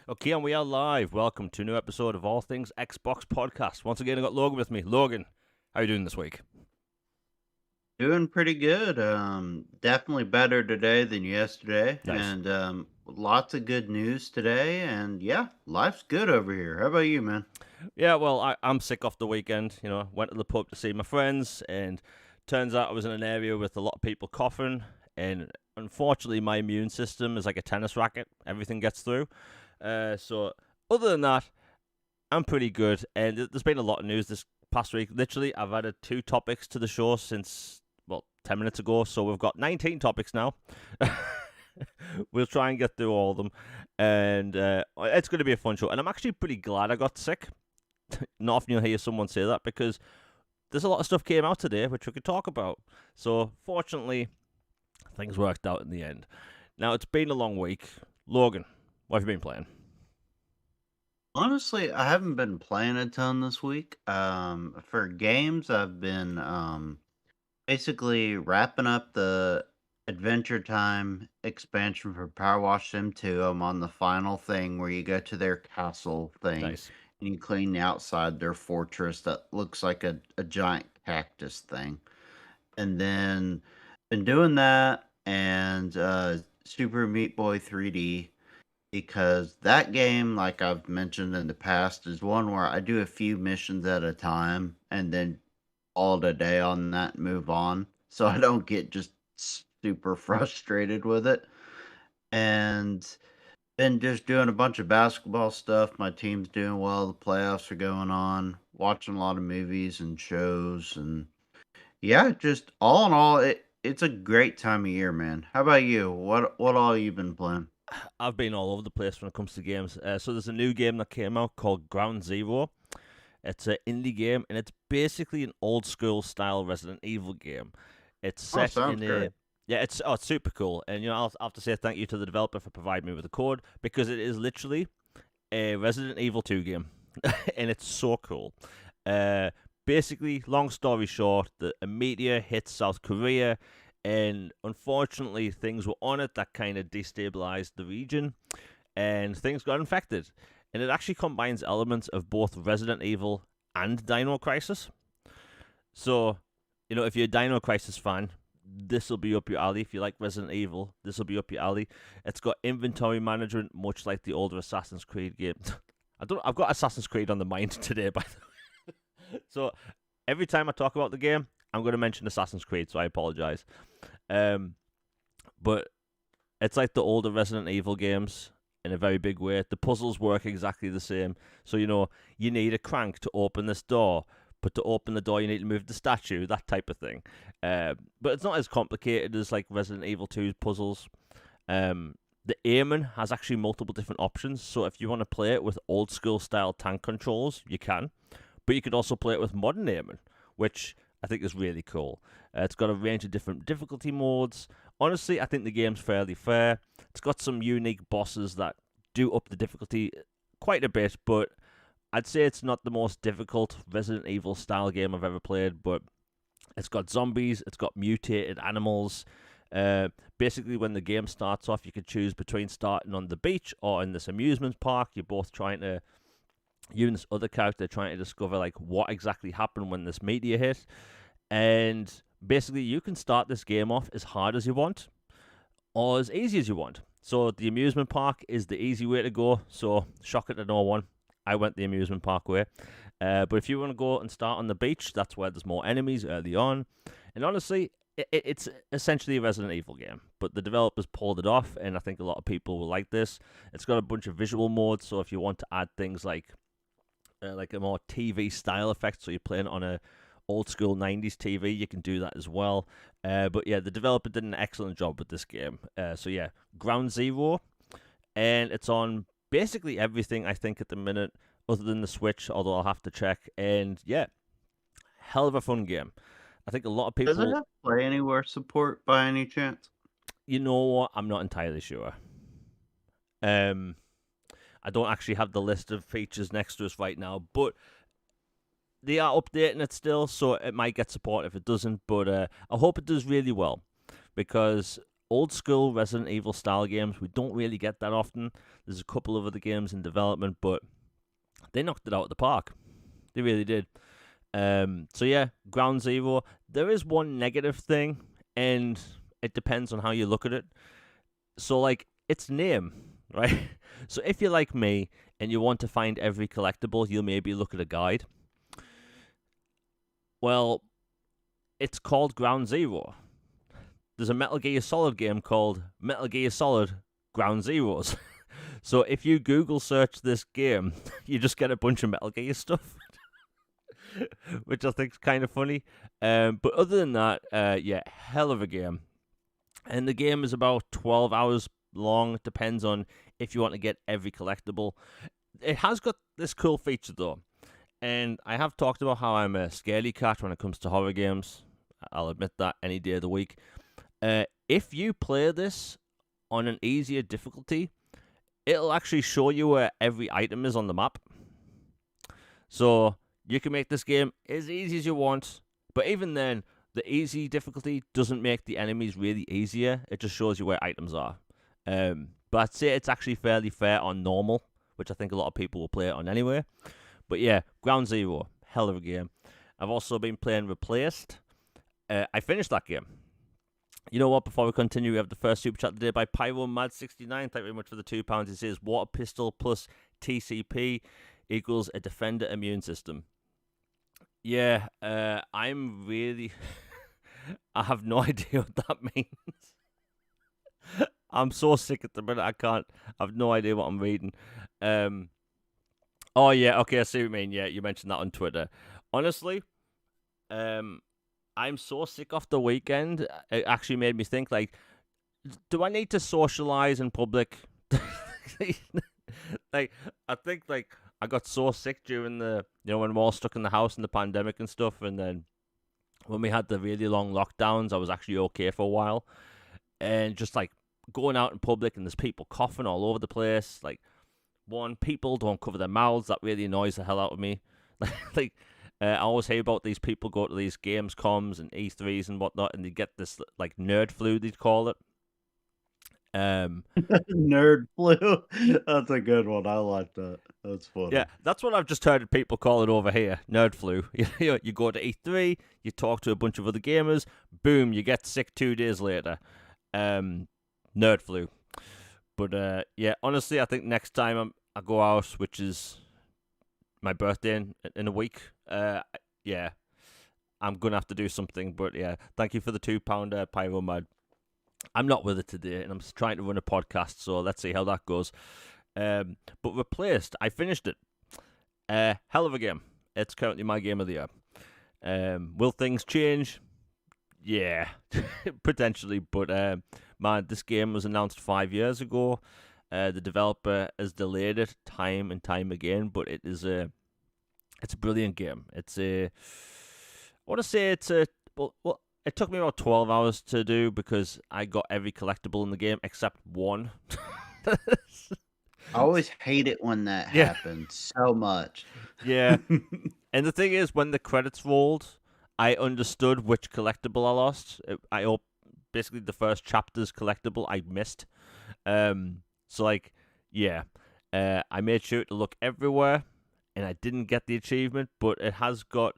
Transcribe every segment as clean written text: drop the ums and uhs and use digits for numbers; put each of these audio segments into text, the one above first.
Okay, and we are live. Welcome to a new episode of All Things Xbox Podcast. Once again, I got Logan with me. Logan, how are you doing this week? Doing pretty good. Definitely better today than yesterday, Nice. and lots of good news today. And yeah, life's good over here. How about you, man? Yeah, well, I'm sick off the weekend. Went to the pub to see my friends, and turns out I was in an area with a lot of people coughing, and unfortunately, my immune system is like a tennis racket. Everything gets through. So, other than that, I'm pretty good. And there's been a lot of news this past week. Literally, I've added 2 topics to the show since, well, 10 minutes ago. So we've got 19 topics now. We'll try and get through all of them. And it's going to be a fun show. And I'm actually pretty glad I got sick. Not often you'll hear someone say that because there's a lot of stuff came out today which we could talk about. So fortunately, things worked out in the end. Now, it's been a long week. Logan, what have you been playing? Honestly, I haven't been playing a ton this week. For games, I've been basically wrapping up the Adventure Time expansion for Power Wash Sim 2. I'm on the final thing where you go to their castle thing Nice. and you clean the outside their fortress that looks like a giant cactus thing. And then been doing that and Super Meat Boy 3D because that game, like I've mentioned in the past, is one where I do a few missions at a time and then all the day on that and move on. So I don't get just super frustrated with it. And been just doing a bunch of basketball stuff. My team's doing well. The playoffs are going on. Watching a lot of movies and shows, and yeah, just all in all, it's a great time of year, man. How about you? What all you been playing? I've been all over the place when it comes to games. So there's a new game that came out called Ground Zero. It's an indie game, and it's basically an old school style Resident Evil game. It's Oh, set sounds in great. a it's super cool, and I'll have to say thank you to the developer for providing me with the code because it is literally a Resident Evil 2 game, and it's so cool. Uh, Basically, long story short, a meteor hit South Korea, and unfortunately, things were on it that kind of destabilized the region, and things got infected. And it actually combines elements of both Resident Evil and Dino Crisis. So, if you're a Dino Crisis fan, this will be up your alley. If you like Resident Evil, this will be up your alley. It's got inventory management, much like the older Assassin's Creed games. I've got Assassin's Creed on the mind today, by the way. So every time I talk about the game, I'm going to mention Assassin's Creed. So I apologize. Um, but it's like the older Resident Evil games in a very big way. The puzzles work exactly the same. So, you need a crank to open this door, but to open the door, you need to move the statue, that type of thing. But it's not as complicated as like Resident Evil 2's puzzles. The aiming has actually multiple different options. So if you want to play it with old school style tank controls, you can. But you could also play it with modern aiming, which I think is really cool. It's got a range of different difficulty modes. Honestly, I think the game's fairly fair. It's got some unique bosses that do up the difficulty quite a bit, but I'd say it's not the most difficult Resident Evil style game I've ever played. But it's got zombies, it's got mutated animals. Basically, when the game starts off, you can choose between starting on the beach or in this amusement park. You're both trying to, you and this other character trying to discover like what exactly happened when this meteor hit. And basically, you can start this game off as hard as you want or as easy as you want. So the amusement park is the easy way to go. So shocker to no one, I went the amusement park way. But if you want to go and start on the beach, that's where there's more enemies early on. And honestly, it's essentially a Resident Evil game, but the developers pulled it off, and I think a lot of people will like this. It's got a bunch of visual modes, so if you want to add things like a more TV style effect, so you're playing on a old school 90s TV, you can do that as well. But yeah, the developer did an excellent job with this game. So yeah, Ground Zero, and it's on basically everything I think at the minute, other than the Switch, although I'll have to check. And yeah, hell of a fun game. I think a lot of Does it people, have Play Anywhere support by any chance? you know what, I'm not entirely sure. Um, I don't actually have the list of features next to us right now, but they are updating it still, so it might get support if it doesn't. But I hope it does really well because old school Resident Evil style games. We don't really get that often. There's a couple of other games in development, but they knocked it out of the park. They really did. So yeah, Ground Zero. There is one negative thing, and it depends on how you look at it. So like its name, right? So if you're like me and you want to find every collectible, you'll maybe look at a guide. Well, it's called Ground Zero. There's a Metal Gear Solid game called Metal Gear Solid Ground Zeroes. So if you Google search this game, you just get a bunch of Metal Gear stuff, which I think is kind of funny. But other than that, yeah, hell of a game. And the game is about 12 hours long. It depends on if you want to get every collectible. It has got this cool feature, though. And I have talked about how I'm a scaredy cat when it comes to horror games. I'll admit that any day of the week. If you play this on an easier difficulty, it'll actually show you where every item is on the map. So you can make this game as easy as you want. But even then, the easy difficulty doesn't make the enemies really easier. It just shows you where items are. But I'd say it's actually fairly fair on normal, which I think a lot of people will play it on anyway. But yeah, Ground Zero, hell of a game. I've also been playing Replaced. I finished that game. You know what? Before we continue, we have the first super chat today by PyroMad69. Thank you very much for the £2. It says water pistol plus TCP equals a defender immune system. Yeah, I'm really... I have no idea what that means. I'm so sick at the minute, I have no idea what I'm reading. Oh, yeah, okay, I see what you mean. Yeah, you mentioned that on Twitter. Honestly, I'm so sick off the weekend. It actually made me think, like, do I need to socialize in public? Like, I think, like, I got so sick during the, when we're all stuck in the house in the pandemic and stuff, and then when we had the really long lockdowns, I was actually okay for a while. And just, like, going out in public and there's people coughing all over the place, like, people don't cover their mouths. That really annoys the hell out of me. I always hear about these people go to these Gamescoms and E3s and whatnot, and they get this like nerd flu, they'd call it. Nerd flu. That's a good one. I like that. That's funny. Yeah, that's what I've just heard people call it over here, nerd flu. You go to E3, you talk to a bunch of other gamers, boom, you get sick 2 days later. Nerd flu. But yeah, honestly, I think next time I go out, which is my birthday in a week, yeah, I'm gonna have to do something. But yeah, thank you for the £2, PyroMad. I'm not with it today, and I'm trying to run a podcast, so let's see how that goes. But Replaced, I finished it. Hell of a game. It's currently my game of the year. Will things change? Yeah, potentially, but man, this game was announced 5 years ago. The developer has delayed it time and time again, but it's a brilliant game. I want to say well, it took me about 12 hours to do because I got every collectible in the game except one. I always hate it when that happens so much. Yeah, and the thing is, when the credits rolled, I understood which collectible I lost. Basically the first chapter's collectible I missed. So like, yeah, I made sure to look everywhere, and I didn't get the achievement, but it has got,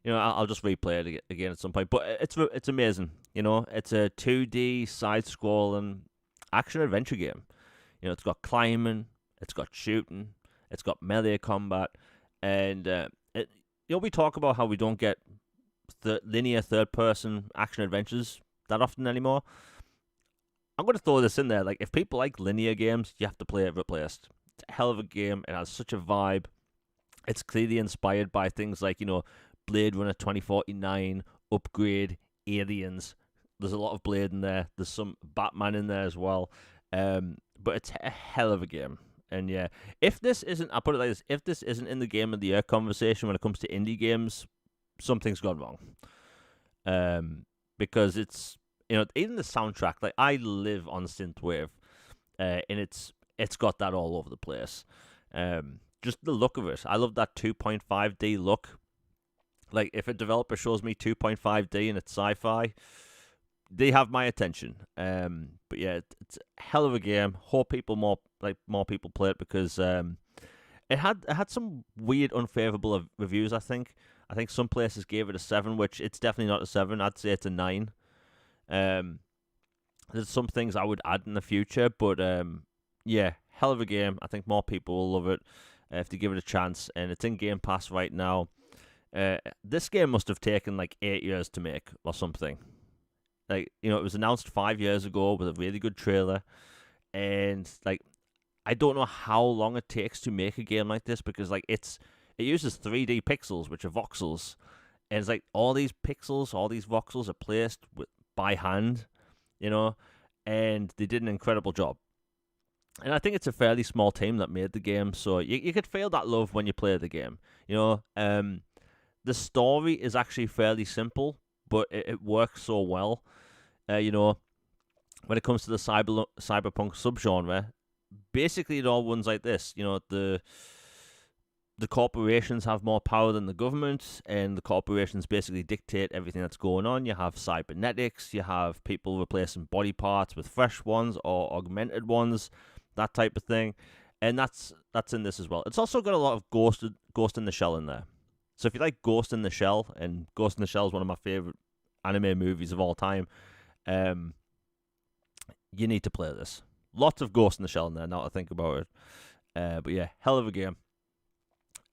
I'll just replay it again at some point. But it's amazing, It's a 2D side-scrolling action-adventure game. It's got climbing, it's got shooting, it's got melee combat, and we talk about how we don't get linear third-person action-adventures that often anymore. I'm going to throw this in there. Like, if people like linear games, you have to play it Replaced. It's a hell of a game. It has such a vibe. It's clearly inspired by things like, Blade Runner 2049, Upgrade, Aliens. There's a lot of Blade in there. There's some Batman in there as well. But it's a hell of a game. And yeah, I'll put it like this, if this isn't in the Game of the Year conversation when it comes to indie games, something's gone wrong. Because it's, even the soundtrack, like, I live on synthwave, and it's got that all over the place. Just the look of it. I love that 2.5D look. Like, if a developer shows me 2.5D and it's sci-fi, they have my attention. But yeah, it's a hell of a game. Hope more people play it because it had some weird, unfavorable reviews. I think some places gave it a 7, which it's definitely not a 7. I'd say it's a 9. Um, there's some things I would add in the future, but yeah, hell of a game. I think more people will love it if they give it a chance, and it's in Game Pass right now. This game must have taken like 8 years to make or something. Like, it was announced 5 years ago with a really good trailer, and like, I don't know how long it takes to make a game like this because like it uses 3D pixels, which are voxels, and it's like all these pixels, all these voxels are placed by hand, and they did an incredible job. And I think it's a fairly small team that made the game, so you could feel that love when you play the game. The story is actually fairly simple, but it works so well. When it comes to the cyberpunk subgenre, basically it all runs like this. The corporations have more power than the government, and the corporations basically dictate everything that's going on. You have cybernetics, you have people replacing body parts with fresh ones or augmented ones, that type of thing, and that's in this as well. It's also got a lot of Ghost in the Shell in there. So if you like Ghost in the Shell, and Ghost in the Shell is one of my favorite anime movies of all time, you need to play this. Lots of Ghost in the Shell in there, now to think about it. But yeah, hell of a game.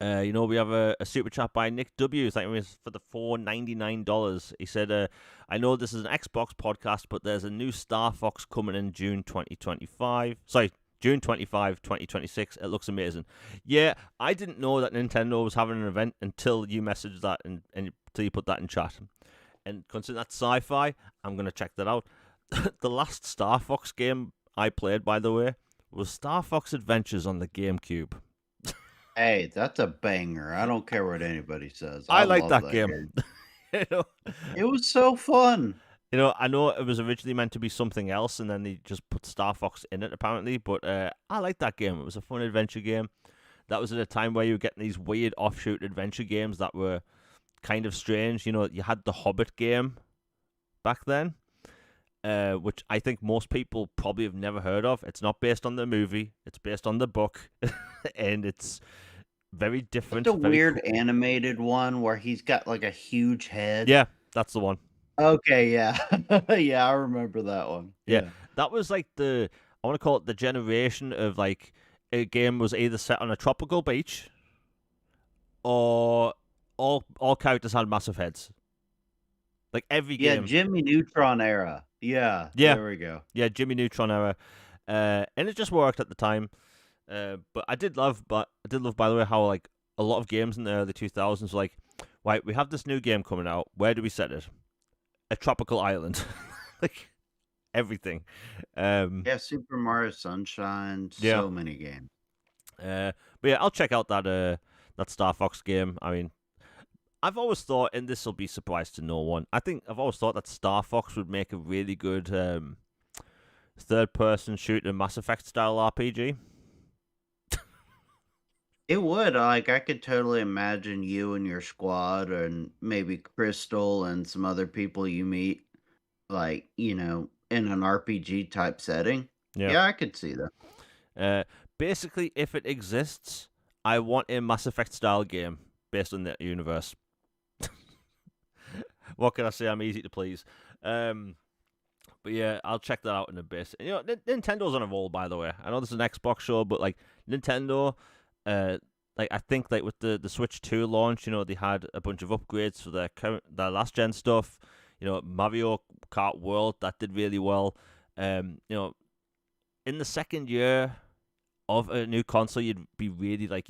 We have a super chat by Nick W. Thank you for the $4.99. He said, I know this is an Xbox podcast, but there's a new Star Fox coming in June 2025. Sorry, June 25, 2026. It looks amazing. Yeah, I didn't know that Nintendo was having an event until you messaged that and until you put that in chat. And considering that's sci-fi, I'm going to check that out. The last Star Fox game I played, by the way, was Star Fox Adventures on the GameCube. Hey, that's a banger. I don't care what anybody says. I like love that game. It was so fun. I know it was originally meant to be something else, and then they just put Star Fox in it, apparently. But I like that game. It was a fun adventure game. That was at a time where you were getting these weird offshoot adventure games that were kind of strange. You had the Hobbit game back then, which I think most people probably have never heard of. It's not based on the movie. It's based on the book, and it's very different. It's a weird animated one where he's got like a huge head. Yeah, that's the one. Okay, yeah. Yeah, I remember that one. Yeah. That was like I want to call it the generation of like a game was either set on a tropical beach or all characters had massive heads. Like every game. Yeah, Jimmy Neutron era. Yeah. There we go. Yeah, Jimmy Neutron era. And it just worked at the time. But I did love, by the way, how like a lot of games in the early 2000s were like, right, we have this new game coming out. Where do we set it? A tropical island. Like everything. Yeah, Super Mario Sunshine. So many games. But yeah, I'll check out that Star Fox game. I mean, I've always thought, and this will be a surprise to no one, I've always thought that Star Fox would make a really good third-person shooter Mass Effect style RPG. It would. Like, I could totally imagine you and your squad, and maybe Crystal and some other people you meet, like, in an RPG type setting. Yeah, I could see that. Basically, if it exists, I want a Mass Effect style game based on that universe. What can I say? I'm easy to please. But yeah, I'll check that out in a bit. Nintendo's on a roll, by the way. I know this is an Xbox show, but like Nintendo, like I think like with the Switch 2 launch, they had a bunch of upgrades for their last gen stuff. Mario Kart World, that did really well. In the second year of a new console, you'd be really like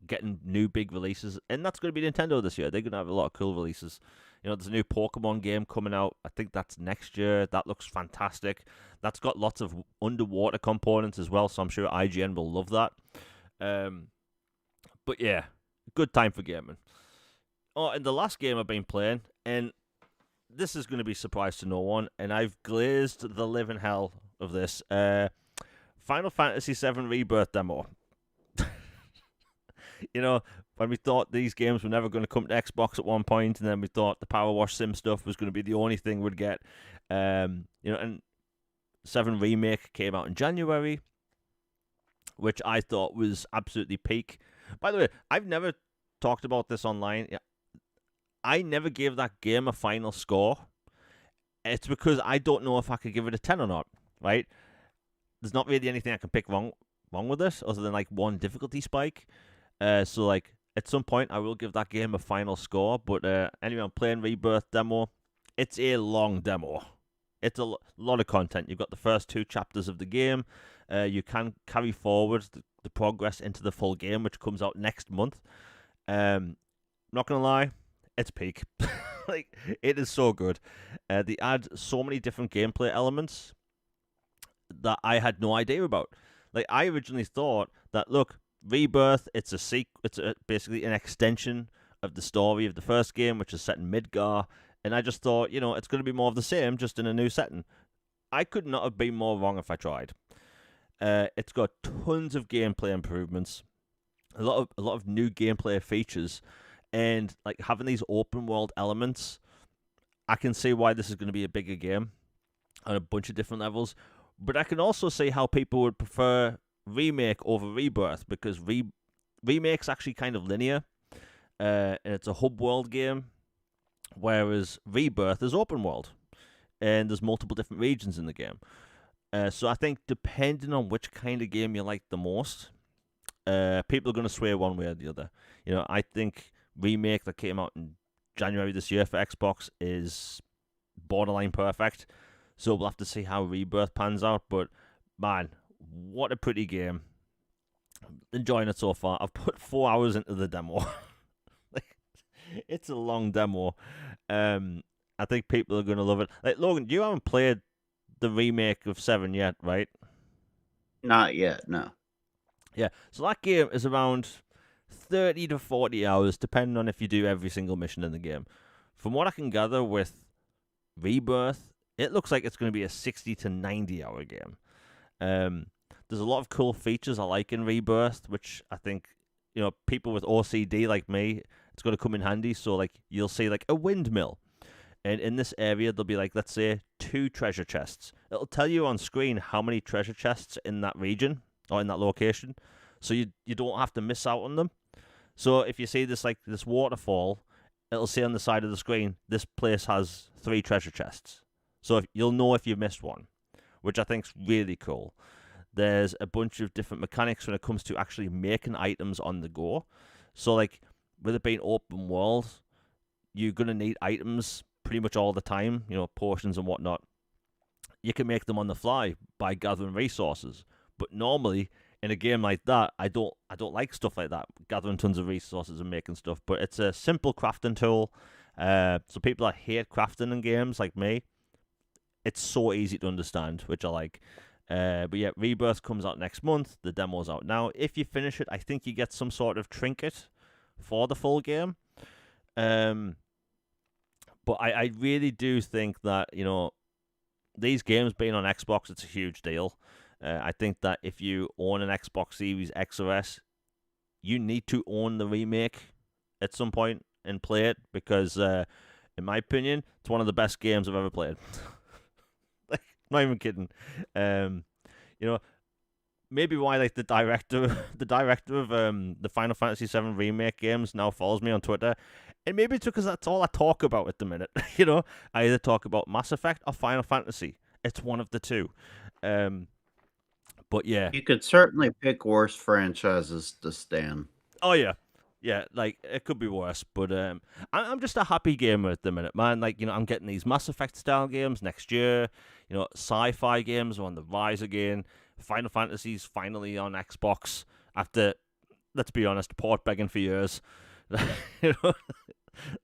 getting new big releases, and that's going to be Nintendo this year. They're going to have a lot of cool releases. There's a new Pokemon game coming out. I think that's next year. That looks fantastic. That's got lots of underwater components as well, so I'm sure IGN will love that. But yeah, good time for gaming. Oh, and the last game I've been playing, and this is going to be a surprise to no one, and I've glazed the living hell of this. Final Fantasy VII Rebirth demo. When we thought these games were never going to come to Xbox at one point, and then we thought the Power Wash Sim stuff was going to be the only thing we'd get. And 7 Remake came out in January, which I thought was absolutely peak. By the way, I've never talked about this online. I never gave that game a final score. It's because I don't know if I could give it a 10 or not, right? There's not really anything I can pick wrong with this other than like one difficulty spike. So like at some point I will give that game a final score. But anyway, I'm playing Rebirth demo. It's a long demo. It's a lot of content. You've got the first 2 chapters of the game. You can carry forward the progress into the full game, which comes out next month. Not gonna lie, it's peak. Like, it is so good. They add so many different gameplay elements that I had no idea about. Like, I originally thought that, look, Rebirth, it's basically an extension of the story of the first game, which is set in Midgar, and I just thought, it's going to be more of the same, just in a new setting. I could not have been more wrong if I tried. It's got tons of gameplay improvements, a lot of new gameplay features, and like having these open world elements. I can see why this is going to be a bigger game on a bunch of different levels, but I can also see how people would prefer Remake over Rebirth, because Remake's actually kind of linear, and it's a hub world game, whereas Rebirth is open world, and there's multiple different regions in the game. So I think depending on which kind of game you like the most, people are going to sway one way or the other. I think Remake that came out in January this year for Xbox is borderline perfect. So we'll have to see how Rebirth pans out. But man, what a pretty game. Enjoying it so far. I've put 4 hours into the demo. It's a long demo. I think people are going to love it. Like, Logan, you haven't played the remake of 7 yet, right? Not yet, no. Yeah, so that game is around 30 to 40 hours, depending on if you do every single mission in the game. From what I can gather with Rebirth, it looks like it's going to be a 60 to 90 hour game. There's a lot of cool features I like in Rebirth, which I think, people with OCD like me, it's going to come in handy. So, like, you'll see, like, a windmill. And in this area, there'll be, like, let's say, 2 treasure chests. It'll tell you on screen how many treasure chests in that region or in that location, so you don't have to miss out on them. So if you see this waterfall, it'll say on the side of the screen, this place has 3 treasure chests. So you'll know if you missed one, which I think's really cool. There's a bunch of different mechanics when it comes to actually making items on the go. So, like, with it being open world, you're going to need items pretty much all the time, potions and whatnot. You can make them on the fly by gathering resources. But normally, in a game like that, I don't like stuff like that, gathering tons of resources and making stuff. But it's a simple crafting tool. So people that hate crafting in games like me, it's so easy to understand, which I like. But yeah, Rebirth comes out next month. The demo's out now. If you finish it, I think you get some sort of trinket for the full game. But I really do think that, these games being on Xbox, it's a huge deal. I think that if you own an Xbox Series X or S, you need to own the remake at some point and play it, because, in my opinion, it's one of the best games I've ever played. Not even kidding. Maybe why, like, the director of the Final Fantasy VII Remake games now follows me on Twitter. And maybe it's because that's all I talk about at the minute. I either talk about Mass Effect or Final Fantasy. It's one of the two. But yeah. You could certainly pick worse franchises to stand. Oh yeah. Yeah, like, it could be worse, but I'm just a happy gamer at the minute, man. Like, I'm getting these Mass Effect style games next year. Sci-fi games are on the rise again. Final Fantasy's finally on Xbox after, let's be honest, port begging for years.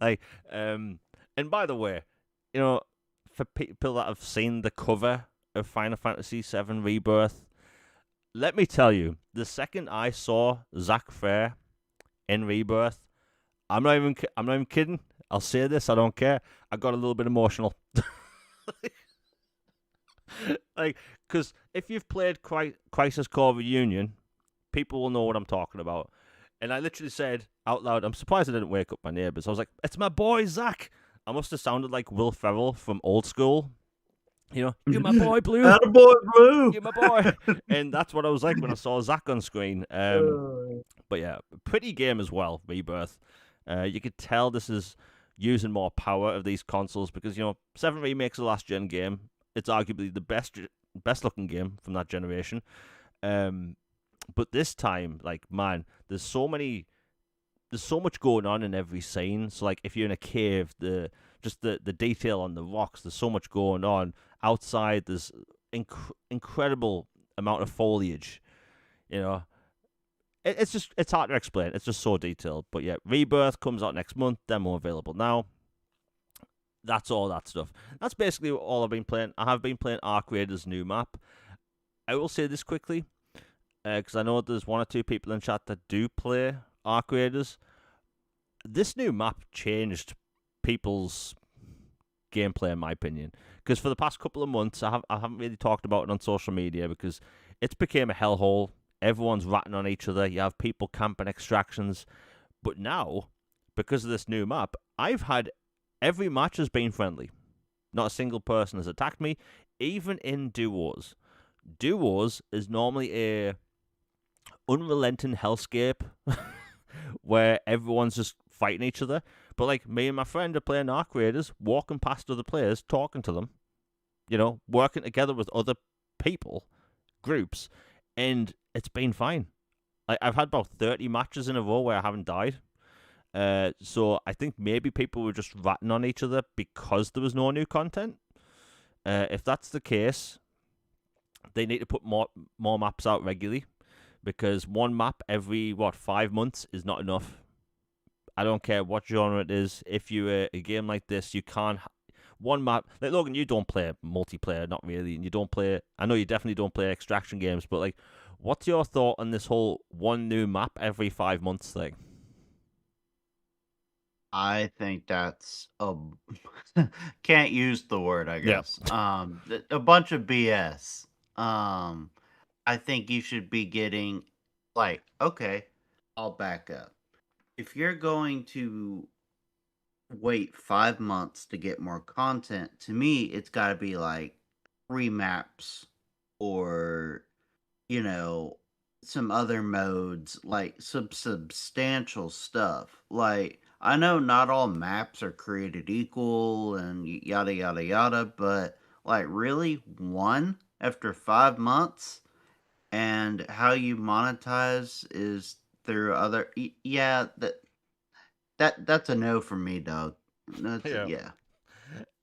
Like, and by the way, for people that have seen the cover of Final Fantasy VII Rebirth, let me tell you, the second I saw Zack Fair in Rebirth, I'm not even kidding. I'll say this, I don't care. I got a little bit emotional. Like, because if you've played Crisis Core Reunion, people will know what I'm talking about. And I literally said out loud, I'm surprised I didn't wake up my neighbours. I was like, it's my boy Zack. I must have sounded like Will Ferrell from Old School. You my boy, Blue. Attaboy Blue. You my boy. And that's what I was like when I saw Zach on screen. But yeah, pretty game as well, Rebirth. You could tell this is using more power of these consoles because 7 Remake's a last gen game. It's arguably the best looking game from that generation. But this time, like, man, there's so much going on in every scene. So like if you're in a cave, the detail on the rocks, there's so much going on. Outside there's incredible amount of foliage. It's hard to explain. It's just so detailed. But yeah, Rebirth comes out next month. Demo available now. That's all that stuff. That's basically all I've been playing. I have been playing Arc Raiders' new map. I will say this quickly, because I know there's one or two people in chat that do play Arc Raiders. This new map changed people's gameplay, in my opinion. Because for the past couple of months, I haven't really talked about it on social media because it's became a hellhole. Everyone's ratting on each other. You have people camping extractions. But now, because of this new map, I've had every match has been friendly. Not a single person has attacked me, even in duos. Duos is normally a unrelenting hellscape where everyone's just fighting each other. But like me and my friend are playing Arc Raiders, walking past other players, talking to them, working together with other people, groups, and it's been fine. I've had about 30 matches in a row where I haven't died. So I think maybe people were just ratting on each other because there was no new content. If that's the case, they need to put more maps out regularly because one map every 5 months is not enough. I don't care what genre it is. If you're a game like this, you can't one map. Like Logan, you don't play multiplayer, not really, and you don't play. I know you definitely don't play extraction games, but like, what's your thought on this whole one new map every 5 months thing? I think that's can't use the word, I guess. A bunch of BS. I think you should be getting okay, I'll back up. If you're going to wait 5 months to get more content, to me it's got to be like 3 maps or some other modes, like some substantial stuff. Like, I know not all maps are created equal and yada yada yada, but like really one after 5 months, and how you monetize is through other yeah, that's a no for me, dog. Yeah.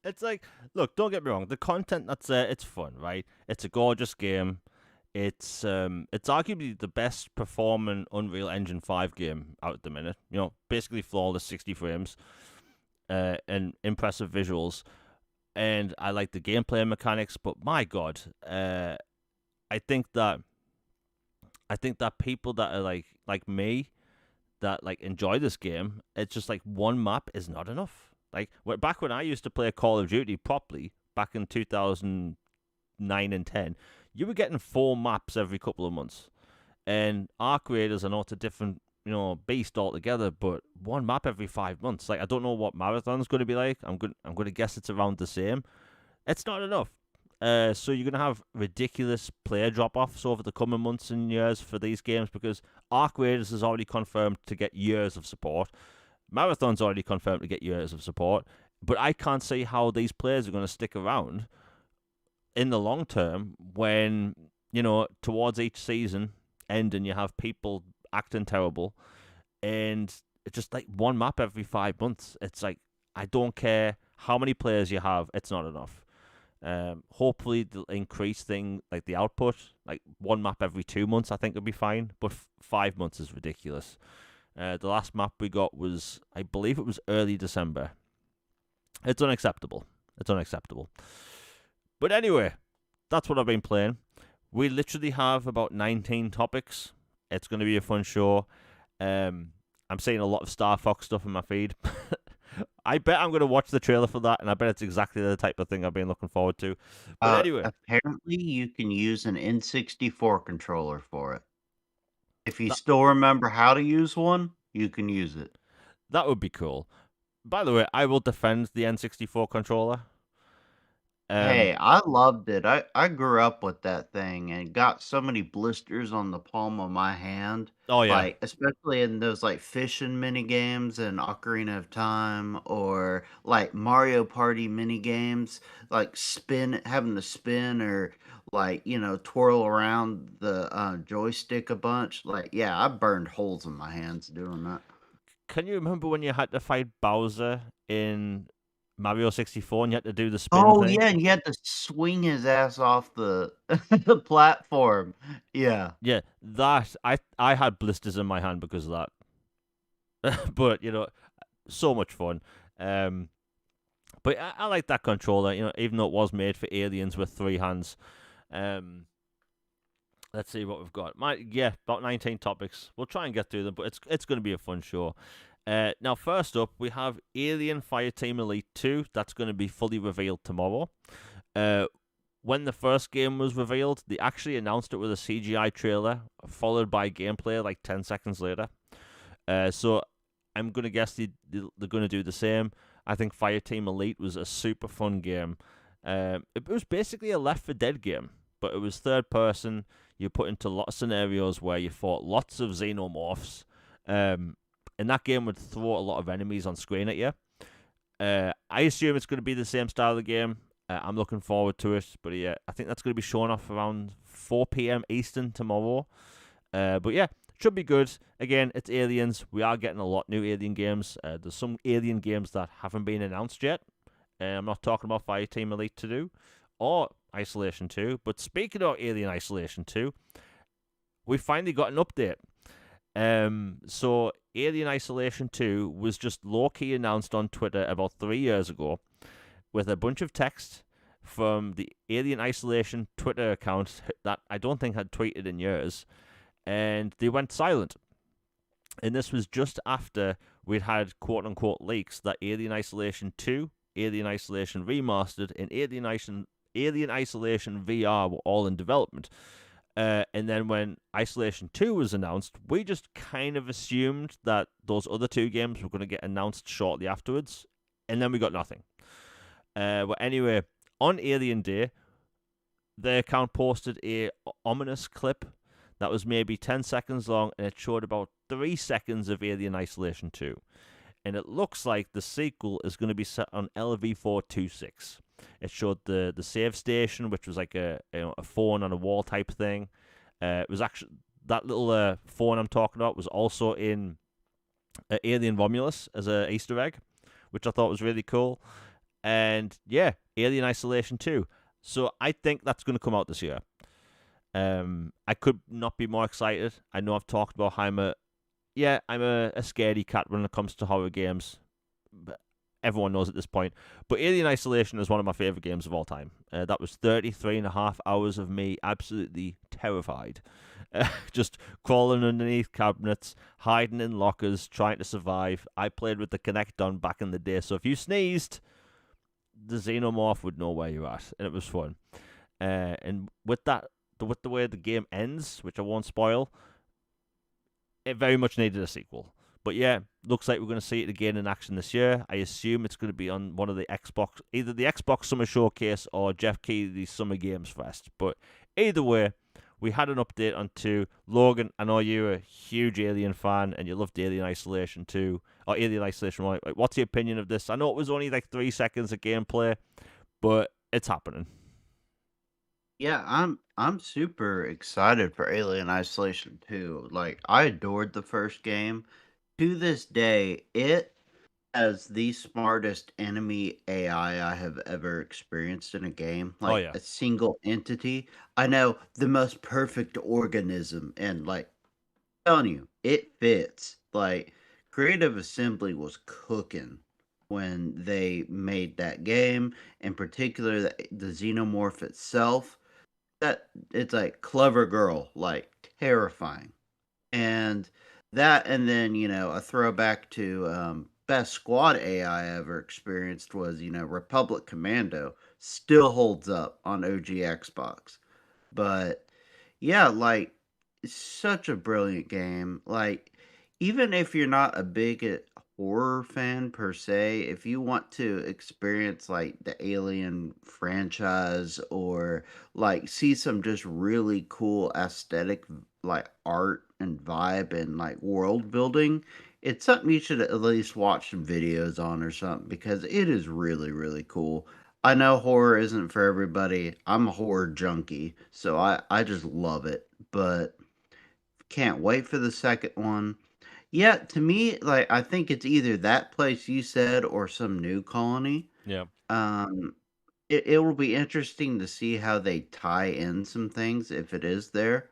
It's like, look, don't get me wrong. The content that's there, it's fun, right? It's a gorgeous game. It's arguably the best performing Unreal Engine 5 game out at the minute. Basically flawless 60 frames, and impressive visuals. And I like the gameplay mechanics, but my God, I think that people that are like me, that like enjoy this game, it's just like one map is not enough. Like back when I used to play Call of Duty properly, back in 2009 and 10, you were getting 4 maps every couple of months. And Arc Raiders, I know it's a different beast altogether, but one map every 5 months. Like, I don't know what Marathon's going to be like. I'm going to guess it's around the same. It's not enough. So you're going to have ridiculous player drop-offs over the coming months and years for these games because Arc Raiders is already confirmed to get years of support. Marathon's already confirmed to get years of support. But I can't see how these players are going to stick around in the long term when, towards each season end and you have people acting terrible and it's just like one map every 5 months. It's like, I don't care how many players you have, it's not enough. Hopefully they'll increase like the output, like one map every 2 months I think would be fine, but 5 months is ridiculous. The last map we got was, I believe it was early December. It's unacceptable. But anyway, that's what I've been playing. We literally have about 19 topics. It's going to be a fun show. I'm seeing a lot of Star Fox stuff in my feed. I bet I'm going to watch the trailer for that, and I bet it's exactly the type of thing I've been looking forward to. But anyway. Apparently you can use an N64 controller for it. If you still remember how to use one, you can use it. That would be cool. By the way, I will defend the N64 controller. Um, Hey, I loved it. I grew up with that thing and got so many blisters on the palm of my hand, oh yeah, like, especially in those, like, fishing mini games in Ocarina of Time or, like, Mario Party mini games, like, having to spin or, like, twirl around the, joystick a bunch, like, yeah, I burned holes in my hands doing that. can you remember when you had to fight Bowser in Mario 64 and you had to do the spin Oh, thing? yeah, and you had to swing his ass off the the platform. Yeah. Yeah, that I had blisters in my hand because of that. But so much fun. Um, but I like that controller. Even though it was made for aliens with three hands. Um, let's see what we've got. About 19 topics. We'll try and get through them, but it's going to be a fun show. Now, first up, we have Alien Fireteam Elite 2. That's going to be fully revealed tomorrow. Uh, when the first game was revealed, they actually announced it with a CGI trailer, followed by gameplay like 10 seconds later. So I'm going to guess they're going to do the same. I think Fireteam Elite was a super fun game. It was basically a Left 4 Dead game, but it was third person. You put into a lot of scenarios where you fought lots of xenomorphs. And that game would throw a lot of enemies on screen at you. I assume it's going to be the same style of game. I'm looking forward to it. But yeah, I think that's going to be shown off around 4 p.m. Eastern tomorrow. But yeah, should be good. Again, it's Aliens. We are getting a lot new Alien games. There's some Alien games that haven't been announced yet. I'm not talking about Fireteam Elite 2 or Isolation 2. But speaking of Alien Isolation 2, we finally got an update. So Alien Isolation 2 was just low-key announced on Twitter about 3 years ago with a bunch of text from the Alien Isolation Twitter account that I don't think had tweeted in years, and they went silent. And this was just after we'd had quote-unquote leaks that Alien Isolation 2, Alien Isolation Remastered, and Alien Isolation VR were all in development. And then when Isolation 2 was announced, we just kind of assumed that those other two games were going to get announced shortly afterwards, and then we got nothing. But anyway, on Alien Day, the account posted a ominous clip that was maybe 10 seconds long, and it showed about 3 seconds of Alien Isolation 2. And it looks like the sequel is going to be set on LV426. It showed the save station, which was like a phone on a wall type thing. It was actually that little phone I'm talking about was also in Alien Romulus as a Easter egg, which I thought was really cool. And yeah, Alien Isolation 2. So I think that's going to come out this year. I could not be more excited. I know I've talked about how I'm a scaredy cat when it comes to horror games. But everyone knows at this point. But Alien Isolation is one of my favorite games of all time. That was 33 and a half hours of me absolutely terrified. Just crawling underneath cabinets, hiding in lockers, trying to survive. I played with the Kinect on back in the day, so if you sneezed, the xenomorph would know where you're at, and it was fun. And with the way the game ends, which I won't spoil, it very much needed a sequel. But yeah, looks like we're going to see it again in action this year. I assume it's going to be on one of the either the Xbox Summer Showcase or Jeff Keighley's Summer Games Fest. But either way, we had an update on 2. Logan, I know you're a huge Alien fan and you loved Alien Isolation 2, or Alien Isolation 1. Like, what's your opinion of this? I know it was only like 3 seconds of gameplay, but it's happening. Yeah, I'm super excited for Alien Isolation 2. Like, I adored the first game. To this day, it has the smartest enemy AI I have ever experienced in a game. Oh, Like yeah. a single entity. I know the most perfect organism, and like telling you, it fits. Like Creative Assembly was cooking when they made that game. In particular, the xenomorph itself, that it's like clever girl, like terrifying. And that, and then, a throwback to best squad AI I ever experienced was, Republic Commando still holds up on OG Xbox. But yeah, it's such a brilliant game. Like, even if you're not a big horror fan per se, if you want to experience like the Alien franchise or like see some just really cool aesthetic like art and vibe and like world building, it's something you should at least watch some videos on or something because it is really, really cool. I know horror isn't for everybody. I'm a horror junkie, so I just love it. But can't wait for the second one. Yeah, to me, like I think it's either that place you said or some new colony. Yeah. Um, it will be interesting to see how they tie in some things if it is there.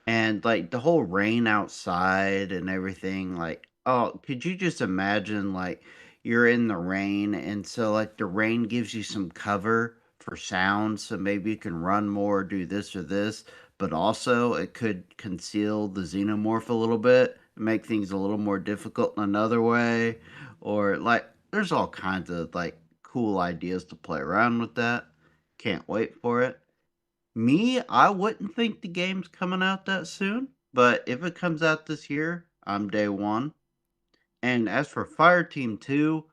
And, like, the whole rain outside and everything, like, oh, could you just imagine, like, you're in the rain, and so, like, the rain gives you some cover for sound, so maybe you can run more, do this or this, but also it could conceal the xenomorph a little bit, make things a little more difficult in another way, or, like, there's all kinds of, like, cool ideas to play around with that. Can't wait for it. Me, I wouldn't think the game's coming out that soon, but if it comes out this year, I'm day one. And as for Fireteam 2,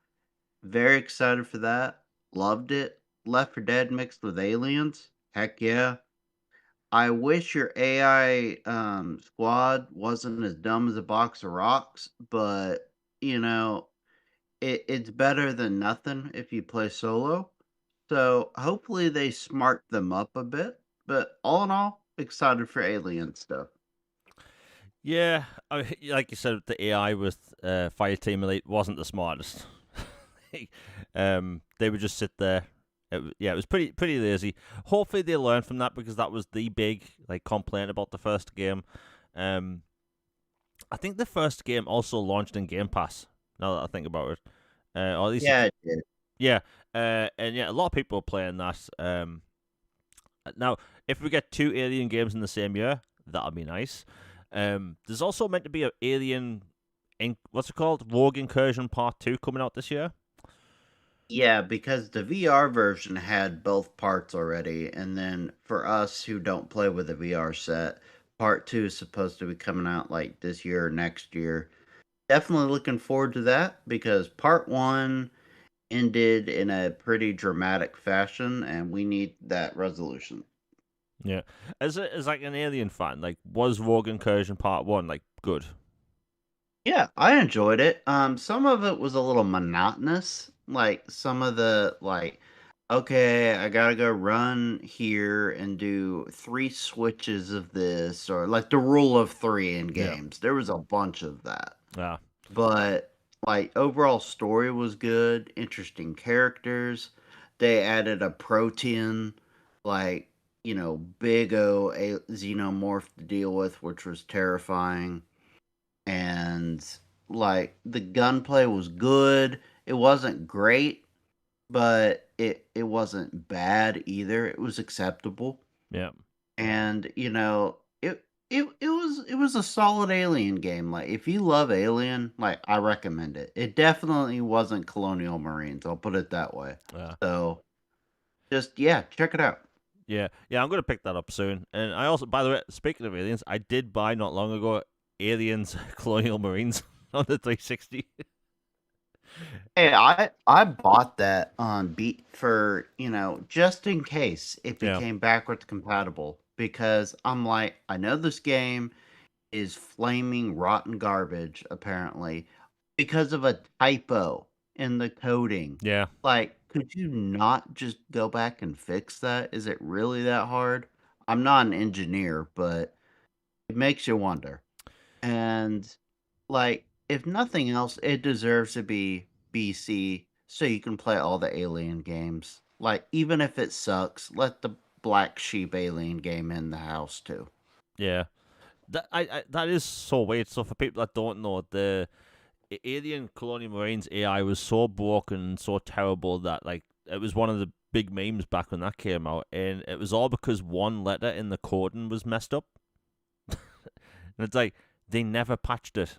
very excited for that. Loved it. Left 4 Dead mixed with aliens. Heck yeah. I wish your AI squad wasn't as dumb as a box of rocks, but you know, it's better than nothing if you play solo. So hopefully they smart them up a bit. But all in all, excited for alien stuff. Yeah, like you said, the AI with Fireteam Elite wasn't the smartest. They would just sit there. Yeah, it was pretty lazy. Hopefully they learn from that because that was the big like complaint about the first game. Um, I think the first game also launched in Game Pass. Now that I think about it, or at least Yeah, it did. yeah, and yeah, a lot of people are playing that. Now, if we get two Alien games in the same year, that'll be nice. There's also meant to be an Alien, what's it called? Rogue Incursion Part 2 coming out this year. Yeah, because the VR version had both parts already, and then for us who don't play with a VR set, part two is supposed to be coming out like this year or next year. Definitely looking forward to that because part one ended in a pretty dramatic fashion, and we need that resolution. Yeah. As like an Alien fan, like, was Rogue Incursion Part 1, like, good? Yeah, I enjoyed it. Some of it was a little monotonous. Like some of the like, okay, I gotta go run here and do 3 switches of this, or like the rule of 3 in Yeah. games. There was a bunch of that. Yeah. But like overall story was good, interesting characters. They added a protein, like, big O xenomorph to deal with, which was terrifying, and like the gunplay was good. It wasn't great, but it wasn't bad either. It was acceptable. Yeah. And it was a solid Alien game. Like if you love Alien, like I recommend it. It definitely wasn't Colonial Marines, I'll put it that way. Yeah. So just yeah, check it out. Yeah. Yeah, I'm going to pick that up soon. And I also, by the way, speaking of Aliens, I did buy not long ago Aliens Colonial Marines on the 360. Hey, I bought that on beat for, just in case it Yeah. became backwards compatible because I'm like, I know this game is flaming rotten garbage apparently because of a typo in the coding. Yeah. Like, could you not just go back and fix that? Is it really that hard? I'm not an engineer, but it makes you wonder. And like, if nothing else, it deserves to be BC so you can play all the Alien games. Like, even if it sucks, let the Black Sheep Alien game in the house too. Yeah. That is so weird. So for people that don't know, the Alien Colonial Marines AI was so broken and so terrible that like it was one of the big memes back when that came out, and it was all because one letter in the coding was messed up. And it's like they never patched it.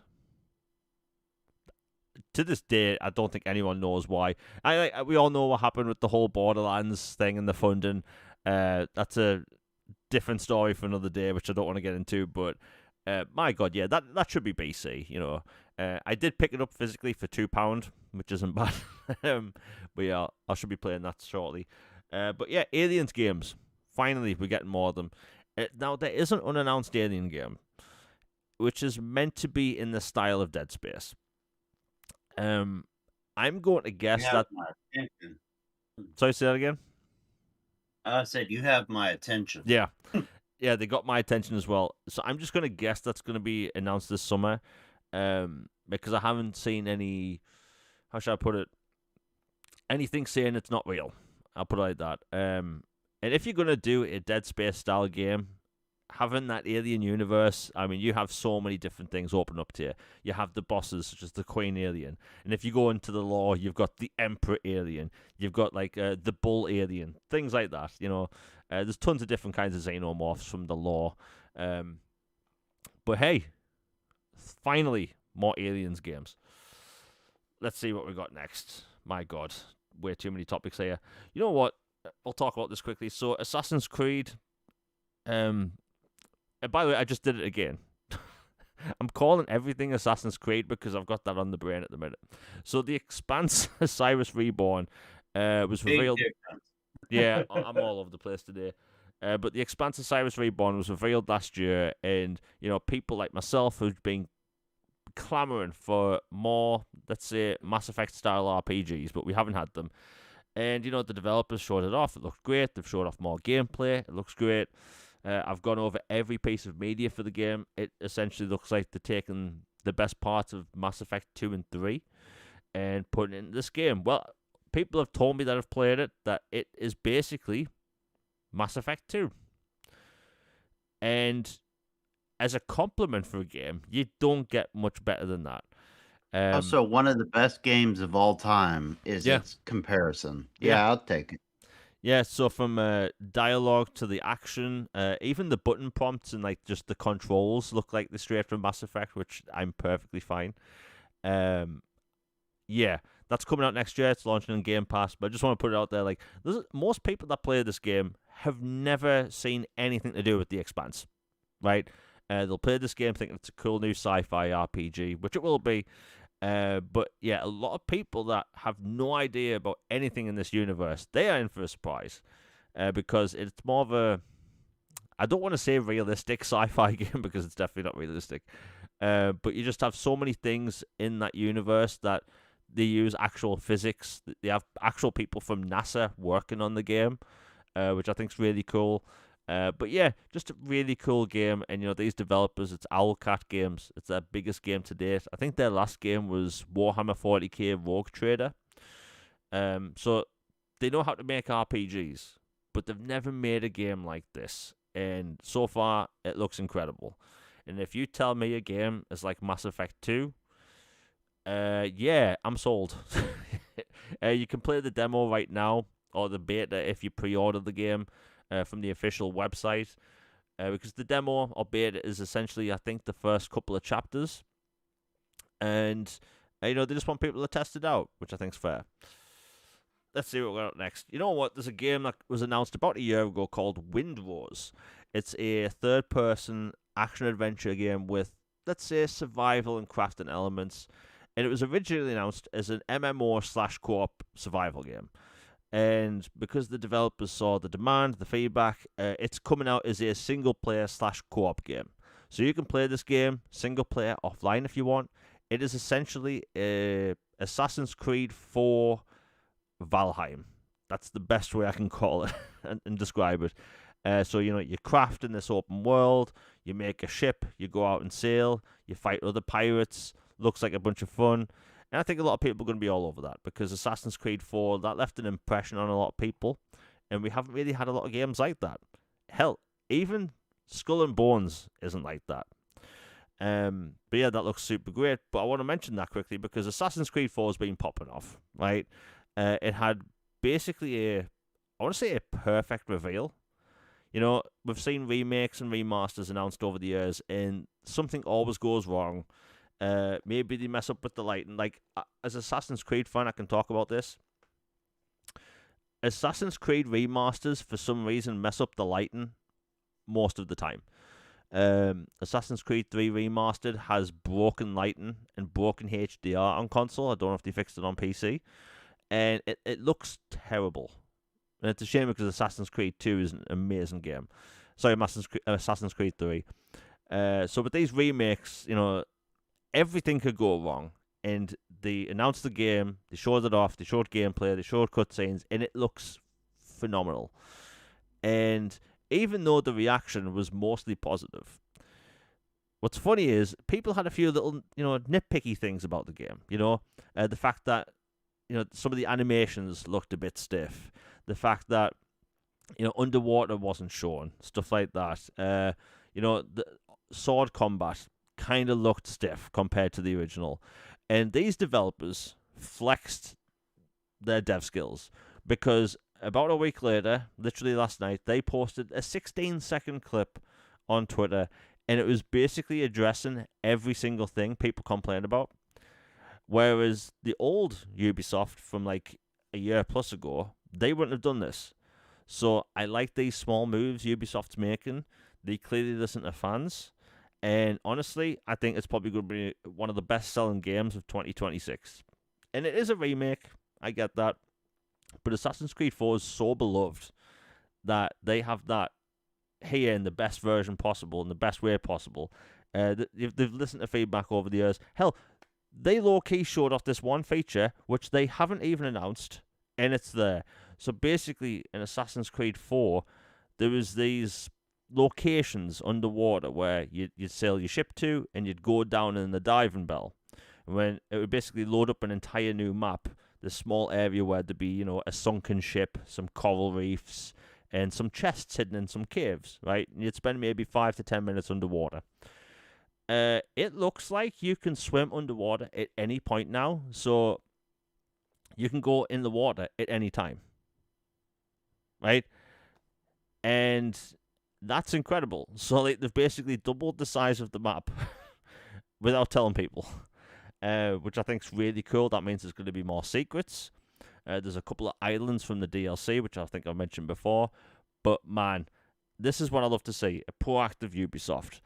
To this day, I don't think anyone knows why. We all know what happened with the whole Borderlands thing and the funding. That's a different story for another day, which I don't want to get into. But my God, yeah, that should be BC. I did pick it up physically for £2, which isn't bad. But yeah, I should be playing that shortly. But yeah, Aliens games. Finally, we're getting more of them. Now, there is an unannounced Alien game, which is meant to be in the style of Dead Space. I'm going to guess You have that. my attention. Sorry, say that again. I said you have my attention. Yeah, yeah, they got my attention as well. So I'm just going to guess that's going to be announced this summer, because I haven't seen any. How should I put it? Anything saying it's not real. I'll put it like that. And if you're going to do a Dead Space style game, having that alien universe, I mean, you have so many different things open up to you. You have the bosses, such as the Queen alien. And if you go into the lore, you've got the Emperor alien. You've got, like, the Bull alien. Things like that, you know. There's tons of different kinds of xenomorphs from the lore. But hey, finally, more aliens games. Let's see what we got next. My God, way too many topics here. You know what? I'll talk about this quickly. So, Assassin's Creed. And by the way, I just did it again. I'm calling everything Assassin's Creed because I've got that on the brain at the minute. So, the Expanse Osiris Reborn was revealed. Yeah, I'm all over the place today. But the Expanse Osiris Reborn was revealed last year, and you know, people like myself who've been clamoring for more, let's say, Mass Effect style RPGs, but we haven't had them. And you know, the developers showed it off. It looked great. They've showed off more gameplay. It looks great. I've gone over every piece of media for the game. It essentially looks like they're taking the best parts of Mass Effect 2 and 3 and putting it in this game. Well, people have told me that have played it that it is basically Mass Effect 2. And as a compliment for a game, you don't get much better than that. Also, one of the best games of all time is Yeah. its comparison. Yeah. Yeah, I'll take it. Yeah, so from dialogue to the action, even the button prompts and like just the controls look like they're straight from Mass Effect, which I'm perfectly fine. Yeah, that's coming out next year. It's launching in Game Pass, but I just want to put it out there. Like, most people that play this game have never seen anything to do with The Expanse, right? They'll play this game thinking it's a cool new sci-fi RPG, which it will be. But yeah, a lot of people that have no idea about anything in this universe, they are in for a surprise, because it's more of a, I don't want to say realistic sci-fi game because it's definitely not realistic, but you just have so many things in that universe that they use actual physics. They have actual people from NASA working on the game, which I think is really cool. But yeah, just a really cool game. And, you know, these developers, it's Owlcat Games. It's their biggest game to date. I think their last game was Warhammer 40k Rogue Trader. So they know how to make RPGs, but they've never made a game like this. And so far, it looks incredible. And if you tell me a game is like Mass Effect 2, yeah, I'm sold. You can play the demo right now, or the beta if you pre-order the game. From the official website, because the demo or beta is essentially, I think, the first couple of chapters, and you know, they just want people to test it out, which I think is fair. Let's see what we got next. You know what? There's a game that was announced about a year ago called Wind Wars. It's a third-person action-adventure game with, let's say, survival and crafting elements, and it was originally announced as an MMO/co-op survival game. And because the developers saw the demand, the feedback, it's coming out as a single-player/co-op game. So you can play this game single-player offline if you want. It is essentially Assassin's Creed 4 Valheim. That's the best way I can call it and describe it. So, you know, you craft in this open world, you make a ship, you go out and sail, you fight other pirates, looks like a bunch of fun. And I think a lot of people are going to be all over that, because Assassin's Creed 4, that left an impression on a lot of people, and we haven't really had a lot of games like that. Hell, even Skull and Bones isn't like that. But yeah, that looks super great. But I want to mention that quickly because Assassin's Creed 4 has been popping off, right? It had basically I want to say a perfect reveal. You know, we've seen remakes and remasters announced over the years, and something always goes wrong. Maybe they mess up with the lighting. Like, as Assassin's Creed fan, I can talk about this. Assassin's Creed remasters, for some reason, mess up the lighting most of the time. Assassin's Creed 3 Remastered has broken lighting and broken HDR on console. I don't know if they fixed it on PC. And it looks terrible. And it's a shame because Assassin's Creed 2 is an amazing game. Sorry, Assassin's Creed 3. So with these remakes, everything could go wrong. And they announced the game, they showed it off, they showed gameplay, they showed cutscenes, and it looks phenomenal. And even though the reaction was mostly positive, what's funny is people had a few little, nitpicky things about the game. The fact that some of the animations looked a bit stiff. The fact that underwater wasn't shown, stuff like that. The sword combat kind of looked stiff compared to the original, and these developers flexed their dev skills because about a week later, literally last night, they posted a 16-second clip on Twitter, and it was basically addressing every single thing people complained about. Whereas the old Ubisoft from like a year plus ago, they wouldn't have done this. So I like these small moves Ubisoft's making. They clearly listen to fans. And honestly, I think it's probably going to be one of the best-selling games of 2026. And it is a remake. I get that. But Assassin's Creed 4 is so beloved that they have that here in the best version possible, in the best way possible. They've listened to feedback over the years. Hell, they low-key showed off this one feature, which they haven't even announced, and it's there. So basically, in Assassin's Creed 4, there was these locations underwater where you'd sail your ship to, and you'd go down in the diving bell. And when it would basically load up an entire new map, this small area where there'd be, a sunken ship, some coral reefs, and some chests hidden in some caves, right? And you'd spend maybe 5 to 10 minutes underwater. It looks like you can swim underwater at any point now, so you can go in the water at any time, right? And that's incredible. So they've basically doubled the size of the map without telling people, which I think is really cool. That means there's going to be more secrets. There's a couple of islands from the DLC, which I think I mentioned before. But man, this is what I love to see, a proactive Ubisoft.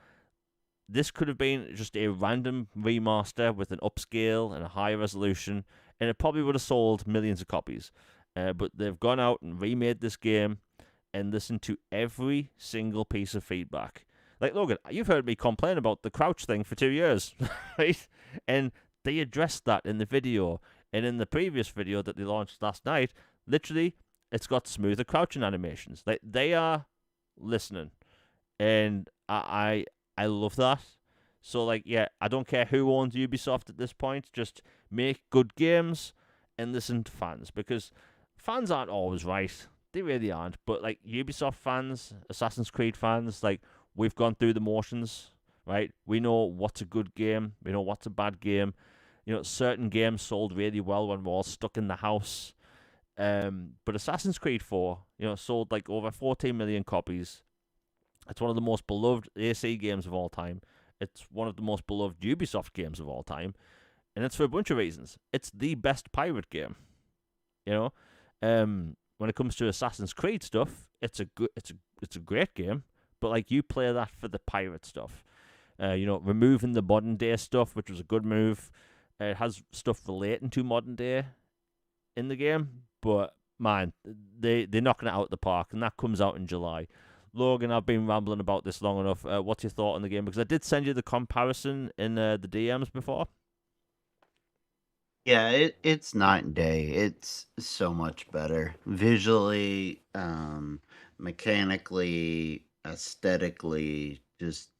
This could have been just a random remaster with an upscale and a higher resolution, and it probably would have sold millions of copies. But they've gone out and remade this game and listened to every single piece of feedback. Like, Logan, you've heard me complain about the crouch thing for 2 years, right? And they addressed that in the video. And in the previous video that they launched last night, literally, it's got smoother crouching animations. Like, they are listening. And I love that. So, like, yeah, I don't care who owns Ubisoft at this point. Just make good games and listen to fans. Because fans aren't always right. They really aren't. But, like, Ubisoft fans, Assassin's Creed fans, like, we've gone through the motions, right? We know what's a good game. We know what's a bad game. Certain games sold really well when we're all stuck in the house. But Assassin's Creed 4, sold, like, over 14 million copies. It's one of the most beloved AC games of all time. It's one of the most beloved Ubisoft games of all time. And it's for a bunch of reasons. It's the best pirate game. When it comes to Assassin's Creed stuff, it's a great game, but like you play that for the pirate stuff. Removing the modern day stuff, which was a good move. It has stuff relating to modern day in the game, but man, they're knocking it out of the park, and that comes out in July. Logan, I've been rambling about this long enough. What's your thought on the game? Because I did send you the comparison in the DMs before. Yeah, it's night and day. It's so much better visually, mechanically, aesthetically, just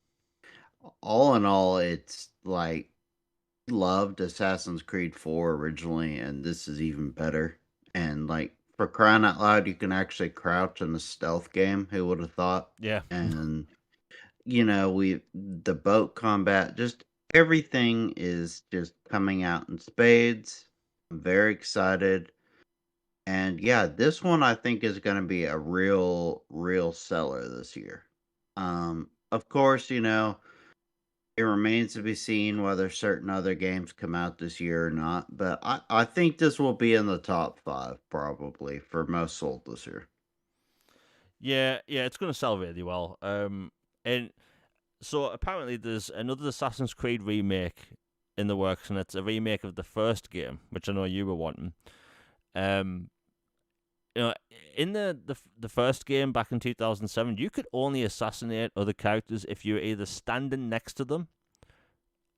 all in all. It's like loved Assassin's Creed 4 originally, and this is even better. And like for crying out loud, you can actually crouch in the stealth game. Who would have thought? Yeah. And the boat combat, just everything is just coming out in spades. I'm very excited. And yeah, this one I think is going to be a real seller this year. Of course, it remains to be seen whether certain other games come out this year or not, but I think this will be in the top 5 probably for most sold this year. Yeah, it's going to sell really well. And So apparently there's another Assassin's Creed remake in the works, and it's a remake of the first game, which I know you were wanting. Um, you know, in the first game back in 2007, you could only assassinate other characters if you were either standing next to them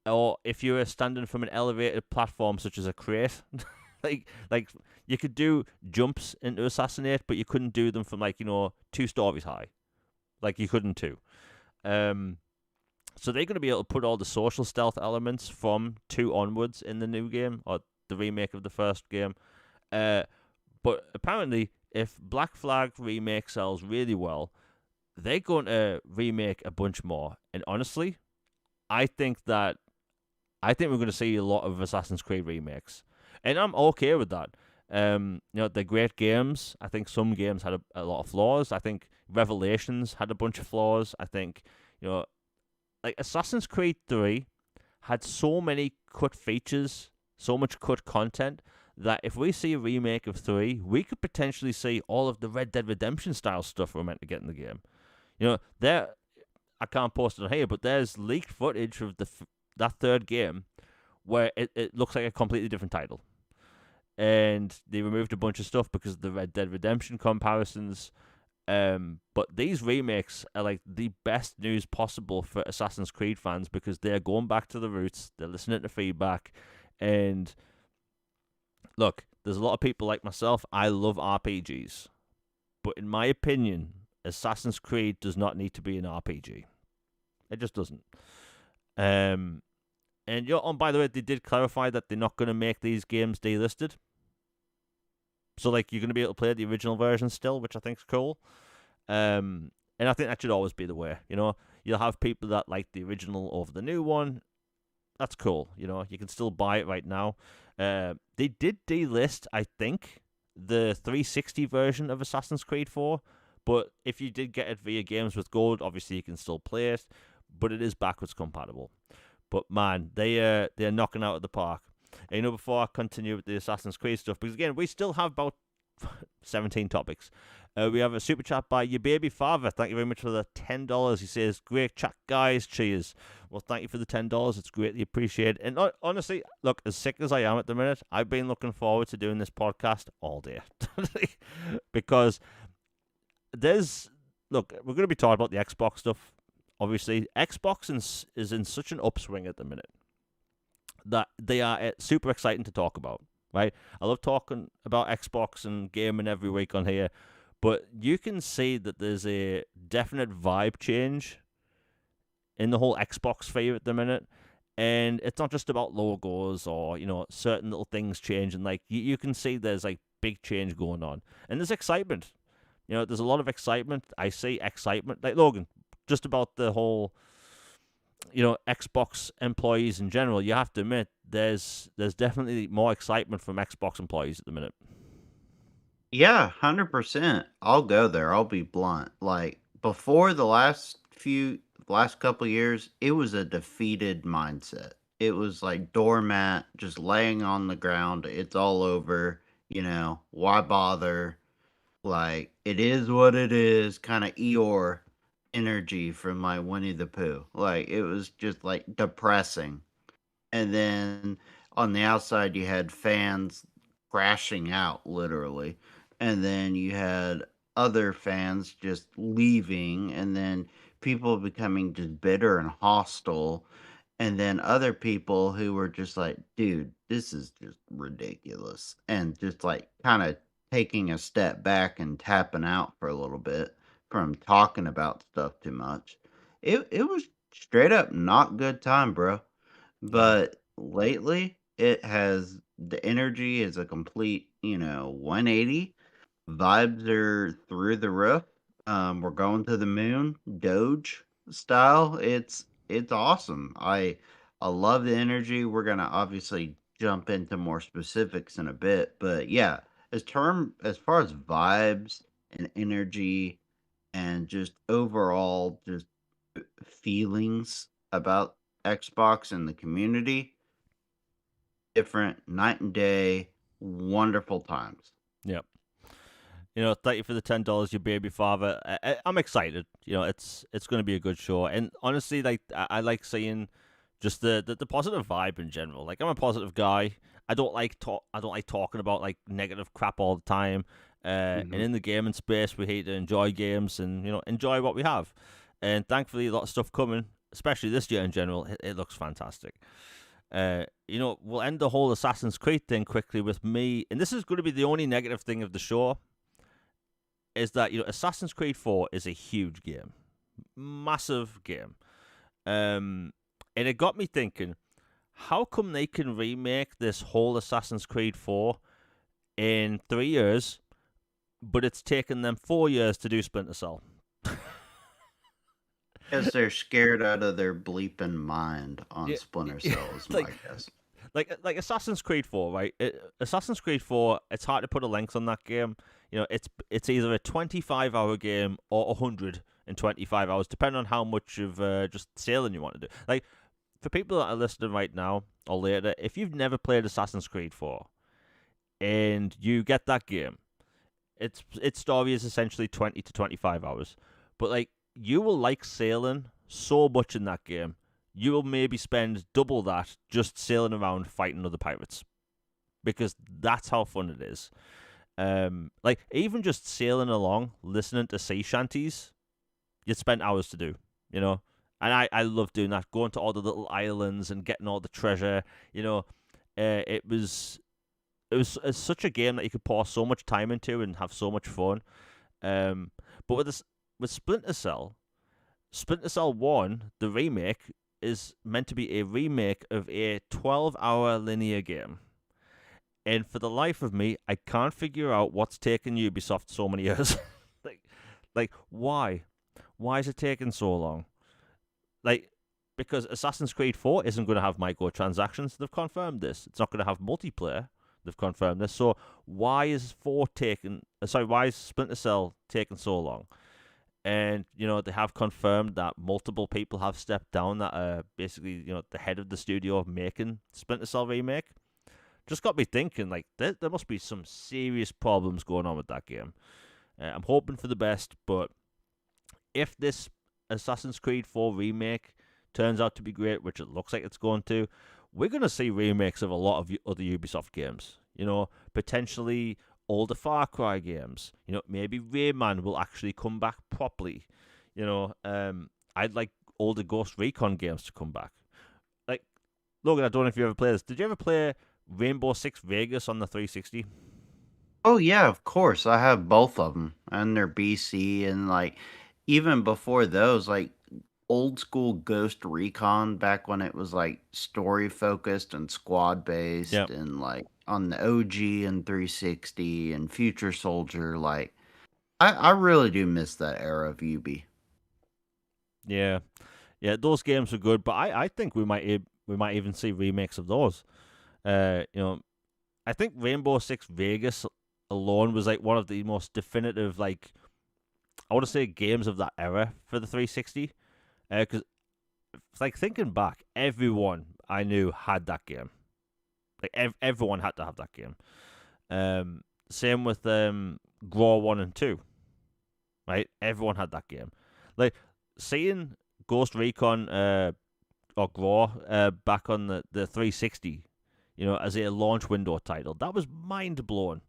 or if you were standing from an elevated platform, such as a crate. like you could do jumps into assassinate, but you couldn't do them from 2 stories high. Like you couldn't too. Um, so they're going to be able to put all the social stealth elements from 2 onwards in the new game or the remake of the first game. But apparently, if Black Flag Remake sells really well, they're going to remake a bunch more. And honestly, I think that we're going to see a lot of Assassin's Creed remakes, and I'm okay with that. They're great games. I think some games had a lot of flaws. I think Revelations had a bunch of flaws. I think like Assassin's Creed 3 had so many cut features, so much cut content that if we see a remake of 3, we could potentially see all of the Red Dead Redemption style stuff we're meant to get in the game. There I can't post it on here, but there's leaked footage of that third game where it looks like a completely different title. And they removed a bunch of stuff because of the Red Dead Redemption comparisons. But these remakes are like the best news possible for Assassin's Creed fans because they're going back to the roots, they're listening to feedback, and look, there's a lot of people like myself, I love RPGs. But in my opinion, Assassin's Creed does not need to be an RPG. It just doesn't. And by the way, they did clarify that they're not going to make these games delisted. So like you're going to be able to play the original version still, which I think is cool. And I think that should always be the way. You'll have people that like the original over the new one. That's cool. You can still buy it right now. They did delist, I think, the 360 version of Assassin's Creed 4. But if you did get it via Games with Gold, obviously you can still play it. But it is backwards compatible. But man, they're knocking out of the park. And, before I continue with the Assassin's Creed stuff, because again, we still have about 17 topics. We have a super chat by your baby father. Thank you very much for the $10. He says, "Great chat, guys. Cheers." Well, thank you for the $10. It's greatly appreciated. And honestly, look, as sick as I am at the minute, I've been looking forward to doing this podcast all day because look, we're going to be talking about the Xbox stuff. Obviously, Xbox is in such an upswing at the minute that they are super exciting to talk about, right? I love talking about Xbox and gaming every week on here, but you can see that there's a definite vibe change in the whole Xbox sphere at the minute. And it's not just about logos or, certain little things changing. Like, you can see there's, like, big change going on. And there's excitement. There's a lot of excitement. I see excitement. Like, Logan, just about the whole, Xbox employees in general, you have to admit there's definitely more excitement from Xbox employees at the minute. Yeah, 100%. I'll go there. I'll be blunt. Like before the last couple years, it was a defeated mindset. It was like doormat, just laying on the ground. It's all over. Why bother? Like it is what it is. Kind of Eeyore energy from like Winnie the Pooh. Like it was just like depressing. And then on the outside, you had fans crashing out, literally. And then you had other fans just leaving, and then people becoming just bitter and hostile. And then other people who were just like, dude, this is just ridiculous. And just like kind of taking a step back and tapping out for a little bit from talking about stuff too much. It was straight up not good time, bro. Yeah. But lately, it has the energy is a complete, 180. Vibes are through the roof. We're going to the moon, Doge style. It's awesome. I love the energy. We're gonna obviously jump into more specifics in a bit, but yeah, as far as vibes and energy and just overall just feelings about Xbox and the community, different night and day, wonderful times. Yep. Thank you for the $10, you baby father. I'm excited. It's going to be a good show, and honestly, like I like seeing just the positive vibe in general. Like I'm a positive guy. I don't like talking about like negative crap all the time. And Hmm. in the gaming space, we hate to enjoy games and enjoy what we have. And thankfully, a lot of stuff coming, especially this year in general. It looks fantastic. We'll end the whole Assassin's Creed thing quickly with me, and this is going to be the only negative thing of the show. Is that Assassin's Creed 4 is a huge game, massive game, and it got me thinking, how come they can remake this whole Assassin's Creed 4 in 3 years, but it's taken them 4 years to do Splinter Cell? Because they're scared out of their bleeping mind on Yeah, Splinter Cell, is like my guess. like Assassin's Creed 4, right? Assassin's Creed 4, it's hard to put a length on that game. It's either a 25-hour game or 125 hours, depending on how much of just sailing you want to do. Like, for people that are listening right now or later, if you've never played Assassin's Creed 4 and you get that game, its story is essentially 20 to 25 hours. But like, you will like sailing so much in that game. You will maybe spend double that just sailing around fighting other pirates, because that's how fun it is. Like even just sailing along, listening to sea shanties, you'd spend hours to do, you know. And I love doing that, going to all the little islands and getting all the treasure. You know, it's such a game that you could pour so much time into and have so much fun. But with Splinter Cell 1, the remake is meant to be a remake of a 12-hour linear game. And for the life of me, I can't figure out what's taken Ubisoft so many years. like, why? Why is it taking so long? Like, because Assassin's Creed 4 isn't going to have microtransactions. They've confirmed this. It's not going to have multiplayer. They've confirmed this. So why is why is Splinter Cell taking so long? And they have confirmed that multiple people have stepped down that are basically the head of the studio making Splinter Cell remake. Just got me thinking, like, there must be some serious problems going on with that game. I'm hoping for the best, but if this Assassin's Creed 4 remake turns out to be great, which it looks like it's going to, we're going to see remakes of a lot of other Ubisoft games. Potentially older Far Cry games. Maybe Rayman will actually come back properly. I'd like older Ghost Recon games to come back. Like, Logan, I don't know if you ever played this. Did you ever play Rainbow Six Vegas on the 360? Oh yeah, of course. I have both of them, and they're BC, and like even before those, like old school Ghost Recon back when it was like story focused and squad Yeah, based, and like on the OG and 360 and Future Soldier. Like I really do miss that era of UB. yeah, yeah. Those games were good, but I think we might even see remakes of those. Uh, you know, I think Rainbow Six Vegas alone was like one of the most definitive, like, I want to say, games of that era for the 360. Because like thinking back, everyone I knew had that game. Like everyone had to have that game. Same with Graw 1 and 2. Right, everyone had that game. Like seeing Ghost Recon or Graw back on the 360, as a launch window title, that was mind blowing.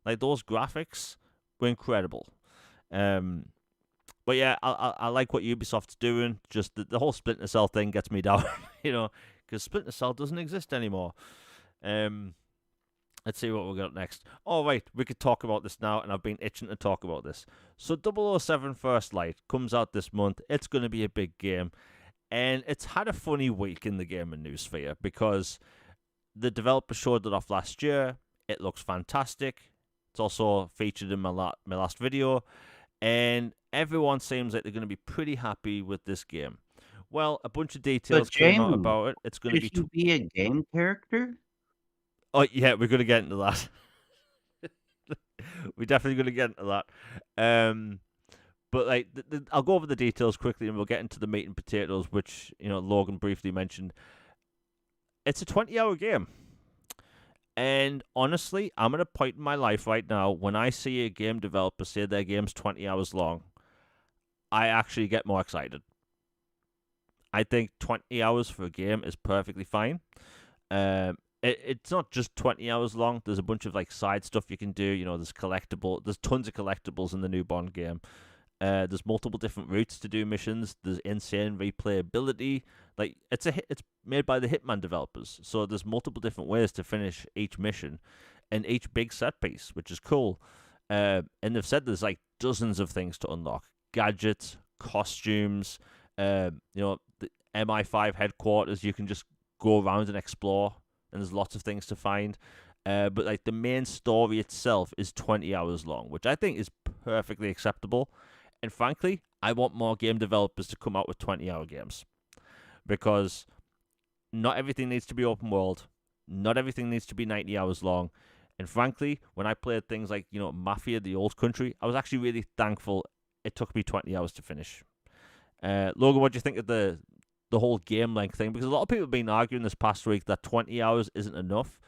Like those graphics were incredible. Um, but yeah, I like what Ubisoft's doing. Just the whole Splinter Cell thing gets me down, because Splinter Cell doesn't exist anymore. Um, let's see what we got next. All right, we could talk about this now, and I've been itching to talk about this. So 007 First Light comes out this month. It's going to be a big game, and it's had a funny week in the gaming news sphere because the developer showed it off last year. It looks fantastic. It's also featured in my last video, and everyone seems like they're going to be pretty happy with this game. Well, a bunch of But details came out Jamie, about it. It's going to could be. he be a game character? Oh yeah, we're going to get into that. We're definitely going to get into that. But like, I'll go over the details quickly, and we'll get into the meat and potatoes, which Logan briefly mentioned. It's a 20-hour game. And honestly, I'm at a point in my life right now when I see a game developer say their game's 20 hours long, I actually get more excited. I think 20 hours for a game is perfectly fine. It's not just 20 hours long. There's a bunch of like side stuff you can do. There's tons of collectibles in the new Bond game. There's multiple different routes to do missions. There's insane replayability. Like it's made by the Hitman developers, so there's multiple different ways to finish each mission and each big set piece, which is cool. And they've said there's like dozens of things to unlock: gadgets, costumes. The MI5 headquarters. You can just go around and explore, and there's lots of things to find. But like the main story itself is 20 hours long, which I think is perfectly acceptable. And frankly, I want more game developers to come out with 20-hour games because not everything needs to be open world. Not everything needs to be 90 hours long. And frankly, when I played things like, Mafia, the old country, I was actually really thankful it took me 20 hours to finish. Logan, what do you think of the whole game length thing? Because a lot of people have been arguing this past week that 20 hours isn't enough.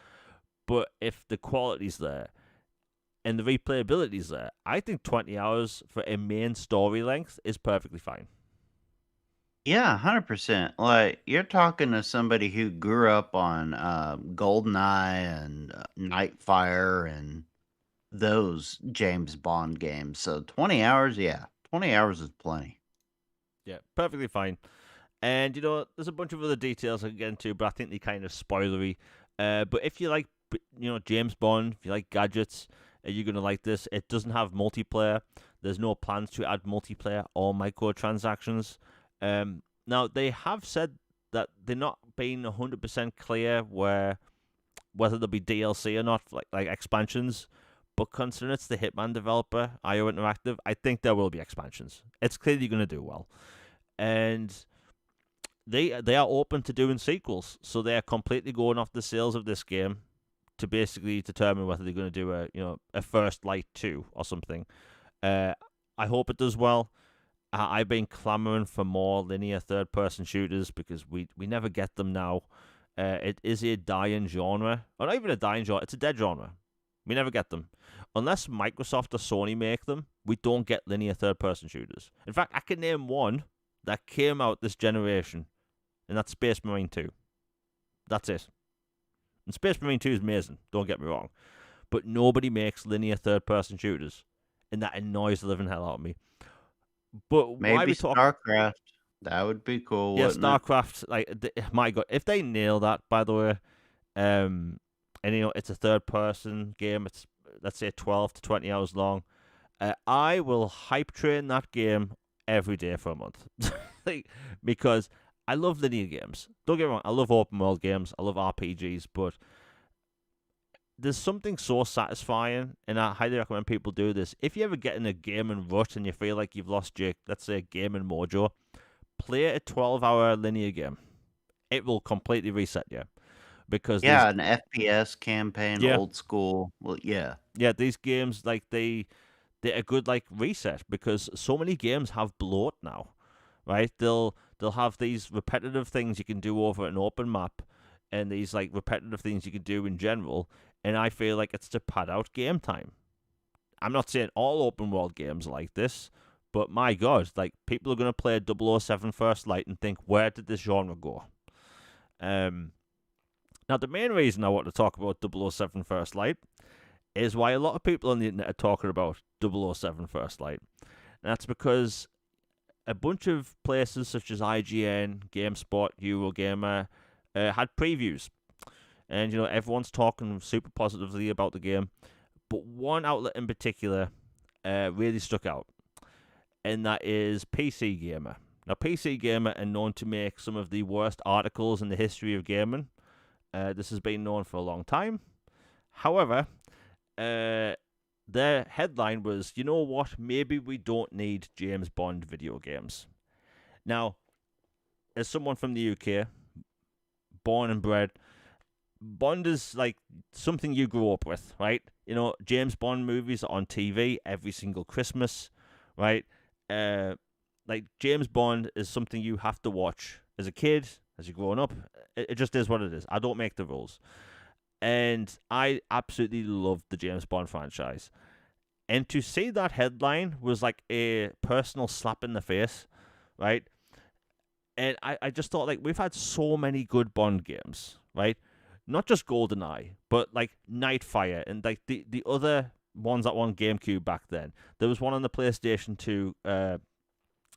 But if the quality's there and the replayability's there, I think 20 hours for a main story length is perfectly fine. Yeah, 100%. Like, you're talking to somebody who grew up on GoldenEye and Nightfire and those James Bond games. So 20 hours, yeah. 20 hours is plenty. Yeah, perfectly fine. And, there's a bunch of other details I can get into, but I think they're kind of spoilery. But if you like, James Bond, if you like gadgets, you're going to like this. It doesn't have multiplayer. There's no plans to add multiplayer or microtransactions. Now, they have said that they're not being 100% clear whether there'll be DLC or not, like expansions. But considering it's the Hitman developer, IO Interactive, I think there will be expansions. It's clearly going to do well. And they are open to doing sequels, so they are completely going off the sales of this game to basically determine whether they're going to do a First Light 2 or something. I hope it does well. I've been clamoring for more linear third person shooters because we never get them now. It is a dying genre, or not even a dying genre. It's a dead genre. We never get them unless Microsoft or Sony make them. We don't get linear third person shooters. In fact, I can name one that came out this generation, and that's Space Marine 2. That's it. And Space Marine 2 is amazing, don't get me wrong. But nobody makes linear third person shooters, and that annoys the living hell out of me. But why Maybe we talk? StarCraft. That would be cool, Yeah, wouldn't it? StarCraft. Like, my God, if they nail that, by the way, and it's a third person game. It's, let's say, 12 to 20 hours long. I will hype train that game every day for a month, because I love linear games. Don't get me wrong, I love open world games. I love RPGs, but there's something so satisfying, and I highly recommend people do this. If you ever get in a gaming rut and you feel like you've lost your, let's say, gaming mojo, play a 12-hour linear game. It will completely reset you because Yeah, an FPS campaign, yeah, old school. Well, yeah. these games, like, they're a good like reset because so many games have bloat now, right? They'll have these repetitive things you can do over an open map, and these like repetitive things you can do in general. And I feel like it's to pad out game time. I'm not saying all open world games are like this, but my God, like, people are going to play 007 First Light and think, where did this genre go? Now, the main reason I want to talk about 007 First Light is why a lot of people on the internet are talking about 007 First Light. And that's because a bunch of places such as IGN, GameSpot, Eurogamer had previews. And, everyone's talking super positively about the game. But one outlet in particular really stuck out, and that is PC Gamer. Now, PC Gamer are known to make some of the worst articles in the history of gaming. This has been known for a long time. However, their headline was, you know what, maybe we don't need James Bond video games. Now, as someone from the UK, born and bred, Bond is like something you grew up with, right? James Bond movies are on TV every single Christmas, right? Like, James Bond is something you have to watch as a kid, as you're growing up. It just is what it is. I don't make the rules. And I absolutely loved the James Bond franchise. And to see that headline was like a personal slap in the face, right? And I just thought, like, we've had so many good Bond games, right? Not just GoldenEye, but like Nightfire and like the other ones that won GameCube back then. There was one on the PlayStation 2. It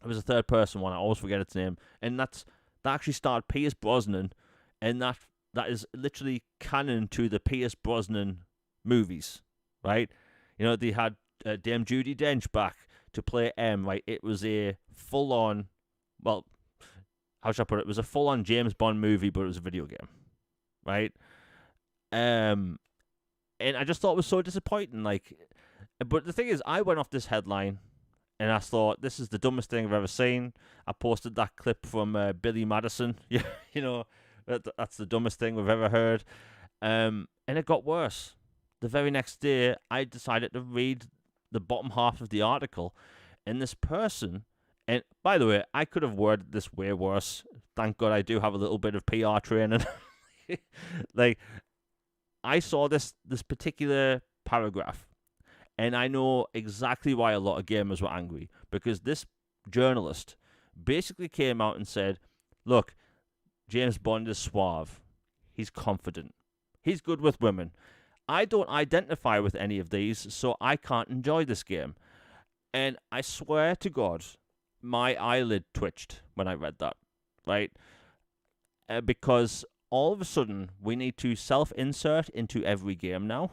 was a third person one. I always forget its name, and that actually starred Pierce Brosnan, and that is literally canon to the Pierce Brosnan movies, right? You know, they had Dame Judi Dench back to play M, right? It was a full on, well, how should I put it? It was a full on James Bond movie, but it was a video game, right? Um, and I just thought it was so disappointing. Like, but the thing is, I went off this headline and I thought, this is the dumbest thing I've ever seen. I posted that clip from Billy Madison. Yeah, you know, that's the dumbest thing we've ever heard. And it got worse. The very next day, I decided to read the bottom half of the article, and this person, and by the way, I could have worded this way worse. Thank God I do have a little bit of PR training. Like, I saw this particular paragraph, and I know exactly why a lot of gamers were angry, because this journalist basically came out and said, look, James Bond is suave. He's confident. He's good with women. I don't identify with any of these, so I can't enjoy this game. And I swear to God, my eyelid twitched when I read that, right? Because all of a sudden, we need to self-insert into every game now.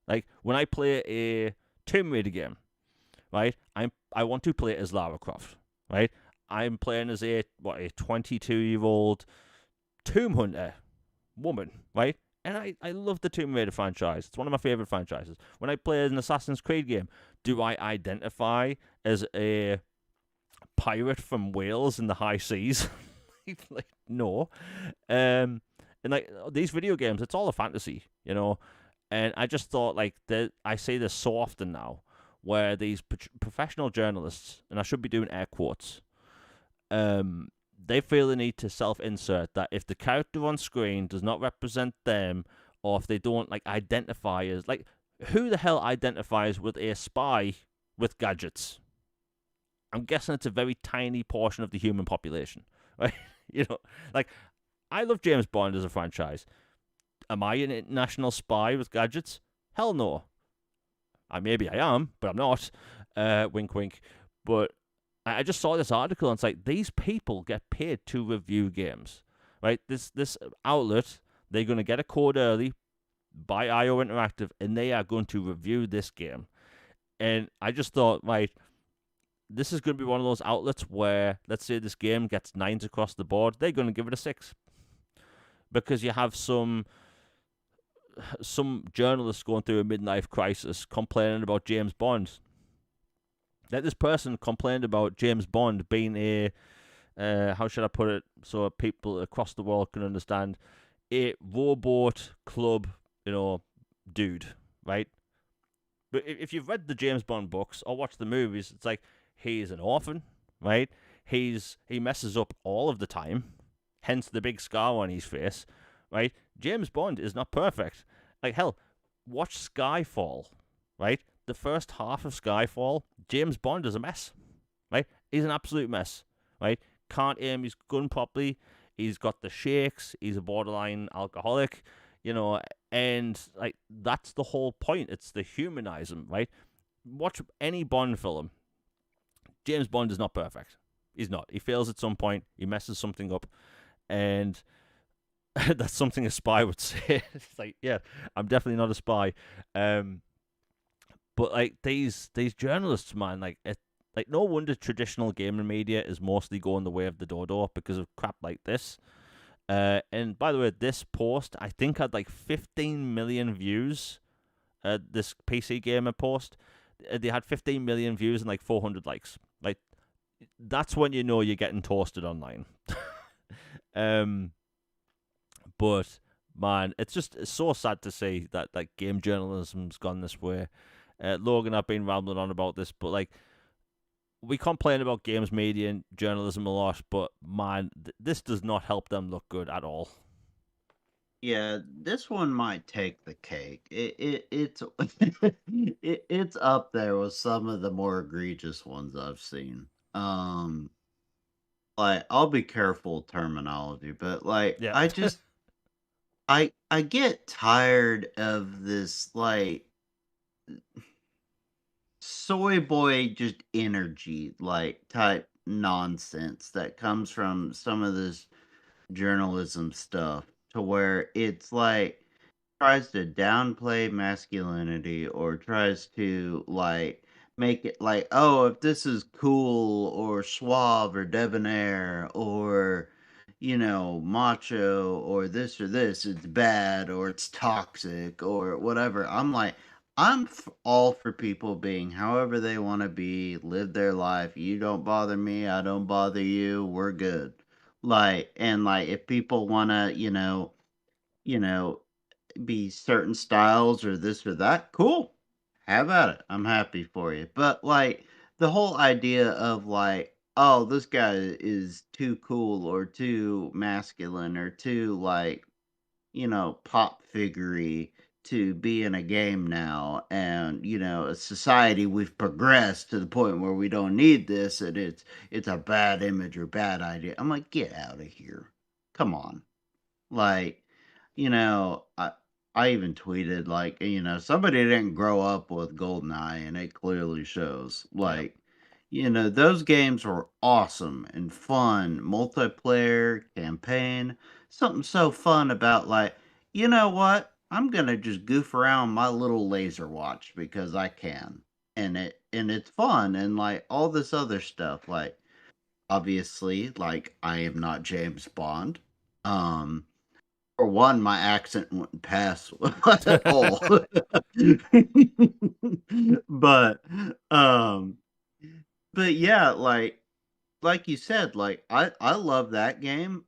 Like, when I play a Tomb Raider game, right, I want to play it as Lara Croft, right? I'm playing as a 22-year-old tomb hunter woman, right? And I love the Tomb Raider franchise. It's one of my favorite franchises. When I play an Assassin's Creed game, do I identify as a pirate from Wales in the high seas? Like, no. And like, these video games, it's all a fantasy, you know. And I just thought, like, I say this so often now, where these professional journalists, and I should be doing air quotes, they feel the need to self-insert that if the character on screen does not represent them, or if they don't, like, identify as, like, who the hell identifies with a spy with gadgets? I'm guessing it's a very tiny portion of the human population, right? You know, like, I love James Bond as a franchise. Am I an international spy with gadgets? Hell no. Maybe I am, but I'm not. Wink, wink. But I just saw this article, and it's like, these people get paid to review games, right? This outlet, they're going to get a code early by IO Interactive, and they are going to review this game. And I just thought, right, this is going to be one of those outlets where, let's say this game gets 9s across the board, they're going to give it a 6. Because you have some journalists going through a midlife crisis complaining about James Bond. That this person complained about James Bond being a, how should I put it so people across the world can understand, a rowboat club, you know, dude, right? But if you've read the James Bond books or watched the movies, it's like, he's an orphan, right? He messes up all of the time, hence the big scar on his face, right? James Bond is not perfect. Like, hell, watch Skyfall, right? The first half of Skyfall, James Bond is a mess, right? He's an absolute mess, right? Can't aim his gun properly. He's got the shakes. He's a borderline alcoholic, you know, and, like, that's the whole point. It's to humanize him, right? Watch any Bond film. James Bond is not perfect. He's not. He fails at some point. He messes something up, and that's something a spy would say. It's like, yeah, I'm definitely not a spy. But like, these journalists, man, like, no wonder traditional gaming media is mostly going the way of the dodo because of crap like this. And by the way, this post I think had like 15 million views. This PC gamer post, they had 15 million views and like 400 likes. Like, that's when you know you're getting toasted online. But man, it's so sad to see that, like, game journalism's gone this way. Logan, I've been rambling on about this, but like, we complain about games media and journalism a lot, but man, this does not help them look good at all. Yeah, this one might take the cake. It's it's up there with some of the more egregious ones I've seen. Um, like I'll be careful with terminology, but like Yeah. I get tired of this like soy boy just energy like type nonsense that comes from some of this journalism stuff to where it's like tries to downplay masculinity or tries to like make it like, oh, if this is cool or suave or debonair or macho or this, it's bad or it's toxic or whatever. I'm like, all for people being however they want to be, live their life. You don't bother me, I don't bother you, we're good. Like, and like if people want to, you know, be certain styles or this or that, cool. Have at it. I'm happy for you. But like the whole idea of like, oh, this guy is too cool or too masculine or too like, pop figurey to be in a game now and a society we've progressed to the point where we don't need this and it's a bad image or bad idea. I'm like, get out of here. Come on. Like, you know, I I even tweeted like, somebody didn't grow up with GoldenEye and it clearly shows. Yeah. Like, those games were awesome and fun, multiplayer, campaign, something so fun about like, you know what? I'm going to just goof around my little laser watch because I can. And it's fun and like all this other stuff like obviously like I am not James Bond. Um for one, my accent wouldn't pass at all. but um but yeah, like you said, like I love that game.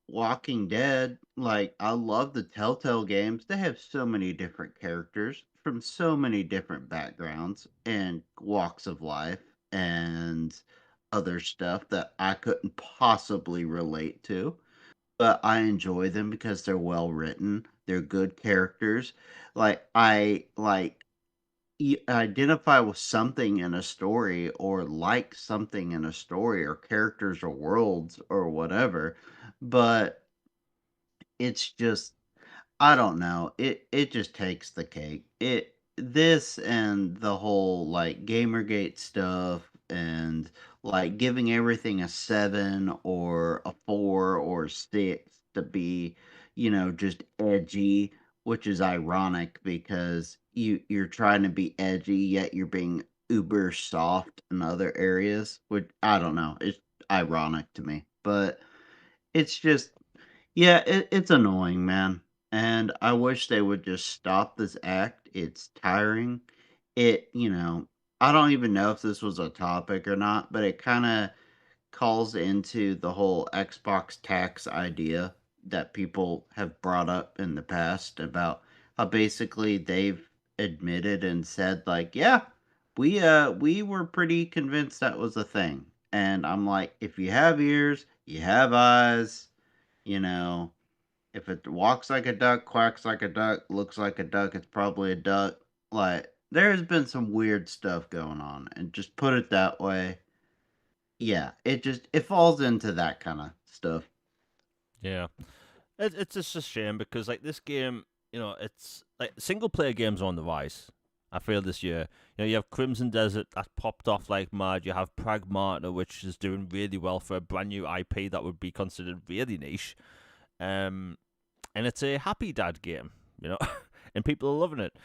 Walking Dead, like I love the Telltale games. They have so many different characters from so many different backgrounds and walks of life and other stuff that I couldn't possibly relate to, but I enjoy them because they're well written. They're good characters. Like I identify with something in a story or like something in a story or characters or worlds or whatever. But it's just I don't know. It just takes the cake. This and the whole like Gamergate stuff and like giving everything a 7 or a 4 or 6 to be, just edgy, which is ironic because you're trying to be edgy yet you're being uber soft in other areas, which I don't know. It's ironic to me. But it's just yeah, it's annoying, man, and I wish they would just stop this act. It's tiring. I don't even know if this was a topic or not, but it kinda calls into the whole Xbox tax idea that people have brought up in the past about how basically they've admitted and said like, "Yeah, we were pretty convinced that was a thing." And I'm like, "If you have ears, you have eyes, you know, if it walks like a duck, quacks like a duck, looks like a duck, it's probably a duck." Like, there's been some weird stuff going on, and just put it that way. Yeah, it falls into that kind of stuff. Yeah. It's just a shame because like this game, it's like single player games are on the rise. I feel this year. You have Crimson Desert that popped off like mad. You have Pragmata, which is doing really well for a brand new IP that would be considered really niche. Um, and it's a happy dad game, and people are loving it.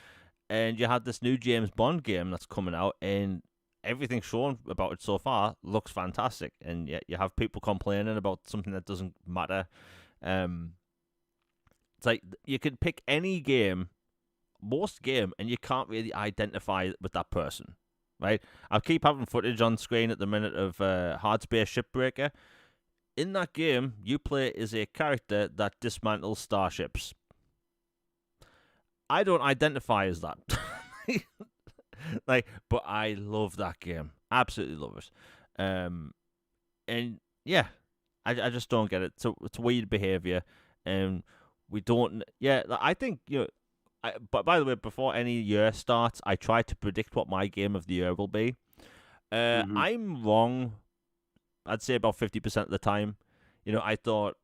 And you had this new James Bond game that's coming out, and everything shown about it so far looks fantastic. And yet you have people complaining about something that doesn't matter. Um, it's like you could pick any game, most game, and you can't really identify with that person, right? I keep having footage on screen at the minute of Hard Space Shipbreaker. In that game, you play as a character that dismantles starships. I don't identify as that. But I love that game. Absolutely love it. And yeah, I just don't get it. So it's weird behavior, and we don't. Yeah, I think but by the way, before any year starts, I try to predict what my game of the year will be. Hmm. I'm wrong. I'd say about 50% of the time. I thought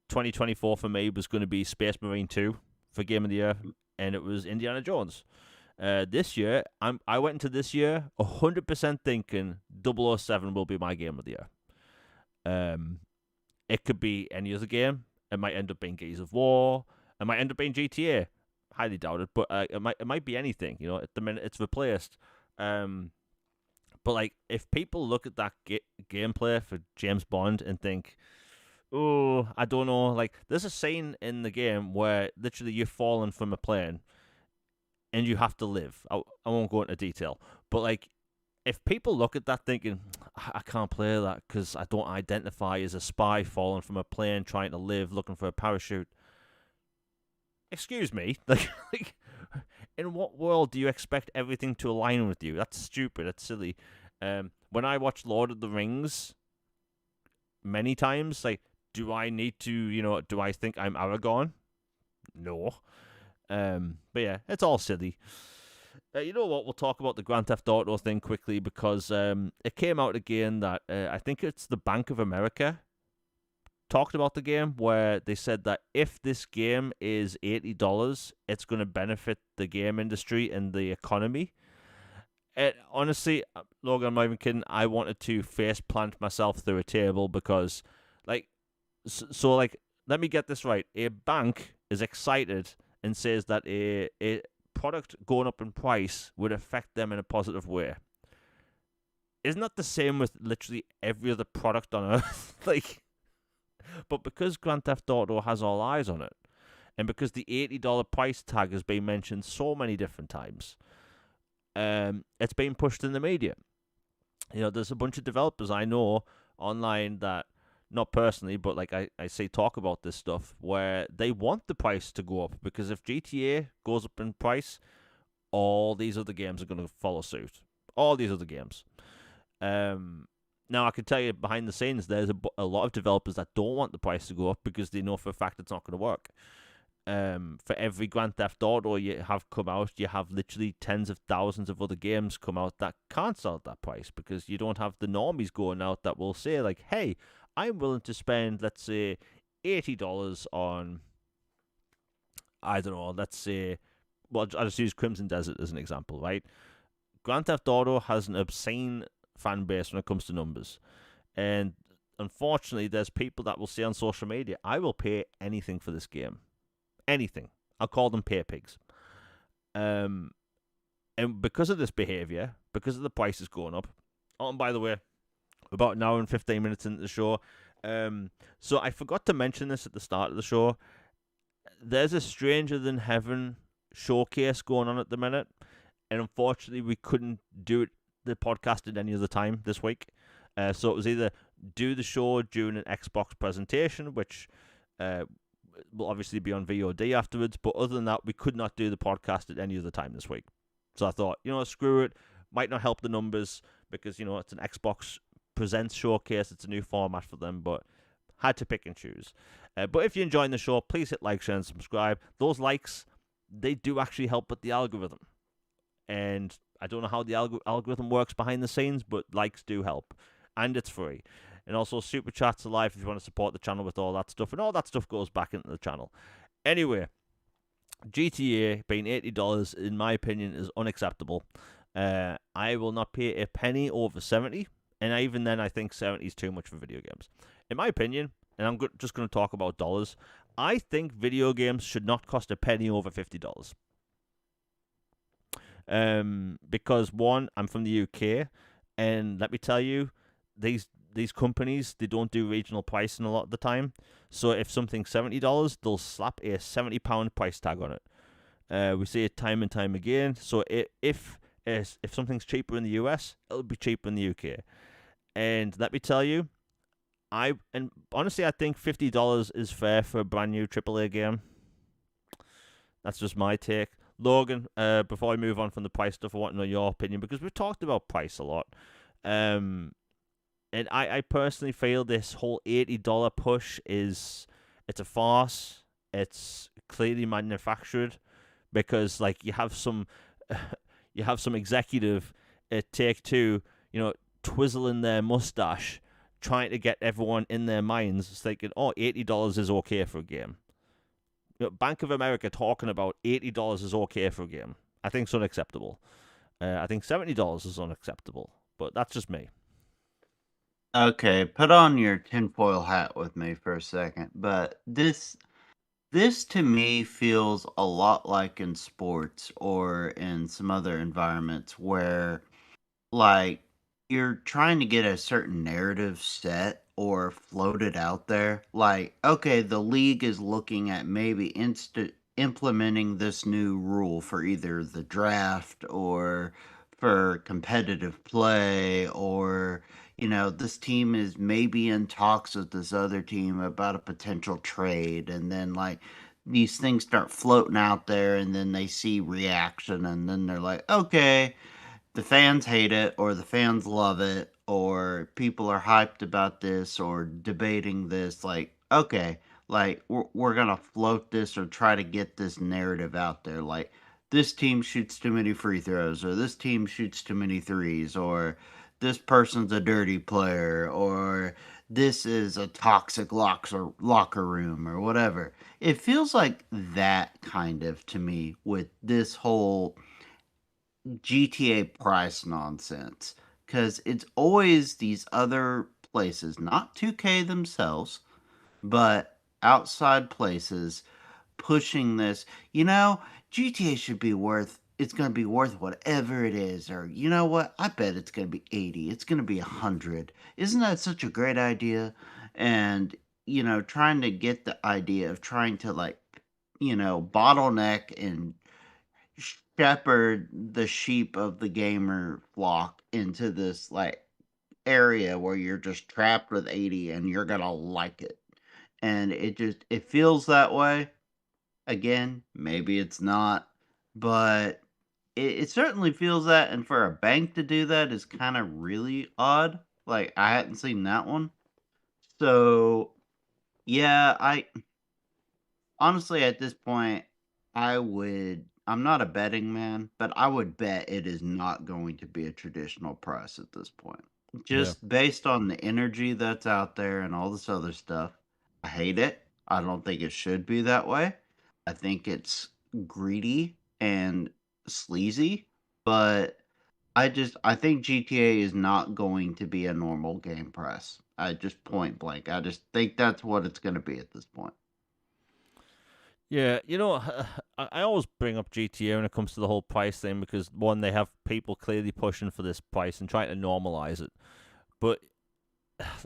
2024 for me was going to be Space Marine 2 for Game of the Year, and it was Indiana Jones. This year, I went into this year 100% thinking 007 will be my Game of the Year. It could be any other game. It might end up being Gears of War. It might end up being GTA. Highly doubt it, but it might be anything. At the minute it's replaced. But like, if people look at that gameplay for James Bond and think, "Oh, I don't know," like, there's a scene in the game where literally you're falling from a plane and you have to live. I won't go into detail, but like, if people look at that thinking, I can't play that because I don't identify as a spy falling from a plane trying to live looking for a parachute. Excuse me, like, in what world do you expect everything to align with you? That's stupid. That's silly. When I watch Lord of the Rings many times, like, do I need to, do I think I'm Aragorn? No. But yeah, it's all silly. You know what? We'll talk about the Grand Theft Auto thing quickly because it came out again that I think it's the Bank of America talked about the game where they said that if this game is $80, it's going to benefit the game industry and the economy. And honestly, Logan, I'm not even kidding. I wanted to face plant myself through a table because, like, like, let me get this right. A bank is excited and says that a product going up in price would affect them in a positive way. Isn't that the same with literally every other product on earth? Like, but because Grand Theft Auto has all eyes on it, and because the $80 price tag has been mentioned so many different times, it's been pushed in the media. There's a bunch of developers I know online that, not personally, but like I see talk about this stuff where they want the price to go up because if GTA goes up in price, all these other games are going to follow suit. All these other games. Now, I can tell you behind the scenes, there's a lot of developers that don't want the price to go up because they know for a fact it's not going to work. For every Grand Theft Auto you have come out, you have literally tens of thousands of other games come out that can't sell at that price because you don't have the normies going out that will say, like, hey, I'm willing to spend, let's say, $80 on, I don't know, let's say, well, I'll just use Crimson Desert as an example, right? Grand Theft Auto has an obscene fan base when it comes to numbers. And unfortunately, there's people that will say on social media, I will pay anything for this game. Anything. I'll call them pay pigs. And because of this behavior, because of the prices going up, oh, and by the way, about an hour and 15 minutes into the show, so I forgot to mention this at the start of the show. There's a Stranger Than Heaven showcase going on at the minute, and unfortunately, we couldn't do the podcast at any other time this week. So it was either do the show during an Xbox presentation, which will obviously be on VOD afterwards, but other than that, we could not do the podcast at any other time this week. So I thought, screw it. Might not help the numbers because, it's an Xbox Presents showcase. It's a new format for them, but had to pick and choose. But if you're enjoying the show, please hit like, share, and subscribe. Those likes, they do actually help with the algorithm. And I don't know how the algorithm works behind the scenes, but likes do help. And it's free. And also, Super Chats are live if you want to support the channel with all that stuff. And all that stuff goes back into the channel. Anyway, GTA being $80, in my opinion, is unacceptable. I will not pay a penny over 70. And even then, I think 70 is too much for video games. In my opinion, and I'm just going to talk about dollars, I think video games should not cost a penny over $50. Because one, I'm from the UK, and let me tell you, these companies, they don't do regional pricing a lot of the time. So if something's $70, they'll slap a £70 price tag on it. We see it time and time again. So if something's cheaper in the US, it'll be cheaper in the UK. And let me tell you, honestly, I think $50 is fair for a brand new AAA game. That's just my take. Logan, before I move on from the price stuff, I want to know your opinion because we've talked about price a lot. And I personally feel this whole $80 push it's a farce. It's clearly manufactured because like you have some executive at Take Two, twizzling their mustache, trying to get everyone in their minds thinking, oh, $80 is okay for a game. Bank of America talking about $80 is okay for a game. I think it's unacceptable. I think $70 is unacceptable, but that's just me. Okay, put on your tinfoil hat with me for a second. But this to me feels a lot like in sports or in some other environments where like you're trying to get a certain narrative set or floated out there. Like, okay, the league is looking at maybe implementing this new rule for either the draft or for competitive play, or this team is maybe in talks with this other team about a potential trade, and then like these things start floating out there, and then they see reaction, and then they're like, okay, the fans hate it or the fans love it or people are hyped about this or debating this. Like, okay, like we're gonna float this or try to get this narrative out there. Like, this team shoots too many free throws, or this team shoots too many threes, or this person's a dirty player, or this is a toxic locker room, or whatever. It feels like that kind of to me with this whole GTA price nonsense, because it's always these other places, not 2K themselves, but outside places pushing this. GTA should be worth. It's going to be worth whatever it is, or you know what? I bet it's going to be 80. It's going to be 100. Isn't that such a great idea? And trying to get the idea of trying to like bottleneck and shepherd the sheep of the gamer flock into this like area where you're just trapped with 80 and you're gonna like it, and it feels that way. Again, maybe it's not, but it certainly feels that, and for a bank to do that is kind of really odd. Like, I hadn't seen that one. So yeah, I honestly, at this point, I'm not a betting man, but I would bet it is not going to be a traditional price at this point. Yeah. Just based on the energy that's out there and all this other stuff. I hate it. I don't think it should be that way. I think it's greedy and sleazy, but I think GTA is not going to be a normal game price. I just point blank. I just think that's what it's going to be at this point. Yeah, I always bring up GTA when it comes to the whole price thing because one, they have people clearly pushing for this price and trying to normalize it. But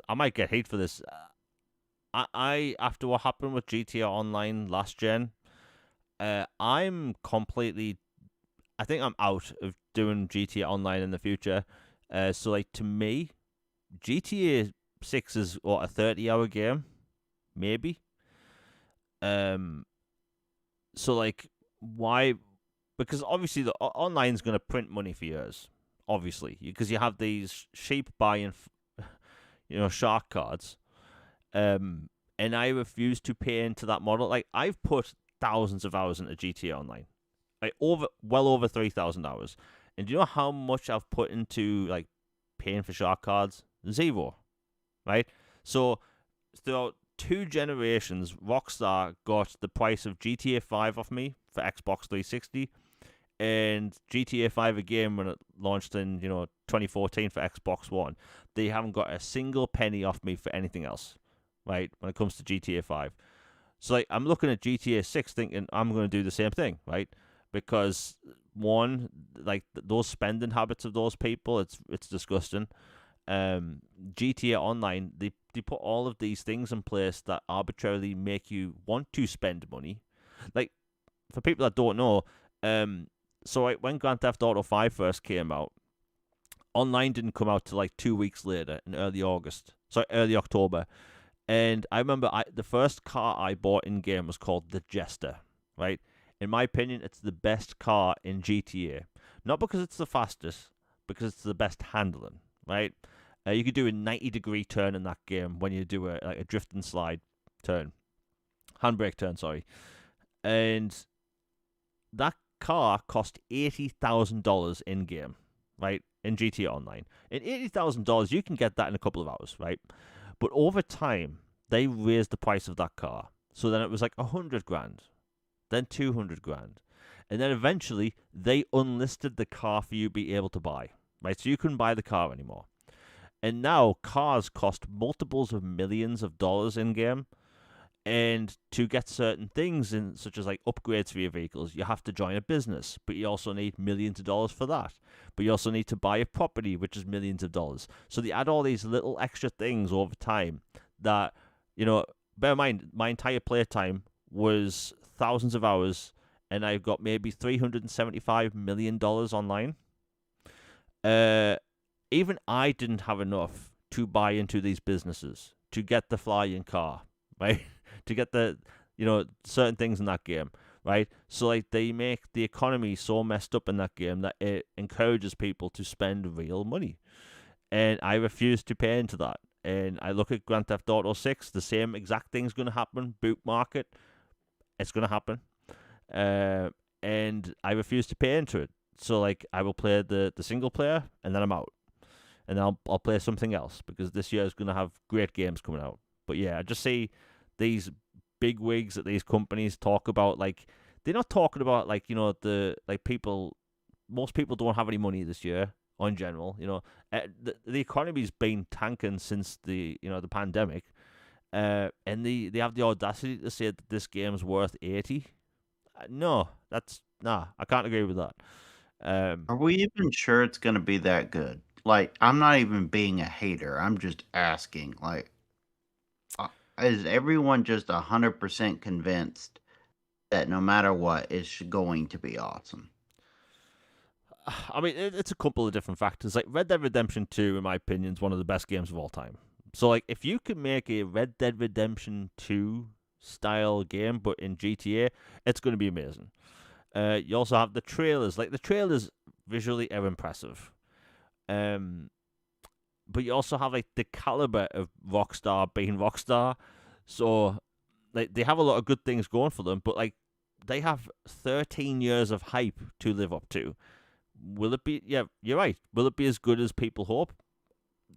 I might get hate for this. I after what happened with GTA Online last gen, I'm completely. I think I'm out of doing GTA Online in the future. So like to me, GTA 6 is what, a 30-hour game, maybe. Um, so like why? Because obviously the online's going to print money for years, obviously, because you have these sheep buying, shark cards. And I refuse to pay into that model. Like I've put thousands of hours into GTA Online, like well over 3,000 hours. And do you know how much I've put into like paying for shark cards? Zero, right? So throughout two generations, Rockstar got the price of GTA 5 off me for Xbox 360, and GTA 5 again when it launched in 2014 for Xbox One. They haven't got a single penny off me for anything else, right? When it comes to GTA 5, so like I'm looking at GTA 6 thinking I'm going to do the same thing, right? Because one, like those spending habits of those people, it's disgusting. GTA Online, they put all of these things in place that arbitrarily make you want to spend money. Like for people that don't know, so like, when Grand Theft Auto 5 first came out, online didn't come out till like 2 weeks later in early October. And I remember the first car I bought in game was called the Jester, right? In my opinion, it's the best car in GTA. Not because it's the fastest, because it's the best handling, right? You could do a 90-degree turn in that game when you do a drift and slide turn, handbrake turn, sorry. And that car cost $80,000 in game, right? In GTA Online. And $80,000, you can get that in a couple of hours, right? But over time, they raised the price of that car. So then it was like 100 grand, then 200 grand. And then eventually, they unlisted the car for you to be able to buy, right? So you couldn't buy the car anymore. And now cars cost multiples of millions of dollars in game. And to get certain things, such as like upgrades for your vehicles, you have to join a business, but you also need millions of dollars for that. But you also need to buy a property, which is millions of dollars. So they add all these little extra things over time that, bear in mind, my entire play time was thousands of hours, and I've got maybe $375 million online. Even I didn't have enough to buy into these businesses, to get the flying car, right? To get the, certain things in that game, right? So, like, they make the economy so messed up in that game that it encourages people to spend real money. And I refuse to pay into that. And I look at Grand Theft Auto 6, the same exact thing's going to happen. Boot market, it's going to happen. And I refuse to pay into it. So, like, I will play the single player, and then I'm out. And then I'll play something else, because this year is going to have great games coming out. But yeah, I just see these big wigs that these companies talk about, like, they're not talking about, like, most people don't have any money this year, or in general, the economy's been tanking since the pandemic, and they have the audacity to say that this game's worth 80. No, I can't agree with that. Are we even sure it's gonna be that good? Like, I'm not even being a hater. I'm just asking. Like, is everyone just 100% convinced that no matter what, it's going to be awesome? I mean, it's a couple of different factors. Like, Red Dead Redemption 2, in my opinion, is one of the best games of all time. So, like, if you can make a Red Dead Redemption 2 style game, but in GTA, it's going to be amazing. You also have the trailers. Like, the trailers visually are impressive. But you also have, like, the caliber of Rockstar being Rockstar. So, like, they have a lot of good things going for them, but, like, they have 13 years of hype to live up to. Will it be? Yeah, you're right. Will it be as good as people hope?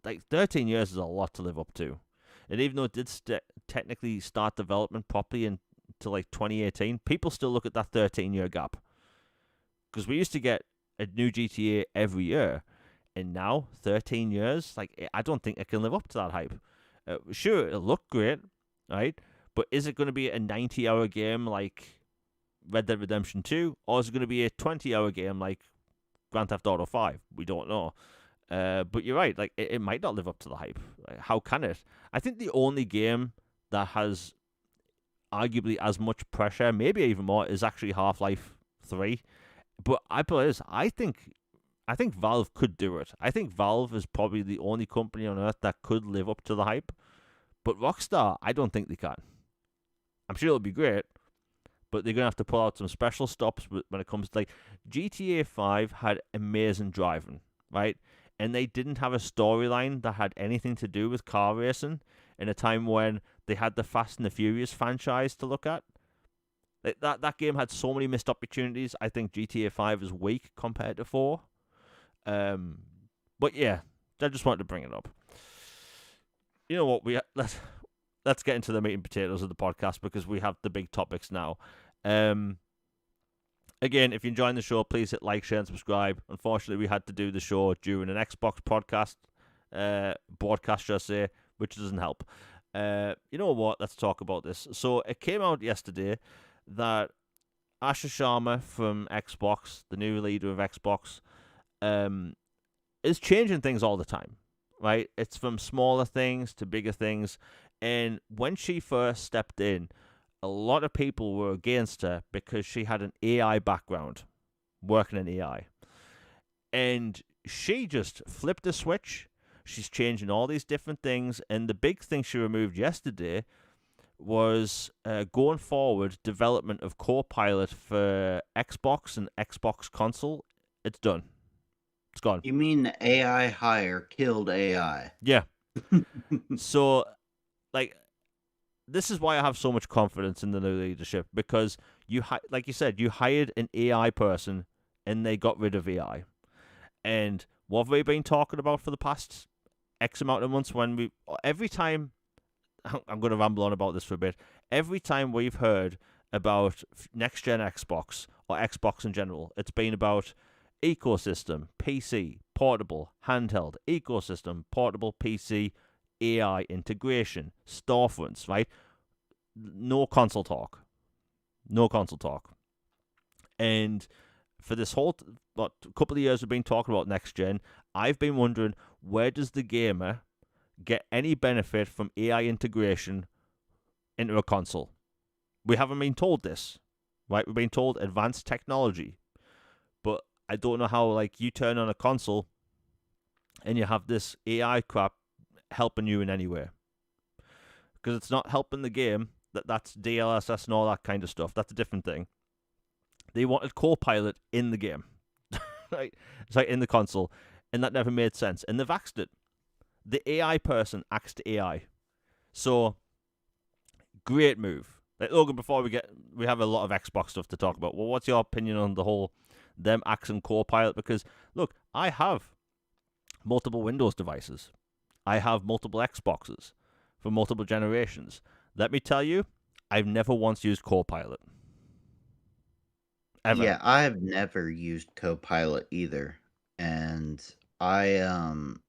Like, 13 years is a lot to live up to. And even though it did technically start development properly until like 2018, people still look at that 13-year gap. Because we used to get a new GTA every year, and now 13 years, like, I don't think it can live up to that hype. Sure, it'll look great, right? But is it going to be a 90-hour game like Red Dead Redemption 2, or is it going to be a 20-hour game like Grand Theft Auto 5? We don't know. But you're right, like, it might not live up to the hype. Like, how can it? I think the only game that has arguably as much pressure, maybe even more, is actually Half-Life 3. But I think Valve could do it. I think Valve is probably the only company on earth that could live up to the hype. But Rockstar, I don't think they can. I'm sure it'll be great, but they're going to have to pull out some special stops when it comes to, like, GTA 5 had amazing driving, right? And they didn't have a storyline that had anything to do with car racing in a time when they had the Fast and the Furious franchise to look at. Like, that game had so many missed opportunities. I think GTA 5 is weak compared to 4. But yeah, I just wanted to bring it up. You know what? Let's get into the meat and potatoes of the podcast, because we have the big topics now. Again, if you're enjoying the show, please hit like, share, and subscribe. Unfortunately, we had to do the show during an Xbox broadcast, should I say, which doesn't help. You know what? Let's talk about this. So it came out yesterday that Asher Sharma from Xbox, the new leader of Xbox, is changing things all the time, right? It's from smaller things to bigger things. And when she first stepped in, a lot of people were against her because she had an AI background, working in AI. And she just flipped a switch. She's changing all these different things. And the big thing she removed yesterday was going forward, development of Copilot for Xbox and Xbox console. It's done. It's gone. You mean the AI hire killed AI? Yeah. So, like, this is why I have so much confidence in the new leadership, because like you said, you hired an AI person and they got rid of AI. And what have we been talking about for the past X amount of months? Every time, I'm going to ramble on about this for a bit. Every time we've heard about next gen Xbox or Xbox in general, it's been about ecosystem, PC, portable, handheld, ecosystem, portable, PC, AI integration, storefronts, right? No console talk. No console talk. And for this whole couple of years we've been talking about next gen, I've been wondering, where does the gamer get any benefit from AI integration into a console? We haven't been told this, right? We've been told advanced technology, but I don't know how, like, you turn on a console and you have this AI crap helping you in any way, because it's not helping the game. That's DLSS and all that kind of stuff. That's a different thing. They wanted Copilot in the game, right? It's like in the console, and that never made sense. And they've axed it. The AI person axed AI. So great move. Like, Logan, before we have a lot of Xbox stuff to talk about. Well, what's your opinion on the whole them axing Copilot? Because look, I have multiple Windows devices. I have multiple Xboxes for multiple generations. Let me tell you, I've never once used Copilot. Ever. Yeah, I have never used Copilot either, and I um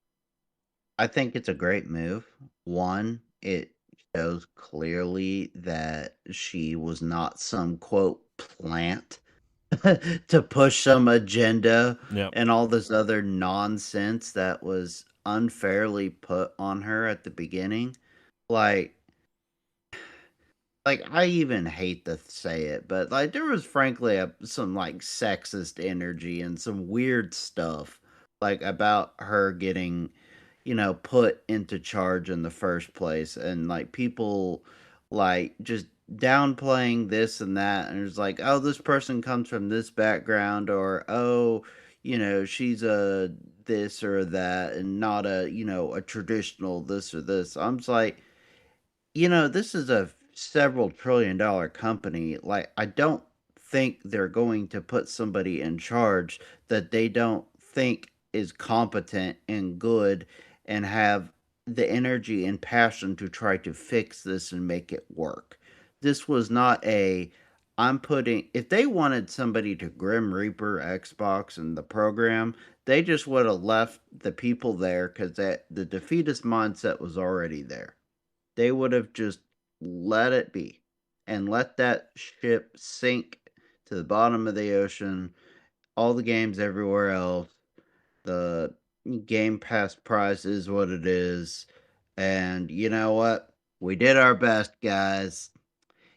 I think it's a great move. One, it shows clearly that she was not some quote plant to push some agenda Yep. and all this other nonsense that was unfairly put on her at the beginning. Like I even hate to say it, but like there was frankly some like sexist energy and some weird stuff like about her getting, put into charge in the first place, and like people like just downplaying this and that, and it's like, oh, this person comes from this background, or oh, she's a this or that and not a, a traditional this or this. I'm just like, this is a several trillion dollar company. Like, I don't think they're going to put somebody in charge that they don't think is competent and good and have the energy and passion to try to fix this and make it work. This was not if they wanted somebody to Grim Reaper Xbox and the program, they just would have left the people there because the defeatist mindset was already there. They would have just let it be and let that ship sink to the bottom of the ocean. All the games everywhere else. The Game Pass price is what it is. And you know what? We did our best, guys.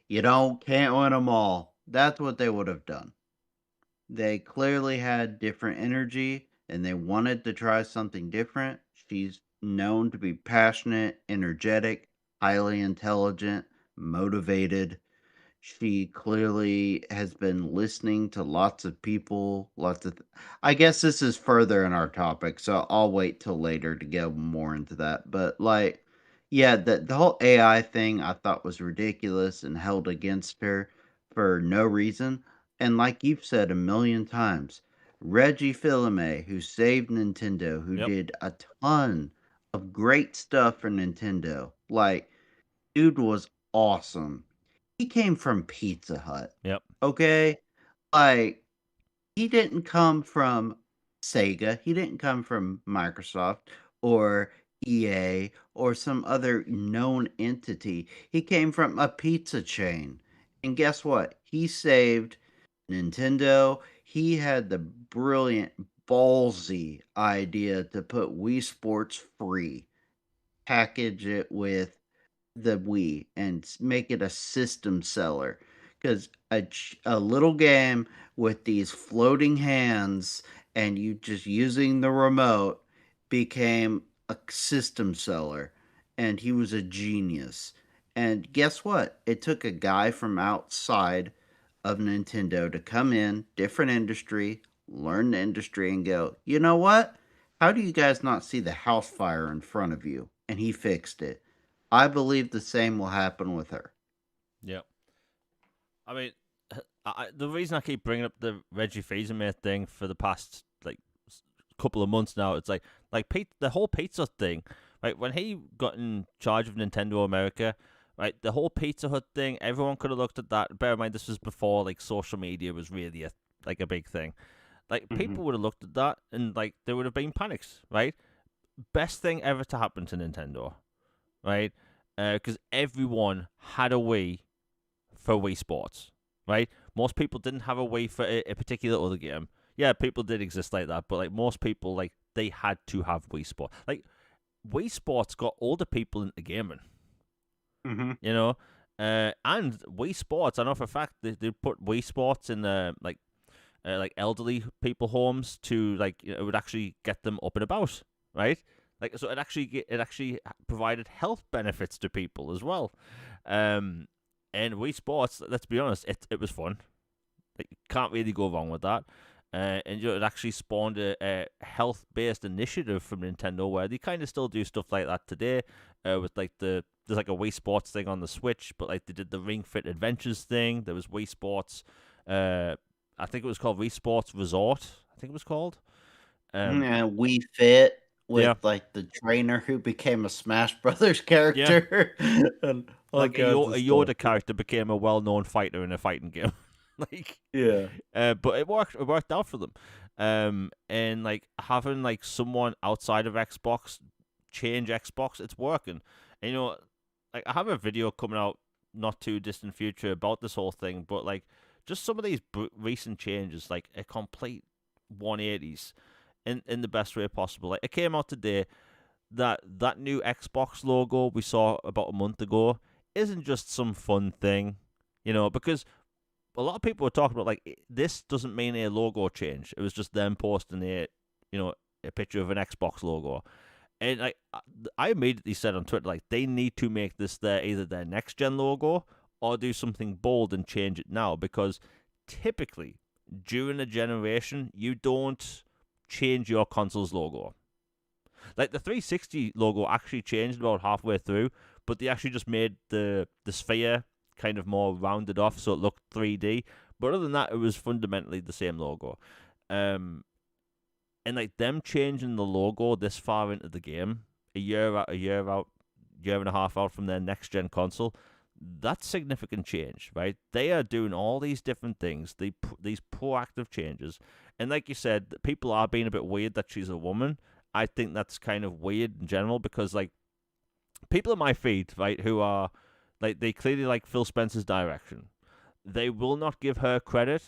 You can't win them all. That's what they would have done. They clearly had different energy and they wanted to try something different. She's known to be passionate, energetic, highly intelligent, motivated. She clearly has been listening to lots of people, I guess this is further in our topic, so I'll wait till later to go more into that. But like, yeah, the whole AI thing I thought was ridiculous and held against her for no reason. And like you've said a million times, Reggie Fils-Aimé, who saved Nintendo, who Yep. did a ton of great stuff for Nintendo, like, dude was awesome. He came from Pizza Hut, Yep. okay? Like, he didn't come from Sega, he didn't come from Microsoft or EA or some other known entity. He came from a pizza chain. And guess what? He saved Nintendo. He had the brilliant, ballsy idea to put Wii Sports free, package it with the Wii and make it a system seller, because a little game with these floating hands and you just using the remote became a system seller, and he was a genius. And guess what? It took a guy from outside of Nintendo to come in, different industry, learn the industry and go, you know what? How do you guys not see the house fire in front of you? And he fixed it. I believe the same will happen with her. Yeah. I mean, the reason I keep bringing up the Reggie Fils-Aimé thing for the past like couple of months now, it's like Pete, the whole pizza thing, right? When he got in charge of Nintendo America, right, the whole Pizza Hut thing, everyone could have looked at that. Bear in mind, this was before like social media was really a big thing. Like Hmm. people would have looked at that and like there would have been panics, right? Best thing ever to happen to Nintendo, right? Because everyone had a Wii for Wii Sports, right? Most people didn't have a Wii for a particular other game. Yeah, people did exist like that, but like most people, like they had to have Wii Sports. Like Wii Sports got older people into gaming, Hmm. you know. And Wii Sports, I know for a fact they put Wii Sports in like elderly people homes to like it would actually get them up and about, right? Like so it actually provided health benefits to people as well. Um, and Wii Sports, let's be honest, it was fun. Like, you can't really go wrong with that. And it actually spawned a health-based initiative from Nintendo where they kind of still do stuff like that today. With like there's like a Wii Sports thing on the Switch, but like they did the Ring Fit Adventures thing. There was Wii Sports. I think it was called Wii Sports Resort. I think it was called. Um, And We Fit yeah, with like the trainer who became a Smash Brothers yeah. character and all Like kinds A of stuff. Yoda character became a well-known fighter in a fighting game. like Yeah. but it worked. It worked out for them. And like having like someone outside of Xbox change Xbox, it's working. And like I have a video coming out not too distant future about this whole thing, but like just some of these recent changes, like a complete 180s in the best way possible. Like it came out today that new Xbox logo we saw about a month ago isn't just some fun thing, because a lot of people were talking about like this doesn't mean a logo change. It was just them posting a picture of an Xbox logo, and like I immediately said on Twitter like they need to make this either their next gen logo or do something bold and change it now because typically during a generation you don't change your console's logo. Like the 360 logo actually changed about halfway through, but they actually just made the sphere kind of more rounded off so it looked 3D. But other than that, it was fundamentally the same logo. Um, and like them changing the logo this far into the game, year and a half out from their next gen console, that's significant change, right? They are doing all these different things, these proactive changes, and like you said, people are being a bit weird that she's a woman. I think that's kind of weird in general because like people in my feed, right, who are like they clearly like Phil Spencer's direction. They will not give her credit,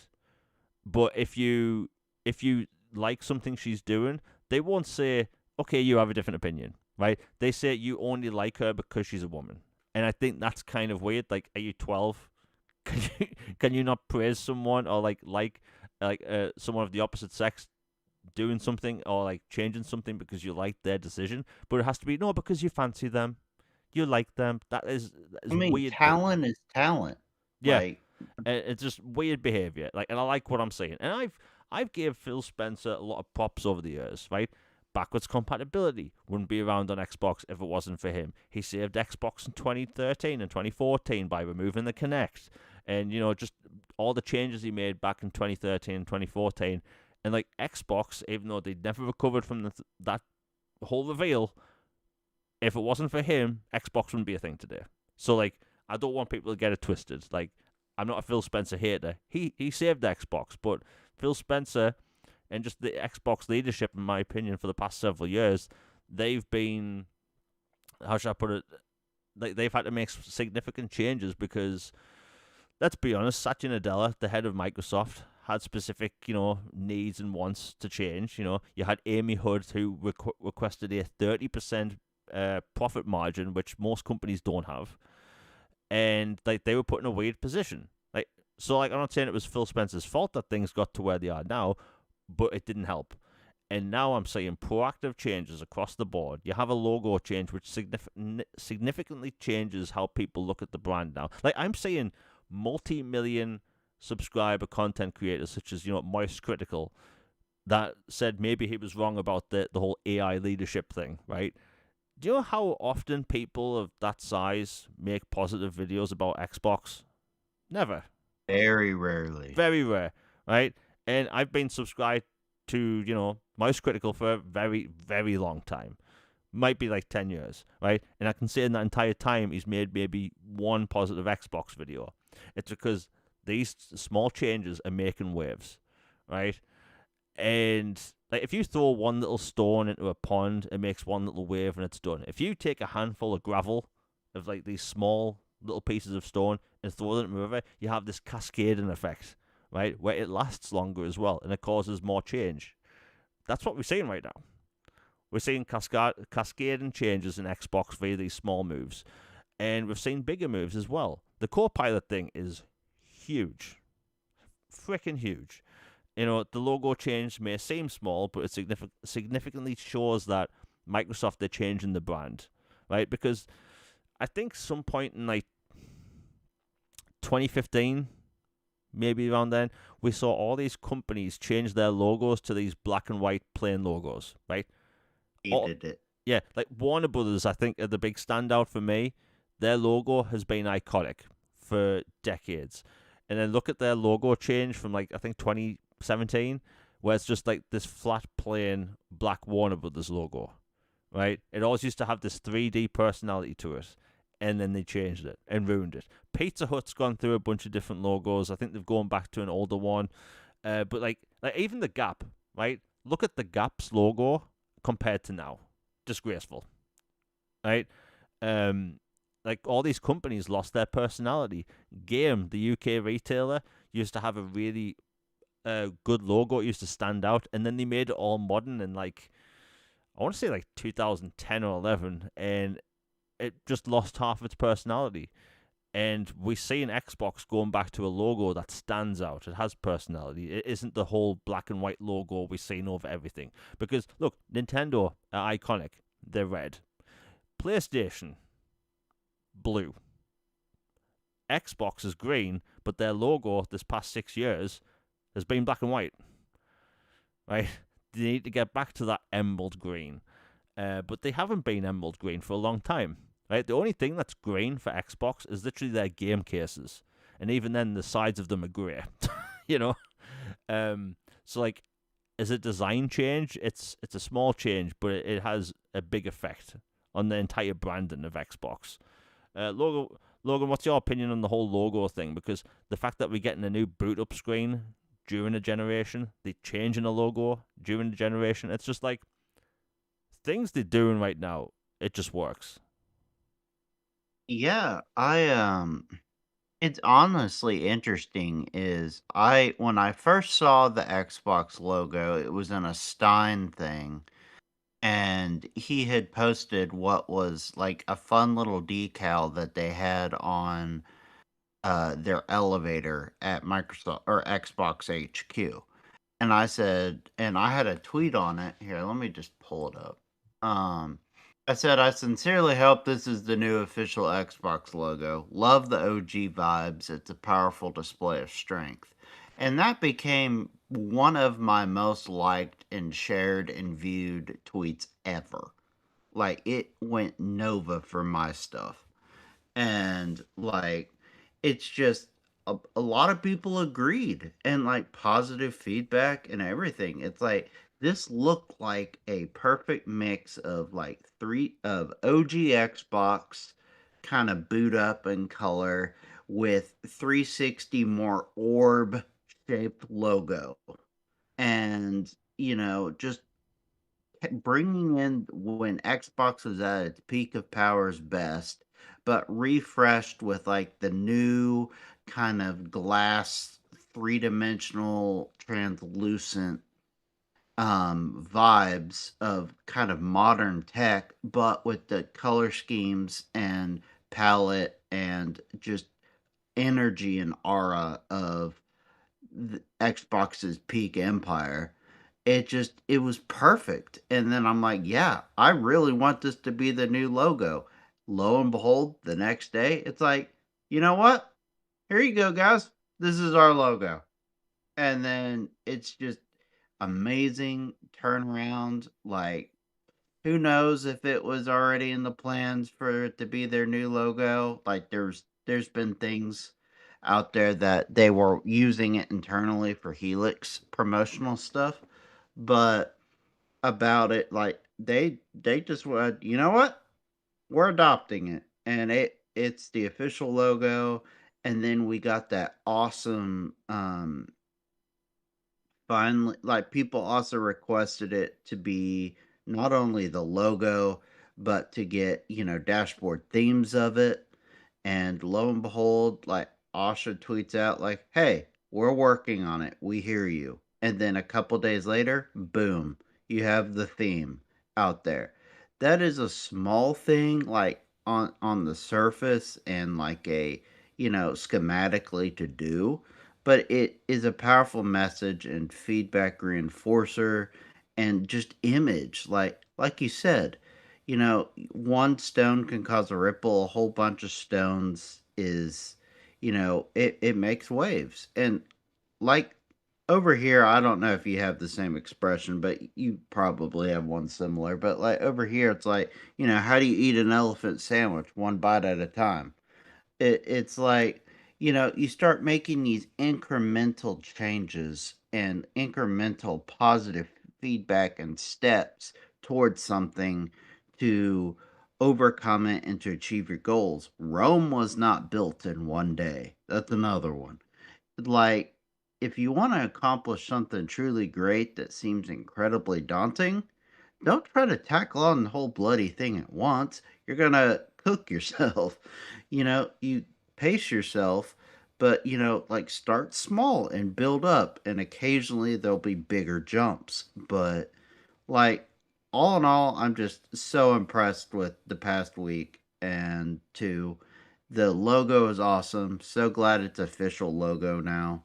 but if you like something she's doing, they won't say, "Okay, you have a different opinion." Right? They say you only like her because she's a woman, and I think that's kind of weird. Like, are you 12? Can you not praise someone or like someone of the opposite sex doing something or like changing something because you like their decision? But it has to be no because you fancy them, you like them. That is I mean, weird. talent is talent. Yeah, Like, it's just weird behavior. Like, and I like what I'm saying. And I've gave Phil Spencer a lot of props over the years, right? Backwards compatibility wouldn't be around on Xbox if it wasn't for him. He saved Xbox in 2013 and 2014 by removing the Kinect, and just all the changes he made back in 2013 and 2014. And like Xbox, even though they'd never recovered from that whole reveal, if it wasn't for him, Xbox wouldn't be a thing today. So like, I don't want people to get it twisted. Like, I'm not a Phil Spencer hater. He saved Xbox, but Phil Spencer and just the Xbox leadership, in my opinion, for the past several years, they've been, how should I put it? Like, they've had to make significant changes because, let's be honest, Satya Nadella, the head of Microsoft, had specific, needs and wants to change. You had Amy Hood who requested a 30% profit margin, which most companies don't have, and like they were put in a weird position. Like I'm not saying it was Phil Spencer's fault that things got to where they are now, but it didn't help. And now I'm saying proactive changes across the board. You have a logo change, which significantly changes how people look at the brand now. Like I'm saying, multi-million subscriber content creators such as Moist Critical, that said maybe he was wrong about the whole AI leadership thing, right? Do you know how often people of that size make positive videos about Xbox? Never. Very rarely. Very rare, right? And I've been subscribed to, Mouse Critical for a very, very long time. Might be like 10 years, right? And I can say in that entire time, he's made maybe one positive Xbox video. It's because these small changes are making waves, right? And like if you throw one little stone into a pond, it makes one little wave and it's done. If you take a handful of gravel, of like these small little pieces of stone, and throw them in the river, you have this cascading effect, right? Where it lasts longer as well and it causes more change. That's what we're seeing right now. We're seeing cascading changes in Xbox via these small moves. And we've seen bigger moves as well. The Copilot thing is huge. Freaking huge. The logo change may seem small, but it significantly shows that Microsoft, they're changing the brand, right? Because I think some point in like 2015, maybe around then, we saw all these companies change their logos to these black and white plain logos, right? All, Hated it. yeah, like Warner Brothers, I think, are the big standout for me. Their logo has been iconic for decades. And then look at their logo change from like I think 2017, where it's just like this flat, plain black Warner Brothers logo, right? It always used to have this 3D personality to it, and then they changed it and ruined it. Pizza Hut's gone through a bunch of different logos. I think they've gone back to an older one, but like even the Gap, right? Look at the Gap's logo compared to now, disgraceful, right? Um, like all these companies lost their personality. Game, the UK retailer, used to have a really good logo. It used to stand out, and then they made it all modern and like I want to say like 2010 or 11, and it just lost half of its personality. And we see an Xbox going back to a logo that stands out. It has personality. It isn't the whole black and white logo we've seen over everything. Because look, Nintendo are iconic. They're red. PlayStation, blue. Xbox is green, but their logo this past 6 years has been black and white. Right? They need to get back to that emerald green. But they haven't been emerald green for a long time. Right? The only thing that's green for Xbox is literally their game cases. And even then, the sides of them are grey. you know? So, like, as a design change, it's a small change, but it has a big effect on the entire branding of Xbox. Logan, what's your opinion on the whole logo thing? Because the fact that we're getting a new boot up screen during a generation, they changing a logo during the generation, it's just like things they're doing right now. It just works. Yeah, it's honestly interesting is when I first saw the Xbox logo, it was in a Stein thing, and he had posted what was like a fun little decal that they had on their elevator at Microsoft or Xbox HQ. And I said, and I had a tweet on it. Here, let me just pull it up. Um, I said, I sincerely hope this is the new official Xbox logo. Love the OG vibes. It's a powerful display of strength. And that became one of my most liked and shared and viewed tweets ever. Like, it went Nova for my stuff. And, like, it's just a lot of people agreed and like positive feedback and everything. It's like this looked like a perfect mix of like three of OG Xbox kind of boot up in color with 360 more orb shaped logo, and just bringing in when Xbox was at its peak of power's best, but refreshed with like the new kind of glass, three-dimensional, translucent vibes of kind of modern tech, but with the color schemes and palette and just energy and aura of the Xbox's peak empire. It was perfect. And then I'm like, yeah, I really want this to be the new logo. Lo and behold, the next day, it's like, you know what? Here you go, guys. This is our logo. And then it's just amazing turnaround. Like, who knows if it was already in the plans for it to be their new logo? Like, there's been things out there that they were using it internally for Helix promotional stuff, but about it, like they just went, you know what? We're adopting it, and it's the official logo. And then we got that awesome finally, like, people also requested it to be not only the logo, but to get, dashboard themes of it. And lo and behold, like, Asha tweets out, like, hey, we're working on it. We hear you. And then a couple days later, boom, you have the theme out there. That is a small thing, like, on the surface, and like a, schematically to do, but it is a powerful message and feedback reinforcer, and just image, like you said, one stone can cause a ripple. A whole bunch of stones is, it makes waves. And, like, over here, I don't know if you have the same expression, but you probably have one similar. But, like, over here, it's like, how do you eat an elephant sandwich one bite at a time? It's like, you start making these incremental changes and incremental positive feedback and steps towards something to overcome it and to achieve your goals. Rome was not built in one day. That's another one. Like, if you want to accomplish something truly great that seems incredibly daunting, don't try to tackle on the whole bloody thing at once. You're gonna cook yourself. You pace yourself, but, like, start small and build up, and occasionally there'll be bigger jumps. But, like, all in all, I'm just so impressed with the past week. And two, the logo is awesome. So glad it's official logo now.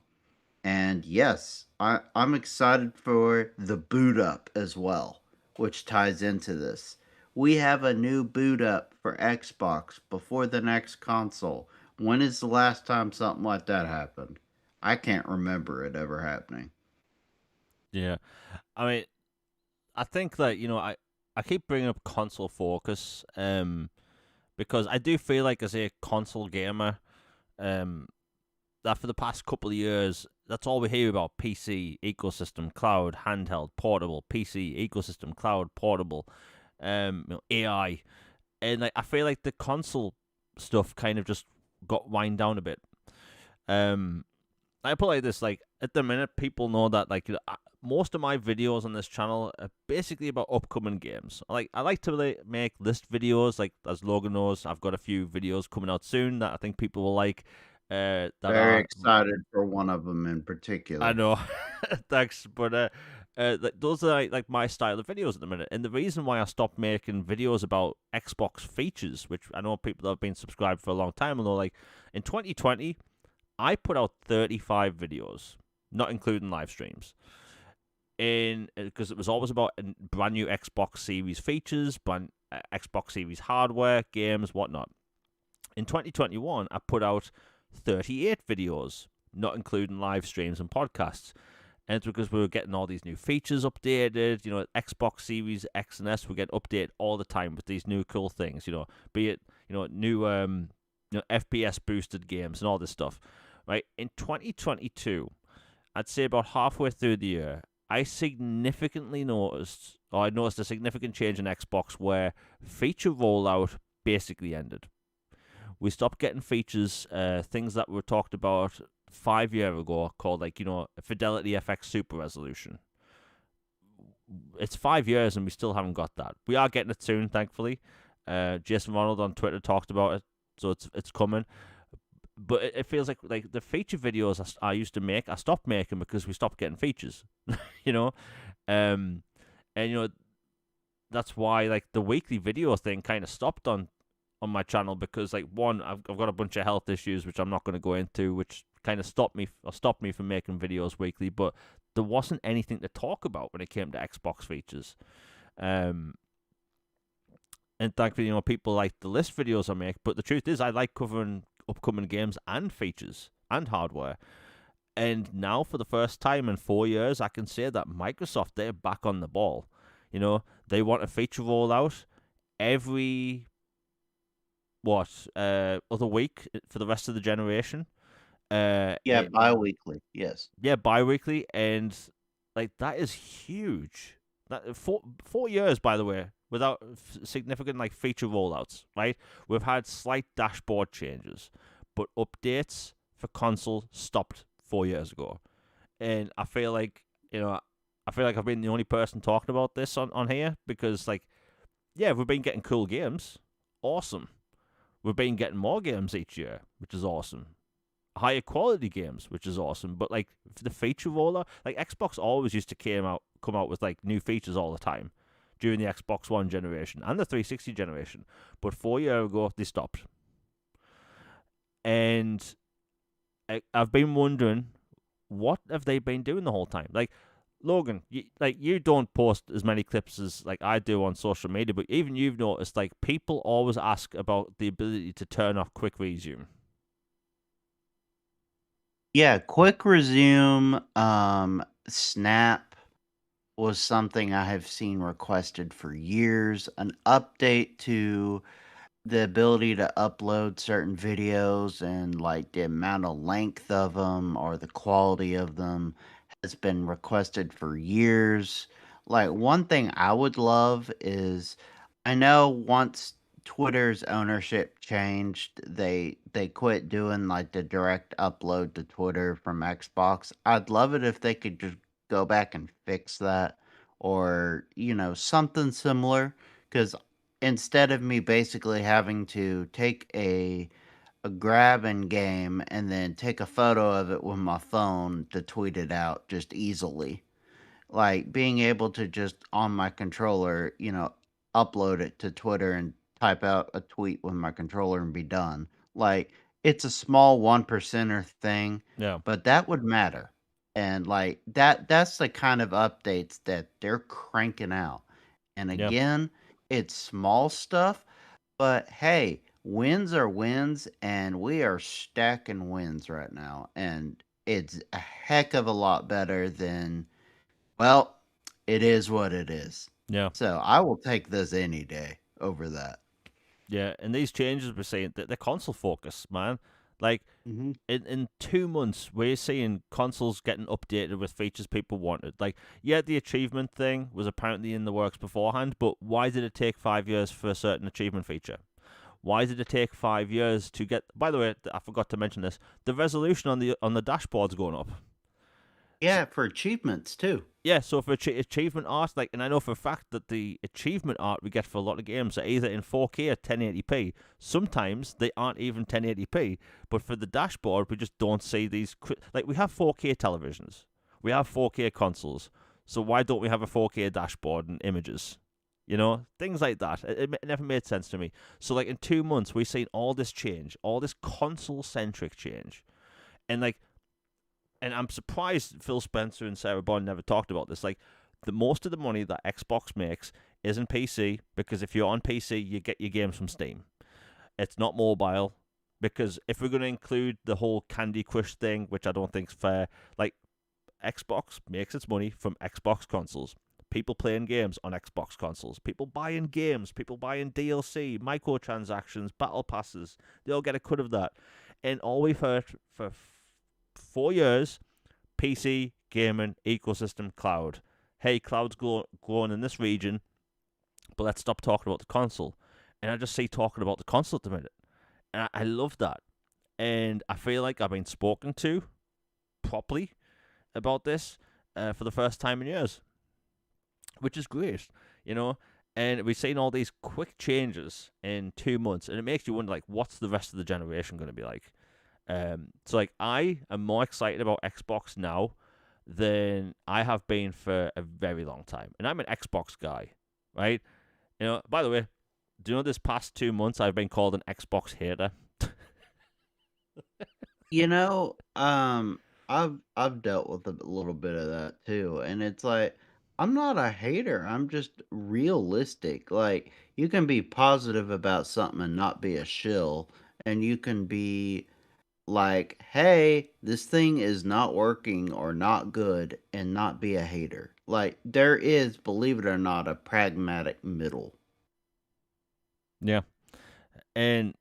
And yes, I'm excited for the boot up as well, which ties into this. We have a new boot up for Xbox before the next console. When is the last time something like that happened? I can't remember it ever happening. Yeah, I mean, I think that I keep bringing up console focus, because I do feel like as a console gamer, um, that for the past couple of years, that's all we hear about: PC ecosystem, cloud, handheld, portable, PC ecosystem, cloud, portable, AI, and like I feel like the console stuff kind of just got wind down a bit. Um, I put it like this: like at the minute, people know that most of my videos on this channel are basically about upcoming games. I like to make list videos. Like as Logan knows, I've got a few videos coming out soon that I think people will like. That Very are excited for one of them in I particular. know, thanks, but those are like my style of videos at the minute. And the reason why I stopped making videos about Xbox features, which I know people that have been subscribed for a long time, and they're like, in 2020, I put out 35 videos, not including live streams, in because it was always about brand new Xbox Series features, brand Xbox Series hardware, games, whatnot. In 2021, I put out 38 videos, not including live streams and podcasts. And it's because we were getting all these new features updated. Xbox Series X and S, we get updated all the time with these new cool things. Be it new FPS boosted games and all this stuff. Right in 2022, I'd say about halfway through the year, I noticed a significant change in Xbox where feature rollout basically ended. We stopped getting features, things that were talked about 5 years ago, called Fidelity FX Super Resolution. It's 5 years and we still haven't got that. We are getting it soon, thankfully. Jason Ronald on Twitter talked about it, so it's coming. But it feels like the feature videos I used to make, I stopped making because we stopped getting features. you know, um, and that's why like the weekly video thing kind of stopped on my channel, because like one, I've got a bunch of health issues which I'm not going to go into, which kind of stopped me from making videos weekly. But there wasn't anything to talk about when it came to Xbox features. Um, and thankfully, people like the list videos I make. But the truth is, I like covering upcoming games and features and hardware. And now, for the first time in 4 years, I can say that Microsoft, they're back on the ball. You know, they want a feature rollout every other week for the rest of the generation. Yeah, bi-weekly. Yes. Yeah, bi-weekly, and like that is huge. That 4 years, by the way, without significant like feature rollouts. Right, we've had slight dashboard changes, but updates for console stopped 4 years ago, and I feel like I feel like I've been the only person talking about this on here because like yeah, we've been getting cool games, awesome. We've been getting more games each year, which is awesome, higher quality games, which is awesome. But like the feature roller, like Xbox always used to come out with like new features all the time during the Xbox One generation and the 360 generation. But 4 years ago they stopped, and I've been wondering what have they been doing the whole time. Like Logan, you don't post as many clips as like I do on social media, but even you've noticed like people always ask about the ability to turn off quick resume. Yeah, quick resume, snap was something I have seen requested for years. An update to the ability to upload certain videos and like the amount of length of them or the quality of them has been requested for years. Like one thing I would love is I know once Twitter's ownership changed, they quit doing like the direct upload to Twitter from Xbox. I'd love it if they could just go back and fix that or, something similar cuz instead of me basically having to take a grab and game and then take a photo of it with my phone to tweet it out just easily. Like being able to just on my controller, upload it to Twitter and type out a tweet with my controller and be done. Like it's a small one percenter thing, Yeah, but that would matter. And like that's the kind of updates that they're cranking out. And yeah, again, it's small stuff, but hey, wins are wins, and we are stacking wins right now. And it's a heck of a lot better than, well, it is what it is. yeah. So I will take this any day over that. Yeah, and these changes we're seeing, they're console focus, man. Like Hmm. in 2 months, we're seeing consoles getting updated with features people wanted. Like, yeah, the achievement thing was apparently in the works beforehand, but why did it take 5 years for a certain achievement feature? Why did it take 5 years to get? By the way, I forgot to mention this. The resolution on the dashboard's going up. So, Yeah, for achievements too. yeah, so for achievement art, like, and I know for a fact that the achievement art we get for a lot of games are either in 4K or 1080p. Sometimes they aren't even 1080p, but for the dashboard, we just don't see these. Like, we have 4K televisions, we have 4K consoles, so why don't we have a 4K dashboard and images? You know, things like that. It never made sense to me. So, like, in 2 months, we've seen all this change, all this console centric change. And, like, and I'm surprised Phil Spencer and Sarah Bond never talked about this. Like, the most of the money that Xbox makes is in PC because if you're on PC, you get your games from Steam. It's not mobile because if we're going to include the whole Candy Crush thing, which I don't think's fair, like Xbox makes its money from Xbox consoles. People playing games on Xbox consoles. People buying games. People buying DLC, microtransactions, battle passes. They all get a cut of that. And all we've heard for 4 years, PC, gaming, ecosystem, cloud. Hey, cloud's growing in this region, but let's stop talking about the console. And I just see talking about the console at the minute. And I love that. And I feel like I've been spoken to properly about this for the first time in years, which is great, you know. And we've seen all these quick changes in 2 months, and it makes you wonder, like, what's the rest of the generation going to be like? So like I am more excited about Xbox now than I have been for a very long time, and I'm an Xbox guy, right? You know. By the way, do you know this past 2 months I've been called an Xbox hater? You know, I've dealt with a little bit of that too, and it's like I'm not a hater. I'm just realistic. Like you can be positive about something and not be a shill, and you can be like, hey, this thing is not working or not good, and not be a hater. Like, there is, believe it or not, a pragmatic middle. Yeah, and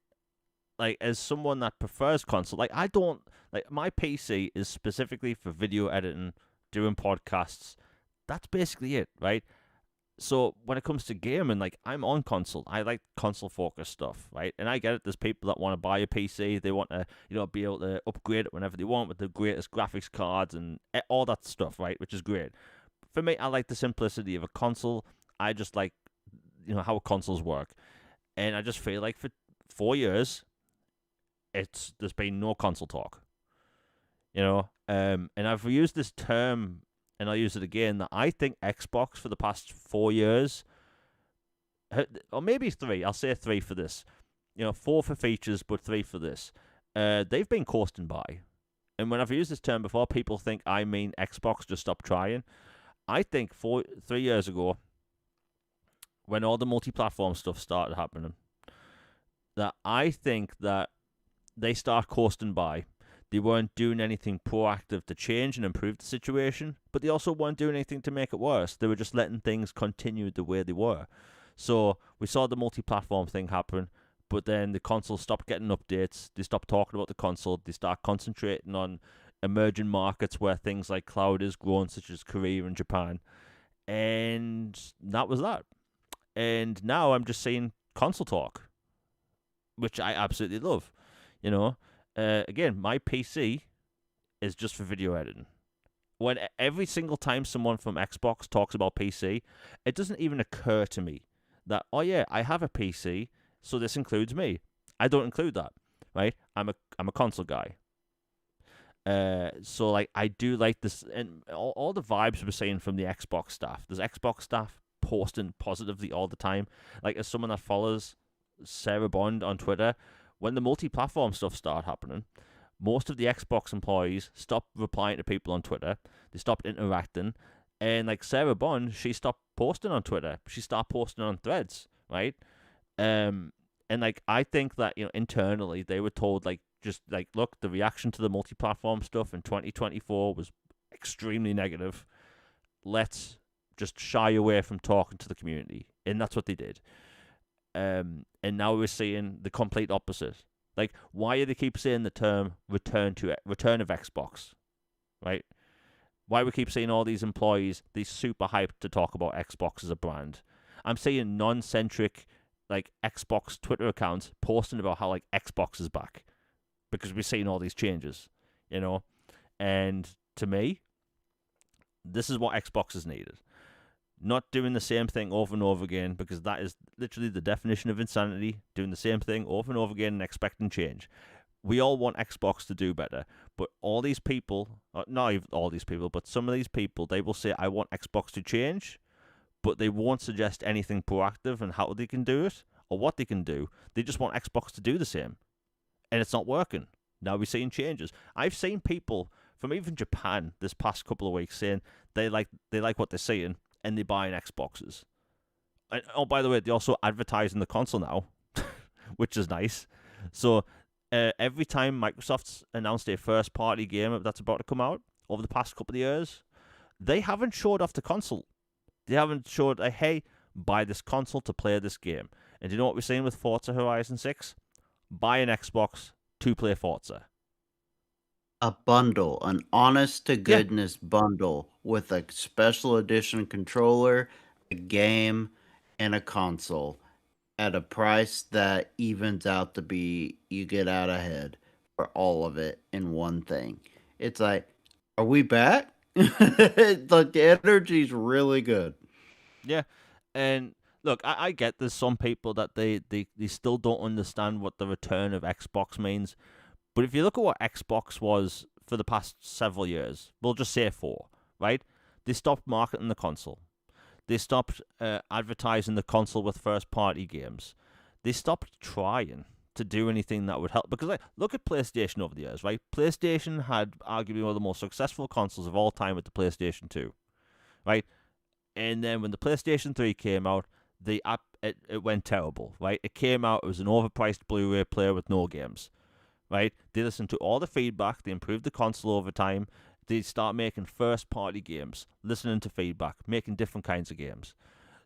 like as someone that prefers console, like I don't like my PC is specifically for video editing, doing podcasts. That's basically it, right? So when it comes to gaming, like I'm on console. I like console focused stuff, right? And I get it. There's people that want to buy a PC. They want to, be able to upgrade it whenever they want with the greatest graphics cards and all that stuff, right? Which is great. For me, I like the simplicity of a console. I just like, how consoles work, and I just feel like for 4 years, there's been no console talk, and I've used this term, and I'll use it again, that I think Xbox for the past 4 years, or maybe three, I'll say three for this, four for features, but three for this. They've been coasting by. And when I've used this term before, people think I mean Xbox just stop trying. I think 3 years ago, when all the multi-platform stuff started happening, that I think that they start coasting by. They weren't doing anything proactive to change and improve the situation, but they also weren't doing anything to make it worse. They were just letting things continue the way they were. So we saw the multi-platform thing happen, but then the console stopped getting updates. They stopped talking about the console. They start concentrating on emerging markets where things like cloud is growing, such as Korea and Japan. And that was that. And now I'm just seeing console talk, which I absolutely love. Again, my PC is just for video editing. When every single time someone from Xbox talks about PC, it doesn't even occur to me that, oh yeah, I have a PC, so this includes me. I don't include that, right? I'm a console guy. So like I do like this, and all the vibes we're seeing from the Xbox staff. There's Xbox staff posting positively all the time. Like as someone that follows Sarah Bond on Twitter, when the multi-platform stuff started happening, most of the Xbox employees stopped replying to people on Twitter. They stopped interacting. And like Sarah Bond, she stopped posting on Twitter. She started posting on Threads, right? And like I think that internally they were told like just like look, the reaction to the multi-platform stuff in 2024 was extremely negative. Let's just shy away from talking to the community, and that's what they did. And now we're seeing the complete opposite. Like, why do they keep saying the term return of Xbox, right? Why we keep seeing all these employees, these super hyped to talk about Xbox as a brand? I'm seeing non-centric, like Xbox Twitter accounts posting about how like Xbox is back because we're seeing all these changes, And to me, this is what Xbox is needed. Not doing the same thing over and over again, because that is literally the definition of insanity, doing the same thing over and over again and expecting change. We all want Xbox to do better, but all these people, not even all these people, but some of these people, they will say, I want Xbox to change, but they won't suggest anything proactive and how they can do it or what they can do. They just want Xbox to do the same, and it's not working. Now we're seeing changes. I've seen people from even Japan this past couple of weeks saying they like what they're seeing, and they're buying Xboxes. And, oh, by the way, they also advertise in the console now, which is nice. So every time Microsoft's announced a first-party game that's about to come out over the past couple of years, they haven't showed off the console. They haven't showed, hey, buy this console to play this game. And do you know what we're seeing with Forza Horizon 6? Buy an Xbox to play Forza. A bundle, an honest to Yeah, goodness bundle with a special edition controller, a game, and a console at a price that evens out to be you get out ahead for all of it in one thing. It's like, are we back? Like the energy's really good. yeah. And look, I get there's some people that they still don't understand what the return of Xbox means. But if you look at what Xbox was for the past several years, we'll just say 4, right? They stopped marketing the console. They stopped advertising the console with first-party games. They stopped trying to do anything that would help. Because like, look at PlayStation over the years, right? PlayStation had arguably one of the most successful consoles of all time with the PlayStation 2, right? And then when the PlayStation 3 came out, the app it went terrible, right? It came out, it was an overpriced Blu-ray player with no games, right? They listen to all the feedback, they improve the console over time, they start making first party games, listening to feedback, making different kinds of games.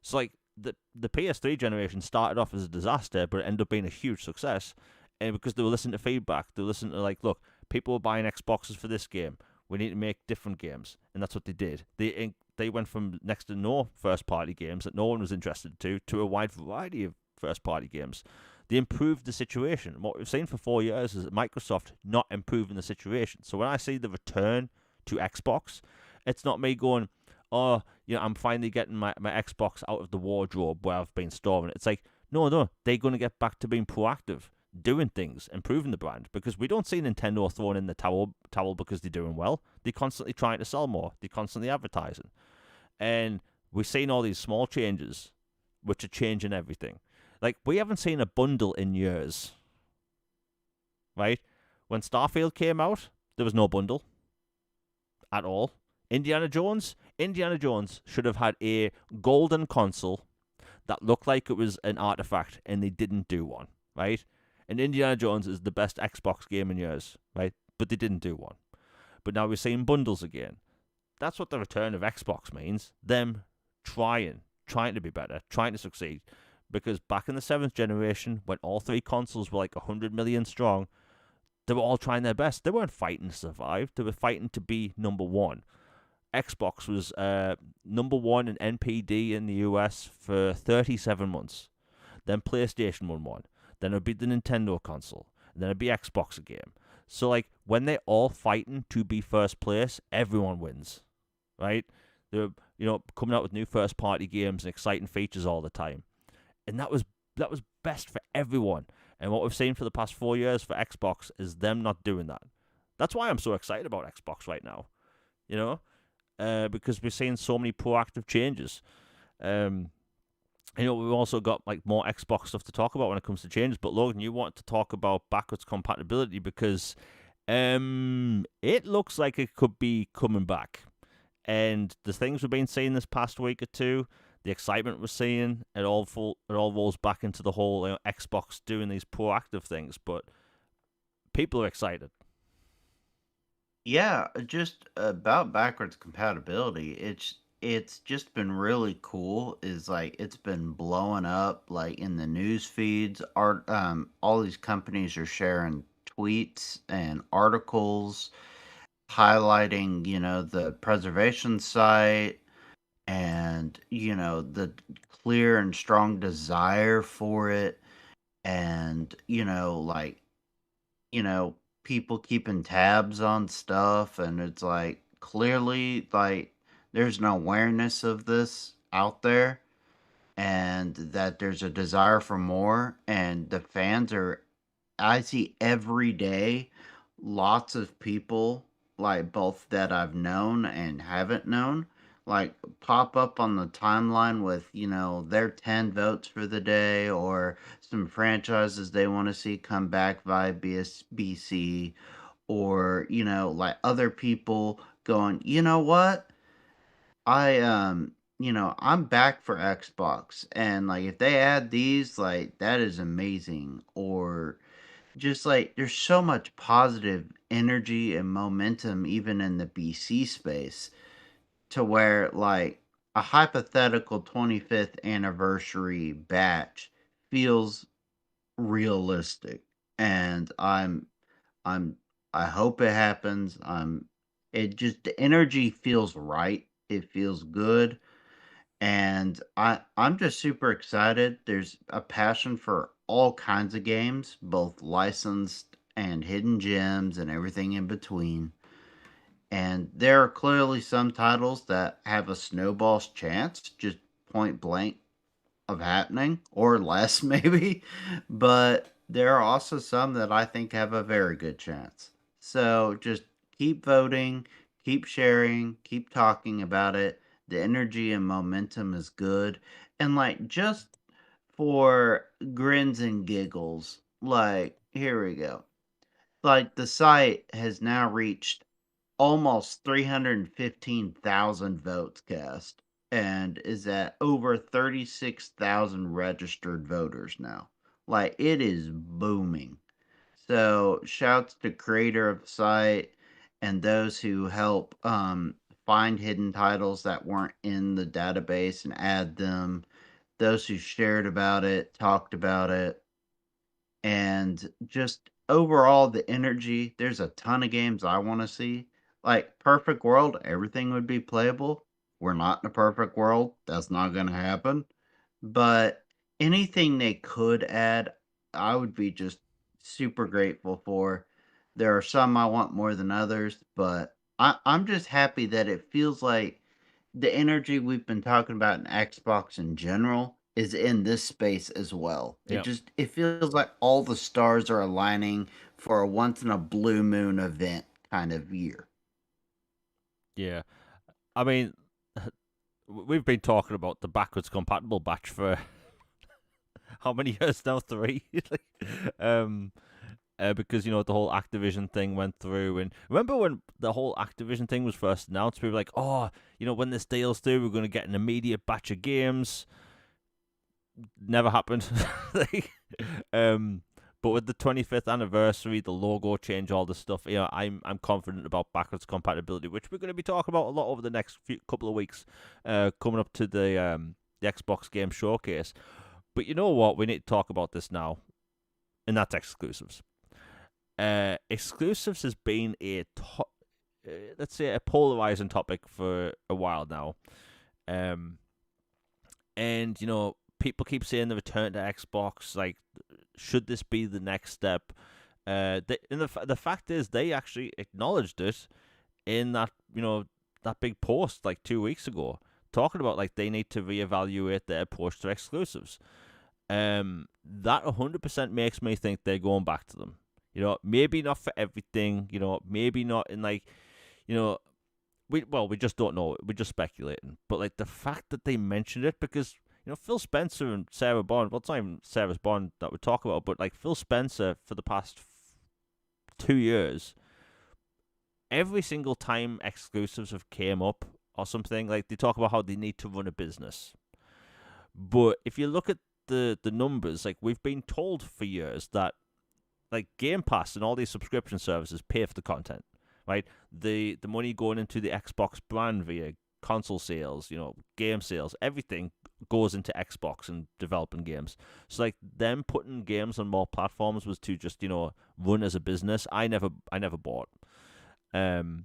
So like the PS3 generation started off as a disaster, but it ended up being a huge success. And because they were listening to feedback, they were listening to like, look, people were buying Xboxes for this game. We need to make different games, and that's what they did. They went from next to no first party games that no one was interested to a wide variety of first party games. They improved the situation. What we've seen for 4 years is Microsoft not improving the situation. So when I see the return to Xbox, it's not me going, oh, I'm finally getting my Xbox out of the wardrobe where I've been storing it. It's like, no, they're going to get back to being proactive, doing things, improving the brand, because we don't see Nintendo throwing in the towel because they're doing well. They're constantly trying to sell more. They're constantly advertising. And we've seen all these small changes, which are changing everything. Like, we haven't seen a bundle in years, right? When Starfield came out, there was no bundle at all. Indiana Jones should have had a golden console that looked like it was an artifact, and they didn't do one, right? And Indiana Jones is the best Xbox game in years, right? But they didn't do one. But now we're seeing bundles again. That's what the return of Xbox means. Them trying to be better, trying to succeed. Because back in the 7th generation, when all three consoles were like 100 million strong, they were all trying their best. They weren't fighting to survive. They were fighting to be number one. Xbox was number one in NPD in the US for 37 months. Then PlayStation won one. Then it would be the Nintendo console. And then it'd be Xbox again. So like when they're all fighting to be first place, everyone wins, right? They're coming out with new first party games and exciting features all the time, and that was best for everyone. And what we've seen for the past 4 years for Xbox is them not doing that. That's why I'm so excited about Xbox right now, because we're seeing so many proactive changes. We've also got like more Xbox stuff to talk about when it comes to changes. But Logan, you want to talk about backwards compatibility because it looks like it could be coming back. And the things we've been seeing this past week or two, the excitement we're seeing, it all rolls back into the whole Xbox doing these proactive things. But people are excited. Yeah, just about backwards compatibility. It's just been really cool. Is like it's been blowing up like in the news feeds. All these companies are sharing tweets and articles highlighting, the preservation site and, the clear and strong desire for it and, you know, people keeping tabs on stuff, and it's like clearly like there's an awareness of this out there and that there's a desire for more, and the fans are I see every day lots of people, like both that I've known and haven't known, like pop up on the timeline with, their 10 votes for the day or some franchises they want to see come back via BC, or, like other people going, you know what? I'm back for Xbox, and like if they add these, like that is amazing. Or just like there's so much positive energy and momentum even in the BC space, to where like a hypothetical 25th anniversary batch feels realistic, and I'm I hope it happens. It just the energy feels right. It feels good, and I'm just super excited. There's a passion for all kinds of games, both licensed and hidden gems and everything in between. And there are clearly some titles that have a snowball's chance, just point blank, of happening, or less maybe. But there are also some that I think have a very good chance. So just keep voting, keep sharing, keep talking about it. The energy and momentum is good. And like just for grins and giggles, like here we go. Like the site has now reached almost 315,000 votes cast and is at over 36,000 registered voters now. Like it is booming. So shouts to creator of the site and those who help find hidden titles that weren't in the database and add them. Those who shared about it, talked about it, and just overall the energy. There's a ton of games I want to see. Like perfect world, everything would be playable. We're not in a perfect world. That's not going to happen. But anything they could add, I would be just super grateful for. There are some I want more than others, but I'm just happy that it feels like the energy we've been talking about in Xbox in general is in this space as well. Yeah, It feels like all the stars are aligning for a once in a blue moon event kind of year. yeah. I mean, we've been talking about the backwards compatible batch for how many years now? 3. Like, um, because the whole Activision thing went through, and remember when the whole Activision thing was first announced, people were like, "Oh, when this deal's through, we're going to get an immediate batch of games." Never happened. Like, but with the 25th anniversary, the logo change, all the stuff, I'm confident about backwards compatibility, which we're going to be talking about a lot over the next couple of weeks, coming up to the Xbox Game Showcase. But you know what? We need to talk about this now, and that's exclusives. Exclusives has been let's say a polarizing topic for a while now. And people keep saying the return to Xbox, like, should this be the next step? And the fact is, they actually acknowledged it in that big post like 2 weeks ago, talking about like they need to reevaluate their approach to exclusives. That 100% makes me think they're going back to them. Maybe not for everything. Maybe not in like, we just don't know. We're just speculating. But like the fact that they mentioned it, because Phil Spencer and Sarah Bond. Well, it's not even Sarah's Bond that we talk about, but like Phil Spencer for the past 2 years, every single time exclusives have came up or something, like they talk about how they need to run a business. But if you look at the numbers, like we've been told for years that like Game Pass and all these subscription services pay for the content, right? The money going into the Xbox brand via console sales, game sales, everything goes into Xbox and developing games. So like them putting games on more platforms was to just run as a business. I never bought. And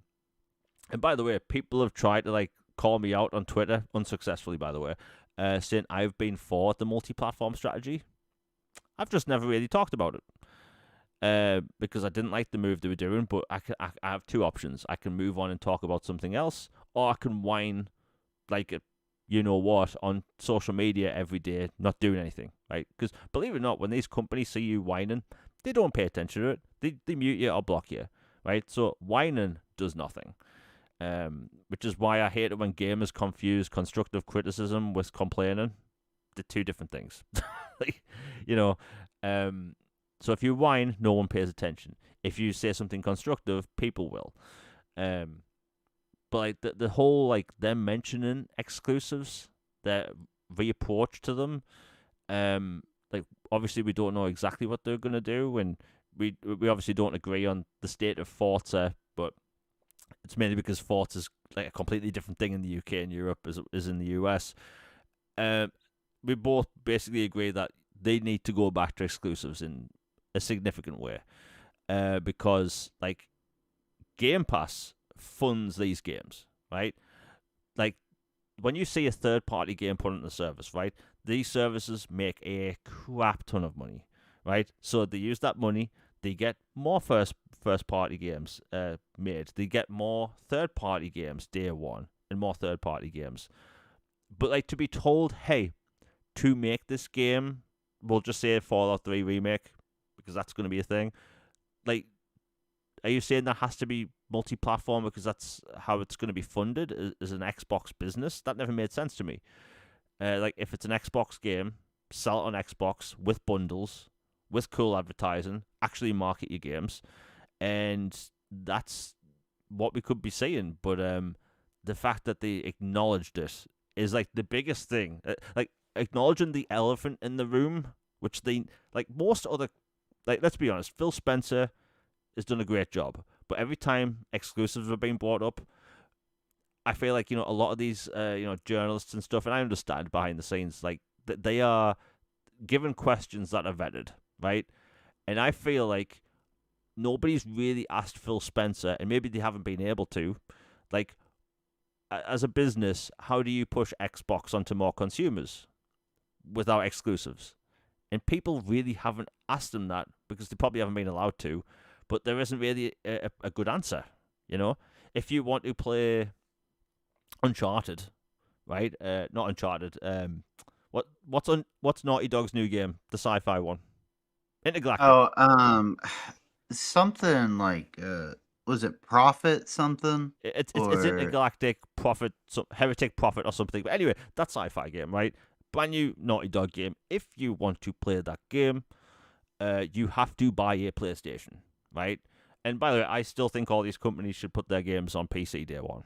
by the way, people have tried to like call me out on Twitter, unsuccessfully by the way, saying I've been for the multi-platform strategy. I've just never really talked about it. Because I didn't like the move they were doing, but I have two options. I can move on and talk about something else, or I can whine like a what on social media every day, not doing anything, right? Because believe it or not, when these companies see you whining, they don't pay attention to it. They mute you or block you, right? So whining does nothing. Which is why I hate it when gamers confuse constructive criticism with complaining. They're two different things. Like, so if you whine, no one pays attention. If you say something constructive, people will. But like the whole like them mentioning exclusives, their reapproach to them, like obviously we don't know exactly what they're gonna do, and we obviously don't agree on the state of Forza, but it's mainly because Forza is like a completely different thing in the UK and Europe as in the US. We both basically agree that they need to go back to exclusives in a significant way, because like Game Pass funds these games, right? Like when you see a third party game put on the service, right? These services make a crap ton of money, right? So they use that money, they get more first party games made, they get more third party games day one, and more third party games. But like to be told, hey, to make this game, we'll just say Fallout 3 remake, because that's going to be a thing. Like, are you saying that has to be multi-platform because that's how it's going to be funded as an Xbox business? That never made sense to me. Like, if it's an Xbox game, sell it on Xbox with bundles, with cool advertising, actually market your games, and that's what we could be seeing. But the fact that they acknowledged it is like the biggest thing. Like acknowledging the elephant in the room, which they like most other Like, let's be honest, Phil Spencer has done a great job, but every time exclusives are being brought up, I feel like, a lot of these journalists and stuff, and I understand behind the scenes, like they are given questions that are vetted, right? And I feel like nobody's really asked Phil Spencer, and maybe they haven't been able to, like, as a business, how do you push Xbox onto more consumers without exclusives? And people really haven't asked them that because they probably haven't been allowed to, but there isn't really a good answer, If you want to play Uncharted, right? Not Uncharted. What's Naughty Dog's new game? The sci-fi one, Intergalactic. Oh, something like was it Prophet something It's or Intergalactic Prophet, Heretic Prophet or something. But anyway, that sci-fi game, right? Brand new Naughty Dog game. If you want to play that game, you have to buy a PlayStation, right? And by the way, I still think all these companies should put their games on PC day one.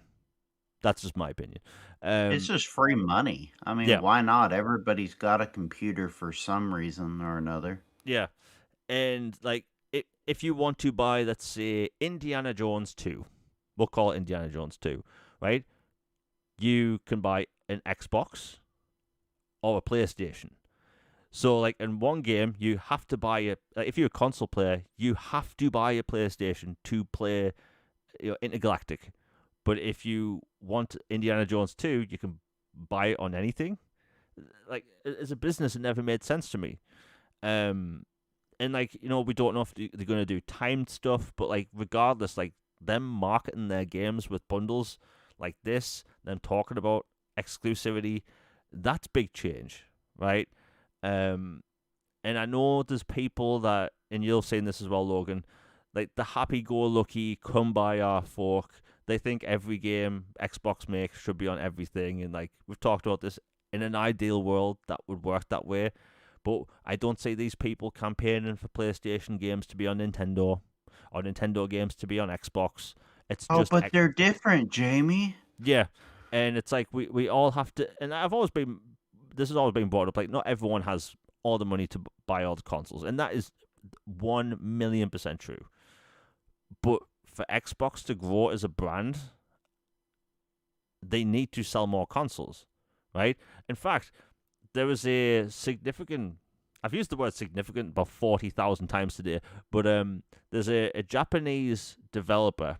That's just my opinion. it's just free money. I mean, Yeah, why not? Everybody's got a computer for some reason or another. yeah. And like, if you want to buy, let's say, Indiana Jones 2, we'll call it Indiana Jones 2, right? You can buy an Xbox or a PlayStation. So, like, in one game, you have to buy if you're a console player, you have to buy a PlayStation to play Intergalactic. But if you want Indiana Jones 2, you can buy it on anything. Like, as a business, it never made sense to me. And like, we don't know if they're going to do timed stuff, but like, regardless, like, them marketing their games with bundles like this, them talking about exclusivity, that's big change, right? And I know there's people that, and you'll say this as well, Logan, like the happy-go-lucky, come by our fork. They think every game Xbox makes should be on everything, and like, we've talked about this. In an ideal world, that would work that way. But I don't see these people campaigning for PlayStation games to be on Nintendo or Nintendo games to be on Xbox. It's Oh, just, but they're different, Jamie. yeah. And it's like, we all have to, and this has always been brought up, like, not everyone has all the money to buy all the consoles. And that is 1,000,000% true. But for Xbox to grow as a brand, they need to sell more consoles, right? In fact, there was a significant. I've used the word significant about 40,000 times today, but there's a Japanese developer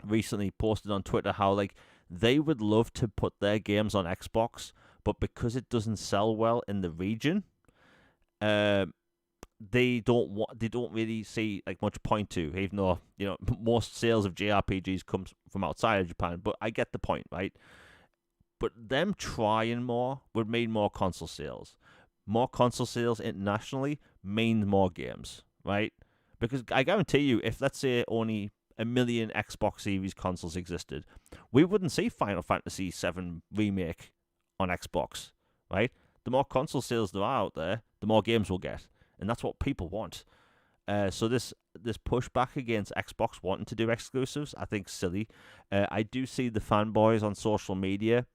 recently posted on Twitter how, like, they would love to put their games on Xbox, but because it doesn't sell well in the region, they don't really see like much point to, even though most sales of JRPGs comes from outside of Japan. But I get the point, right? But them trying more would mean more console sales. More console sales internationally means more games, right? Because I guarantee you, if let's say only 1,000,000 Xbox Series consoles existed, we wouldn't see Final Fantasy VII Remake on Xbox, right? The more console sales there are out there, the more games we'll get, and that's what people want. So this pushback against Xbox wanting to do exclusives, I think, silly. I do see the fanboys on social media.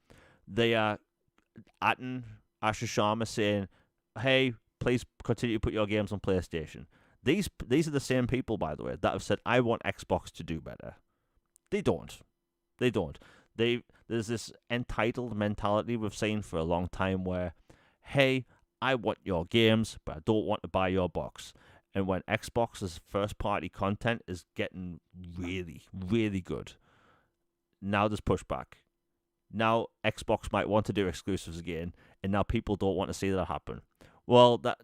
They are atting Asher Sharma saying, "Hey, please continue to put your games on PlayStation." These are the same people, by the way, that have said, "I want Xbox to do better." They don't. They don't. There's this entitled mentality we've seen for a long time where, "Hey, I want your games, but I don't want to buy your box." And when Xbox's first-party content is getting really, really good, now there's pushback. Now Xbox might want to do exclusives again, and now people don't want to see that happen. Well, that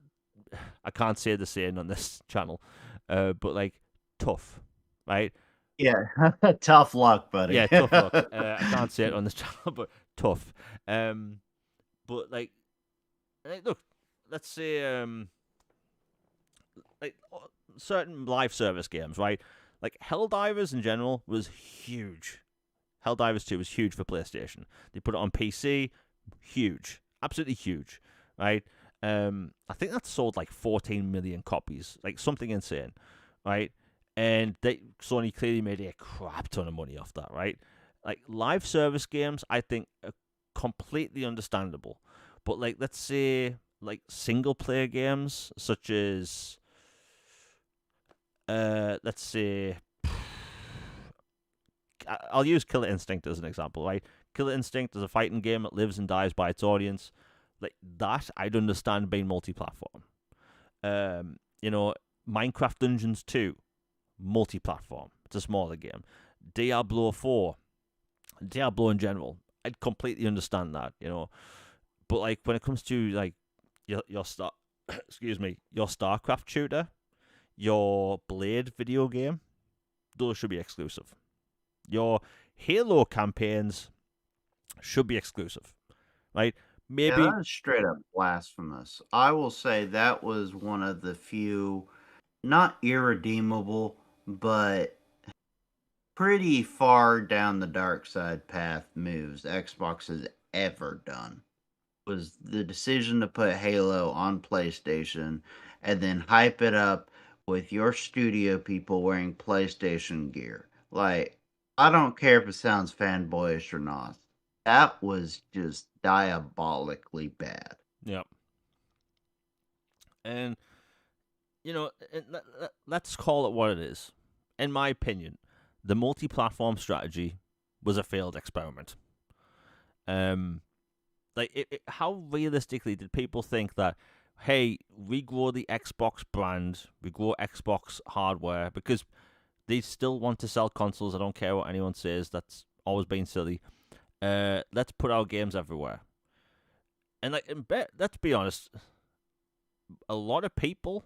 I can't say the same on this channel, but like, tough, right? Yeah, tough luck, buddy. Yeah, tough luck. I can't say it on this channel, but tough. But like, look, let's say like, certain live service games, right? Like Helldivers in general was huge. Helldivers 2 was huge for PlayStation. They put it on PC, huge, absolutely huge, right? I think that sold like 14 million copies, like something insane, right? And Sony clearly made a crap ton of money off that, right? Like, live service games, I think, are completely understandable. But like, let's say like single player games such as let's say, I'll use Killer Instinct as an example, right? Killer Instinct is a fighting game that lives and dies by its audience. Like that, I'd understand being multi-platform. You know, Minecraft Dungeons 2, multi-platform. It's a smaller game. Diablo 4, Diablo in general, I'd completely understand that, you know. But like when it comes to like your star, excuse me, your StarCraft shooter, your Blade video game, those should be exclusive. Your Halo campaigns should be exclusive, right? Yeah, Maybe, that is straight up blasphemous. I will say that was one of the few, not irredeemable, but pretty far down the dark side path moves Xbox has ever done. Was the decision to put Halo on PlayStation and then hype it up with your studio people wearing PlayStation gear. Like, I don't care if it sounds fanboyish or not. That was just diabolically bad. yeah. And you know, let's call it what it is. In my opinion, the multi-platform strategy was a failed experiment. Um, how realistically did people think that, hey, we grow the Xbox brand, we grow Xbox hardware because they still want to sell consoles. I don't care what anyone says. That's always been silly. Let's put our games everywhere. And like, let's be honest, a lot of people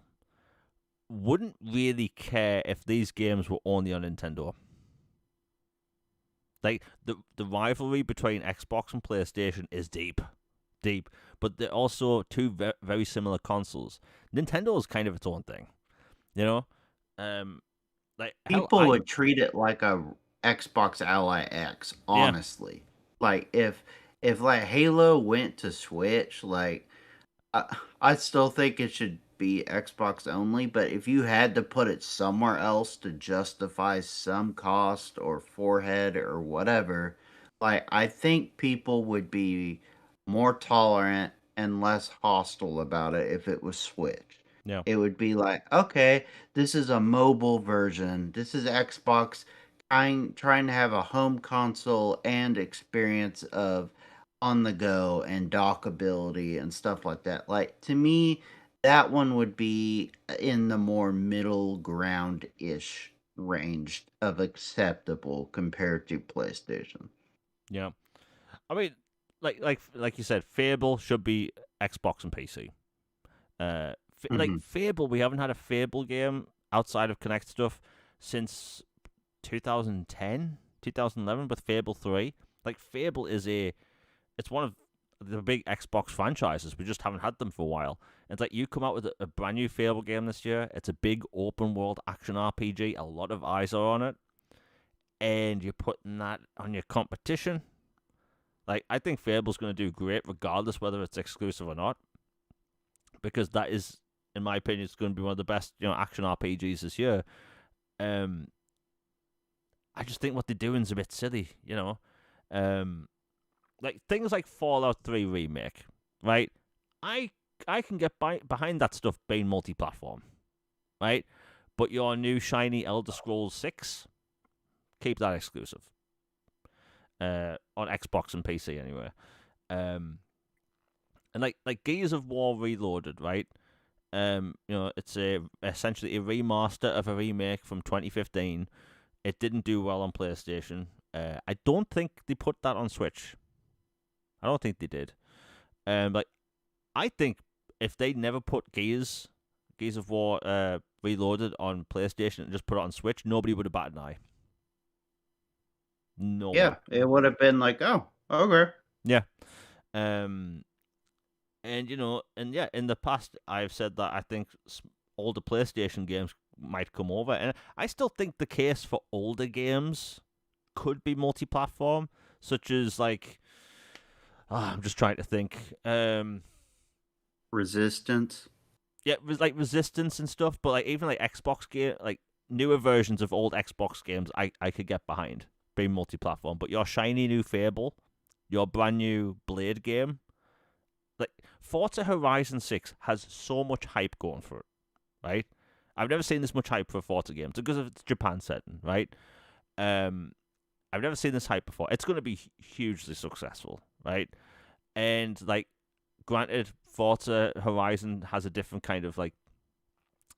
wouldn't really care if these games were only on Nintendo. Like the rivalry between Xbox and PlayStation is deep, but they're also two very similar consoles. Nintendo is kind of its own thing, you know. Um, like hell, People would treat it like a Xbox Ally X, yeah, honestly. Like if like Halo went to Switch, like I still think it should be Xbox only, but if you had to put it somewhere else to justify some cost or forehead or whatever, like I think people would be more tolerant and less hostile about it if it was Switch. yeah, It would be like, okay, this is a mobile version. This is Xbox trying to have a home console and experience of on the go and dockability and stuff like that. Like to me, that one would be in the more middle ground ish range of acceptable compared to PlayStation. yeah. I mean, like you said, Fable should be Xbox and PC. Like Hmm. Fable, we haven't had a Fable game outside of Connect stuff since 2010, 2011 with Fable 3. Like Fable it's one of the big Xbox franchises. We just haven't had them for a while. And it's like you come out with a brand new Fable game this year. It's a big open world action RPG. A lot of eyes are on it. And you're putting that on your competition. Like I think Fable's going to do great regardless whether it's exclusive or not. Because that is, in my opinion, it's going to be one of the best, action RPGs this year. Um, I just think what they're doing is a bit silly, Um, like things like Fallout 3 remake, right? I I can get behind that stuff being multi-platform, right? But your new shiny Elder Scrolls 6, keep that exclusive. On Xbox and PC anyway. Um, and like Gears of War Reloaded, right? It's essentially a remaster of a remake from 2015. It didn't do well on PlayStation. I don't think they put that on Switch. I don't think they did. Like I think if they never put Gears of War Reloaded on PlayStation and just put it on Switch, nobody would have batted an eye. Nobody. Yeah, it would have been like, oh, okay. Yeah. And yeah, in the past I've said that I think older PlayStation games might come over, and I still think the case for older games could be multi-platform, such as like, I'm just trying to think. Resistance. Yeah, like Resistance and stuff, but like even like Xbox game, like newer versions of old Xbox games, I could get behind being multi-platform. But your shiny new Fable, your brand new Blade game, like Forza Horizon 6 has so much hype going for it, right? I've never seen this much hype for a Forza game because of its Japan setting, right? Um, I've never seen this hype before. It's going to be hugely successful, right? And like, granted, Forza Horizon has a different kind of like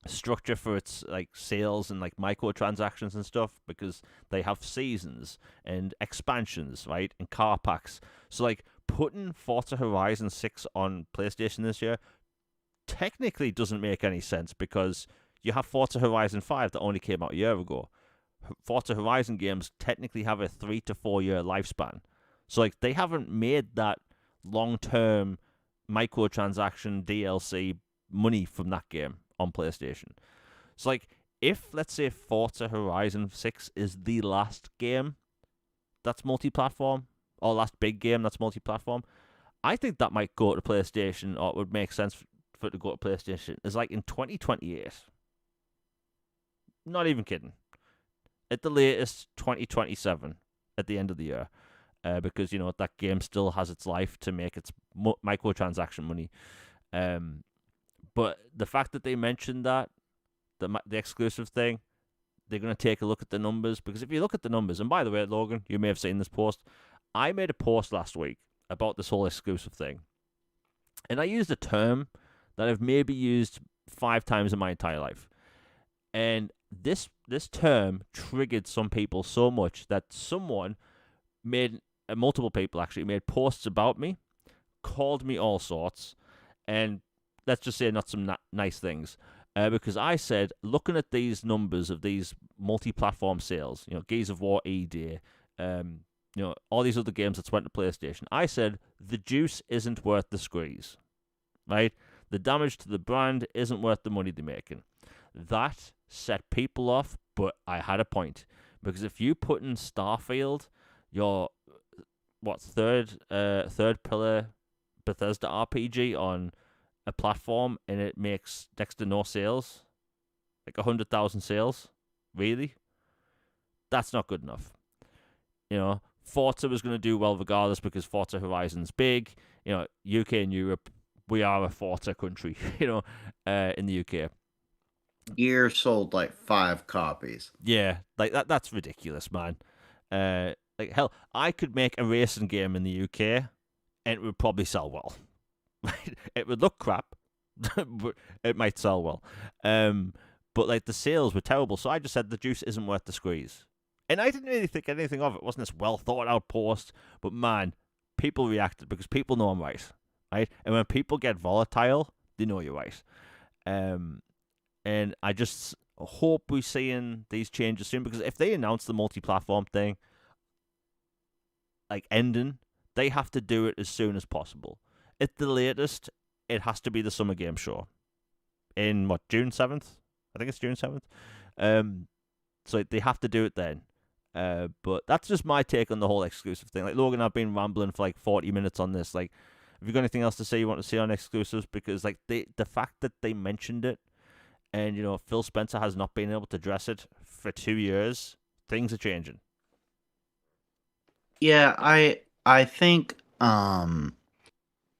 structure for its like sales and like microtransactions and stuff because they have seasons and expansions, right? And car packs. So like putting Forza Horizon 6 on PlayStation this year technically doesn't make any sense because you have Forza Horizon 5 that only came out a year ago. Forza Horizon games technically have a 3 to 4 year lifespan. So like they haven't made that long-term microtransaction DLC money from that game on PlayStation. So like if let's say Forza Horizon 6 is the last game that's multi-platform or last big game that's multi-platform, I think that might go to PlayStation, or it would make sense for it to go to PlayStation. Is like in 2028. Not even kidding. At the latest, 2027 at the end of the year. Because, you know, that game still has its life to make its microtransaction money. But the fact that they mentioned that, the exclusive thing, they're going to take a look at the numbers. Because if you look at the numbers, and by the way, Logan, you may have seen this post. I made a post last week about this whole exclusive thing. And I used a term that I've maybe used 5 times in my entire life. And this term triggered some people so much that someone made, multiple people actually, made posts about me, called me all sorts, and let's just say not some nice things. Because I said, looking at these numbers of these multi-platform sales, you know, Gears of War ED, you know, all these other games that went to PlayStation, I said the juice isn't worth the squeeze, right? The damage to the brand isn't worth the money they're making. That set people off, but I had a point. Because if you put in Starfield, your third pillar Bethesda RPG on a platform and it makes next to no sales, like 100,000 sales, really? That's not good enough. You know, Forza was going to do well regardless because Forza Horizon's big. You know, UK and Europe, we are a Forza country, you know, in the UK. Gear sold like 5 copies. Yeah, like that's ridiculous, man. Like hell, I could make a racing game in the UK and it would probably sell well. It would look crap, but it might sell well. But like the sales were terrible, so I just said the juice isn't worth the squeeze. And I didn't really think anything of it. It wasn't this well thought out post, but man, people reacted because people know I'm right, right? And when people get volatile, they know you're right. And I just hope we're seeing these changes soon because if they announce the multi-platform thing, like ending, they have to do it as soon as possible. At the latest, it has to be the Summer Game Show in what, June 7th? I think it's June 7th. So they have to do it then. But that's just my take on the whole exclusive thing. Like Logan, I've been rambling for like 40 minutes on this. Like, have you got anything else to say you want to see on exclusives? Because like the fact that they mentioned it, and you know Phil Spencer has not been able to address it for 2 years, things are changing. Yeah, I think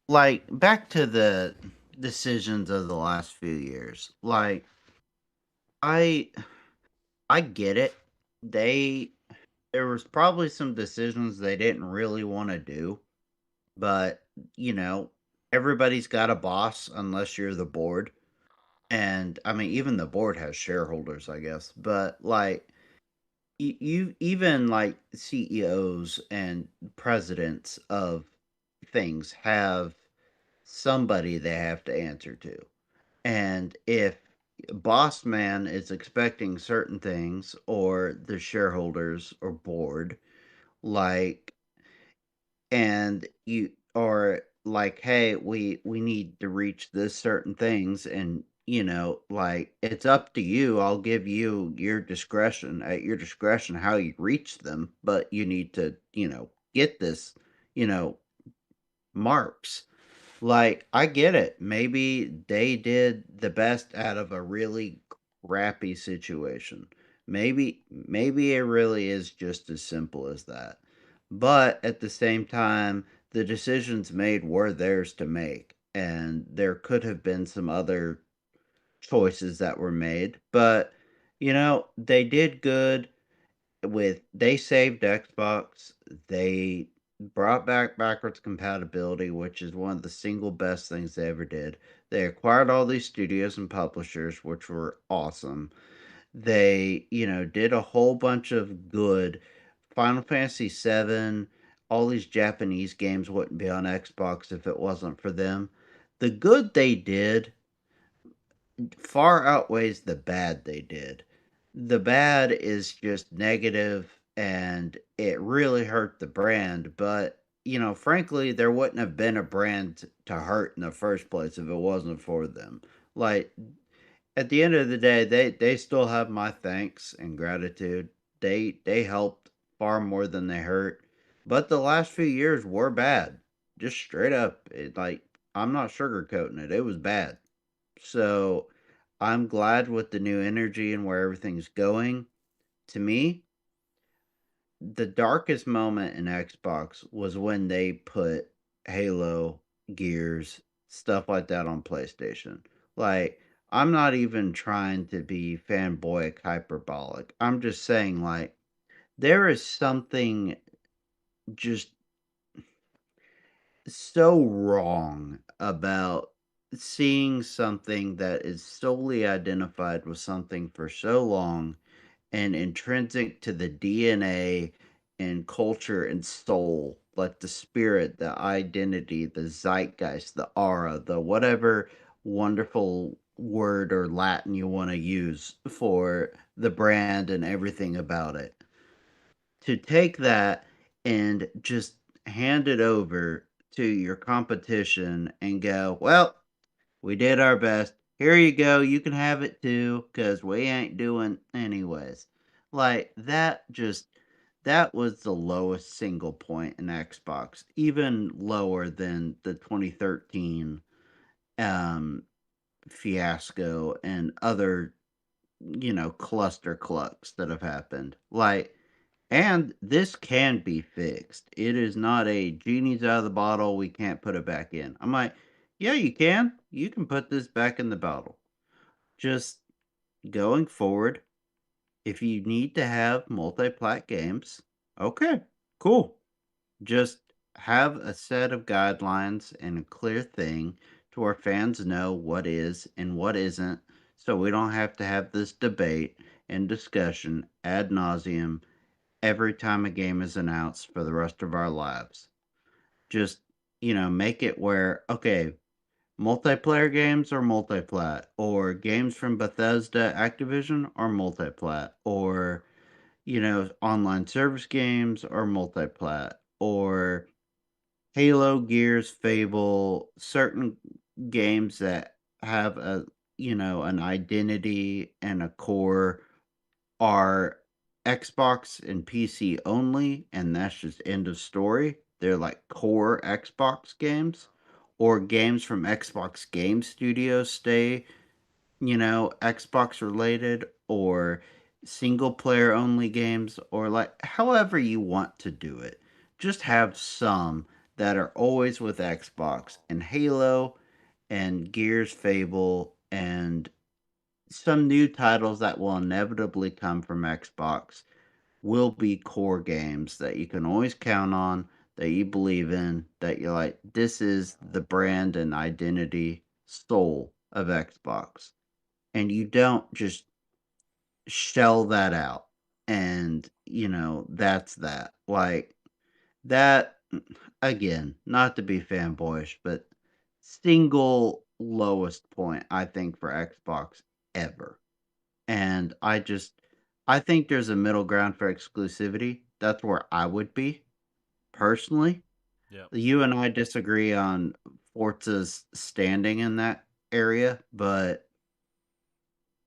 like back to the decisions of the last few years. Like I I get it. They There was probably some decisions they didn't really want to do, but you know, everybody's got a boss unless you're the board. And I mean, even the board has shareholders, I guess. But like you even like CEOs and presidents of things have somebody they have to answer to. And if boss man is expecting certain things or the shareholders or board, like, and you are like, hey, we need to reach this certain things, and you know, like, it's up to you. I'll give you your discretion, at your discretion, how you reach them, but you need to, you know, get this, you know, marks. Like, I get it. Maybe they did the best out of a really crappy situation. Maybe it really is just as simple as that. But at the same time, the decisions made were theirs to make, and there could have been some other choices that were made, but they did good with they saved Xbox. They brought back backwards compatibility, which is one of the single best things they ever did. They acquired all these studios and publishers, which were awesome. They, did a whole bunch of good. Final Fantasy VII, all these Japanese games wouldn't be on Xbox if it wasn't for them. The good they did far outweighs the bad they did. The bad is just negative and it really hurt the brand, but frankly, there wouldn't have been a brand to hurt in the first place if it wasn't for them. Like at the end of the day, they still have my thanks and gratitude. They helped far more than they hurt. But the last few years were bad. Just straight up. I'm not sugarcoating it. It was bad. So I'm glad with the new energy and where everything's going. To me, the darkest moment in Xbox was when they put Halo, Gears, stuff like that on PlayStation. Like, I'm not even trying to be fanboyic hyperbolic. I'm just saying, like, there is something just so wrong about seeing something that is solely identified with something for so long and intrinsic to the DNA and culture and soul, like the spirit, the identity, the zeitgeist, the aura, the whatever wonderful word or Latin you want to use for the brand and everything about it. To take that and just hand it over to your competition and go, well, we did our best. Here you go. You can have it too, because we ain't doing anyways. Like that was the lowest single point in Xbox, even lower than the 2013 um, fiasco and other, cluster clucks that have happened. And this can be fixed. It is not a genie's out of the bottle. We can't put it back in. I'm like, yeah, you can. You can put this back in the bottle. Just going forward, if you need to have multi-plat games, okay, cool. Just have a set of guidelines and a clear thing to where fans know what is and what isn't, so we don't have to have this debate and discussion ad nauseum every time a game is announced for the rest of our lives. Just, make it where, okay, multiplayer games are multiplat, or games from Bethesda Activision are multiplat, or, online service games are multiplat, or Halo, Gears, Fable, certain games that have an identity and a core are Xbox and PC only, and that's just end of story. They're like core Xbox games, or games from Xbox Game Studios stay, Xbox related, or single player only games, or like however you want to do it. Just have some that are always with Xbox, and Halo and Gears, Fable, and some new titles that will inevitably come from Xbox will be core games that you can always count on, that you believe in, that you're like, this is the brand and identity soul of Xbox. And you don't just shell that out. And, that's that. Like, that, again, not to be fanboyish, but single lowest point, I think, for Xbox ever. And I think there's a middle ground for exclusivity. That's where I would be personally. Yeah. You and I disagree on Forza's standing in that area, but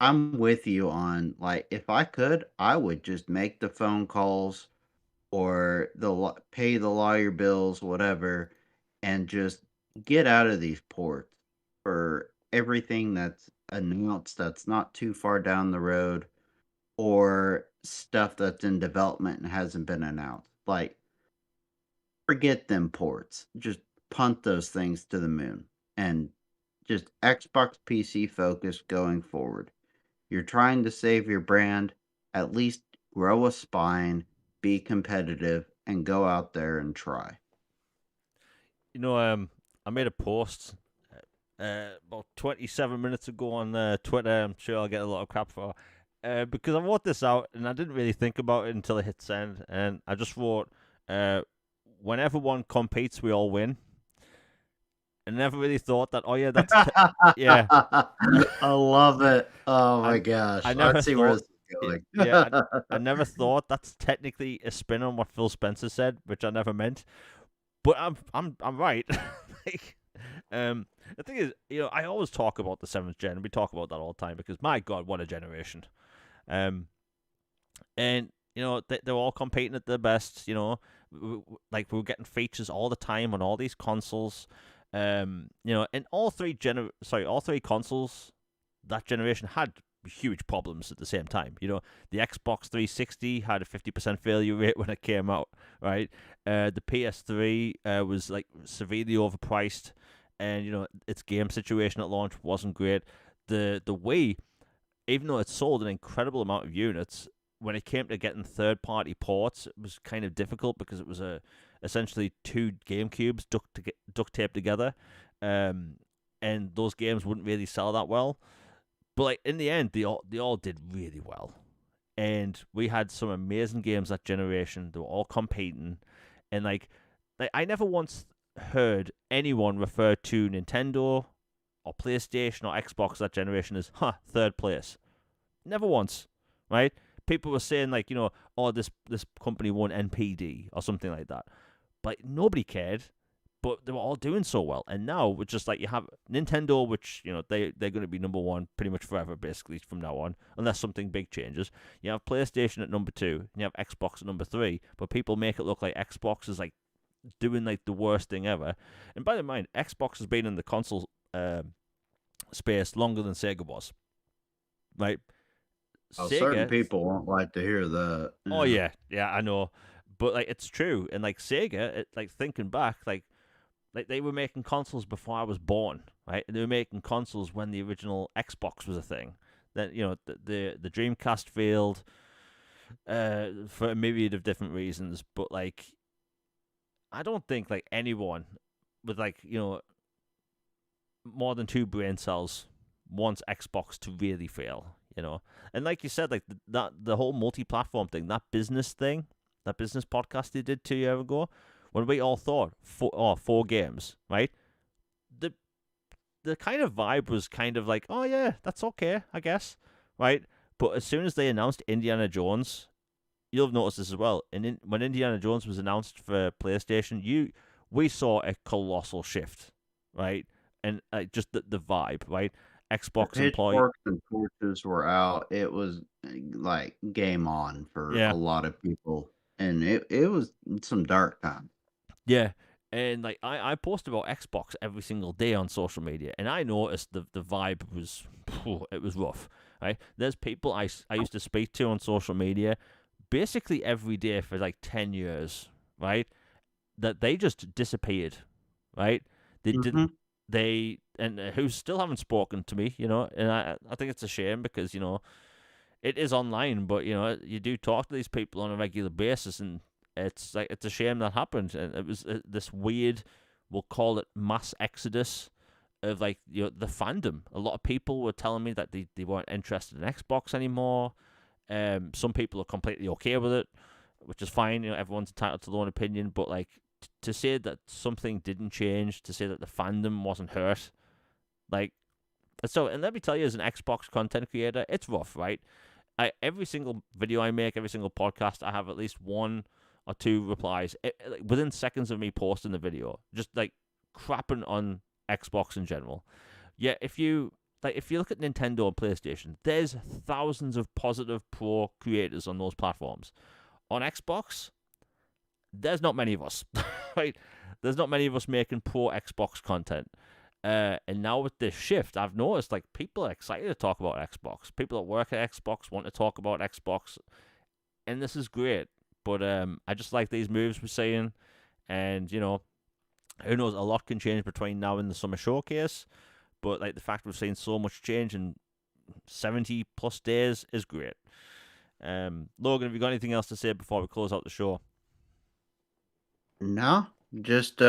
I'm with you on like if I could, I would just make the phone calls or pay the lawyer bills, whatever, and just get out of these ports for everything that's announced that's not too far down the road or stuff that's in development and hasn't been announced. Like, forget them ports. Just punt those things to the moon and just Xbox PC focus going forward. You're trying to save your brand, at least grow a spine, be competitive, and go out there and try. I made a post about 27 minutes ago on Twitter. I'm sure I'll get a lot of crap for because I wrote this out and I didn't really think about it until I hit send, and I just wrote, "Whenever one competes, we all win." I never really thought that. Oh yeah, yeah. I love it. Oh my I gosh. I Let's never see where thought. this is going. Yeah, I never thought that's technically a spin on what Phil Spencer said, which I never meant. But I'm right. like, the thing is, I always talk about the seventh gen, and we talk about that all the time because my God, what a generation. Um, and they're all competing at their best. Like we're getting features all the time on all these consoles. And all three consoles that generation had huge problems at the same time. The Xbox 360 had a 50% failure rate when it came out, right? The PS3 was like severely overpriced, and its game situation at launch wasn't great. The Wii, even though it sold an incredible amount of units, when it came to getting third-party ports, it was kind of difficult because it was essentially two GameCubes duct taped together, and those games wouldn't really sell that well. But like in the end, they all did really well, and we had some amazing games that generation. They were all competing, and like I never once heard anyone refer to Nintendo or PlayStation or Xbox that generation as third place. Never once, right? People were saying like oh this company won NPD or something like that, but nobody cared. But they were all doing so well, and now it's just like you have Nintendo, which they're going to be number one pretty much forever, basically from now on, unless something big changes. You have PlayStation at number 2, and you have Xbox at number 3, but people make it look like Xbox is like doing like the worst thing ever. And by the mind, Xbox has been in the console space longer than Sega was, right? Certain Sega. people won't like to hear that. Oh yeah, I know, but like it's true, and like Sega, like thinking back, like they were making consoles before I was born, right? And they were making consoles when the original Xbox was a thing. Then the Dreamcast failed for a myriad of different reasons, but like I don't think like anyone with like more than 2 brain cells wants Xbox to really fail. And like you said, like the whole multi-platform thing, that business podcast they did 2 years ago, when we all thought 4 games, right? The kind of vibe was kind of like, oh yeah, that's okay, I guess, right? But as soon as they announced Indiana Jones, you'll have noticed this as well. And when Indiana Jones was announced for PlayStation, we saw a colossal shift, right? And just the vibe, right? The Xbox employee, pitchforks and torches were out. It was like game on for a yeah, lot of people, and it was some dark times. yeah. And like I post about Xbox every single day on social media, and I noticed the vibe was it was rough. Right, there's people I used to speak to on social media, basically every day for like 10 years, right? That they just disappeared, right? They didn't. Hmm. They and who still haven't spoken to me, and I think it's a shame because it is online, but you do talk to these people on a regular basis, and it's like it's a shame that happened, and it was this weird, we'll call it mass exodus of like the fandom. A lot of people were telling me that they weren't interested in Xbox anymore. Some people are completely okay with it, which is fine. Everyone's entitled to their own opinion, but like to say that something didn't change, to say that the fandom wasn't hurt, like so. And let me tell you, as an Xbox content creator, it's rough, right? Every single video I make, every single podcast, I have at least 1 or 2 replies like, within seconds of me posting the video, just like crapping on Xbox in general. Yeah, if you look at Nintendo and PlayStation, there's thousands of positive pro creators on those platforms. On Xbox, there's not many of us, right? There's not many of us making pro Xbox content. And now with this shift, I've noticed like people are excited to talk about Xbox. People that work at Xbox want to talk about Xbox, and this is great. But I just like these moves we're seeing, and who knows? A lot can change between now and the summer showcase. but like the fact we've seen so much change in 70 plus days is great. Logan, have you got anything else to say before we close out the show? No, just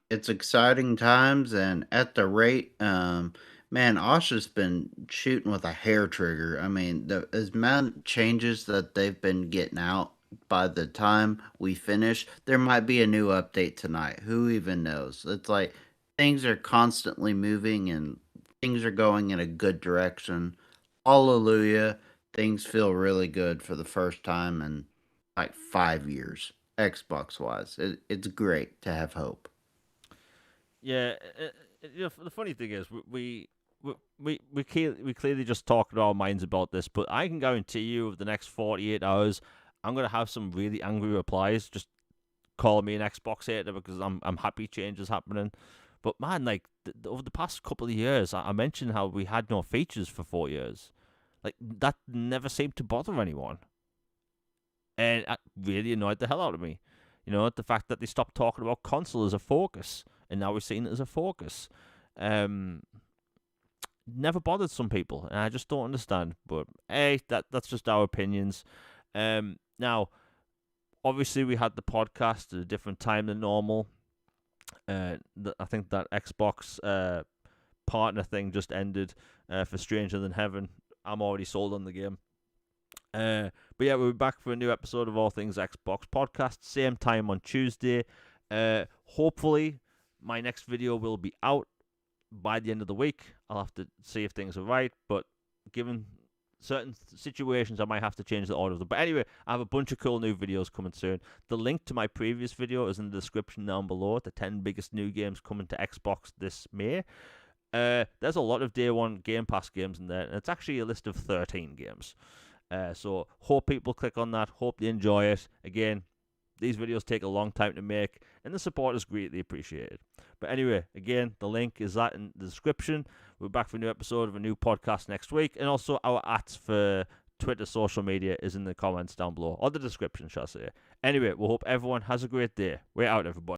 it's exciting times, and at the rate, man, Osha's been shooting with a hair trigger. I mean, the amount of changes that they've been getting out by the time we finish, there might be a new update tonight. Who even knows? It's like things are constantly moving and things are going in a good direction. Hallelujah. Things feel really good for the first time in like 5 years. Xbox wise. It's great to have hope. Yeah, the funny thing is, we clearly just talked our minds about this, but I can guarantee you, over the next 48 hours, I'm gonna have some really angry replies, just calling me an Xbox hater because I'm happy change is happening. But man, like over the past couple of years, I mentioned how we had no features for 4 years. Like that never seemed to bother anyone, and it really annoyed the hell out of me. You know, the fact that they stopped talking about console as a focus, and now we're seeing it as a focus. Um, Never bothered some people, and I just don't understand. But hey, that's just our opinions. Now, obviously, we had the podcast at a different time than normal. I think that Xbox partner thing just ended for Stranger Than Heaven. I'm already sold on the game. But yeah, we'll be back for a new episode of All Things Xbox podcast, same time on Tuesday. Hopefully, my next video will be out by the end of the week. I'll have to see if things are right, but given certain situations, I might have to change the order of them. But anyway, I have a bunch of cool new videos coming soon. The link to my previous video is in the description down below. The 10 biggest new games coming to Xbox this May. There's a lot of day one Game Pass games in there, and it's actually a list of 13 games. So hope people click on that. Hope they enjoy it. Again, these videos take a long time to make, and the support is greatly appreciated. But anyway, again, the link is that in the description. We're back for a new episode of a new podcast next week, and also our @ for Twitter, social media is in the comments down below, or the description, shall I say. Anyway, we hope everyone has a great day. We're out, everybody.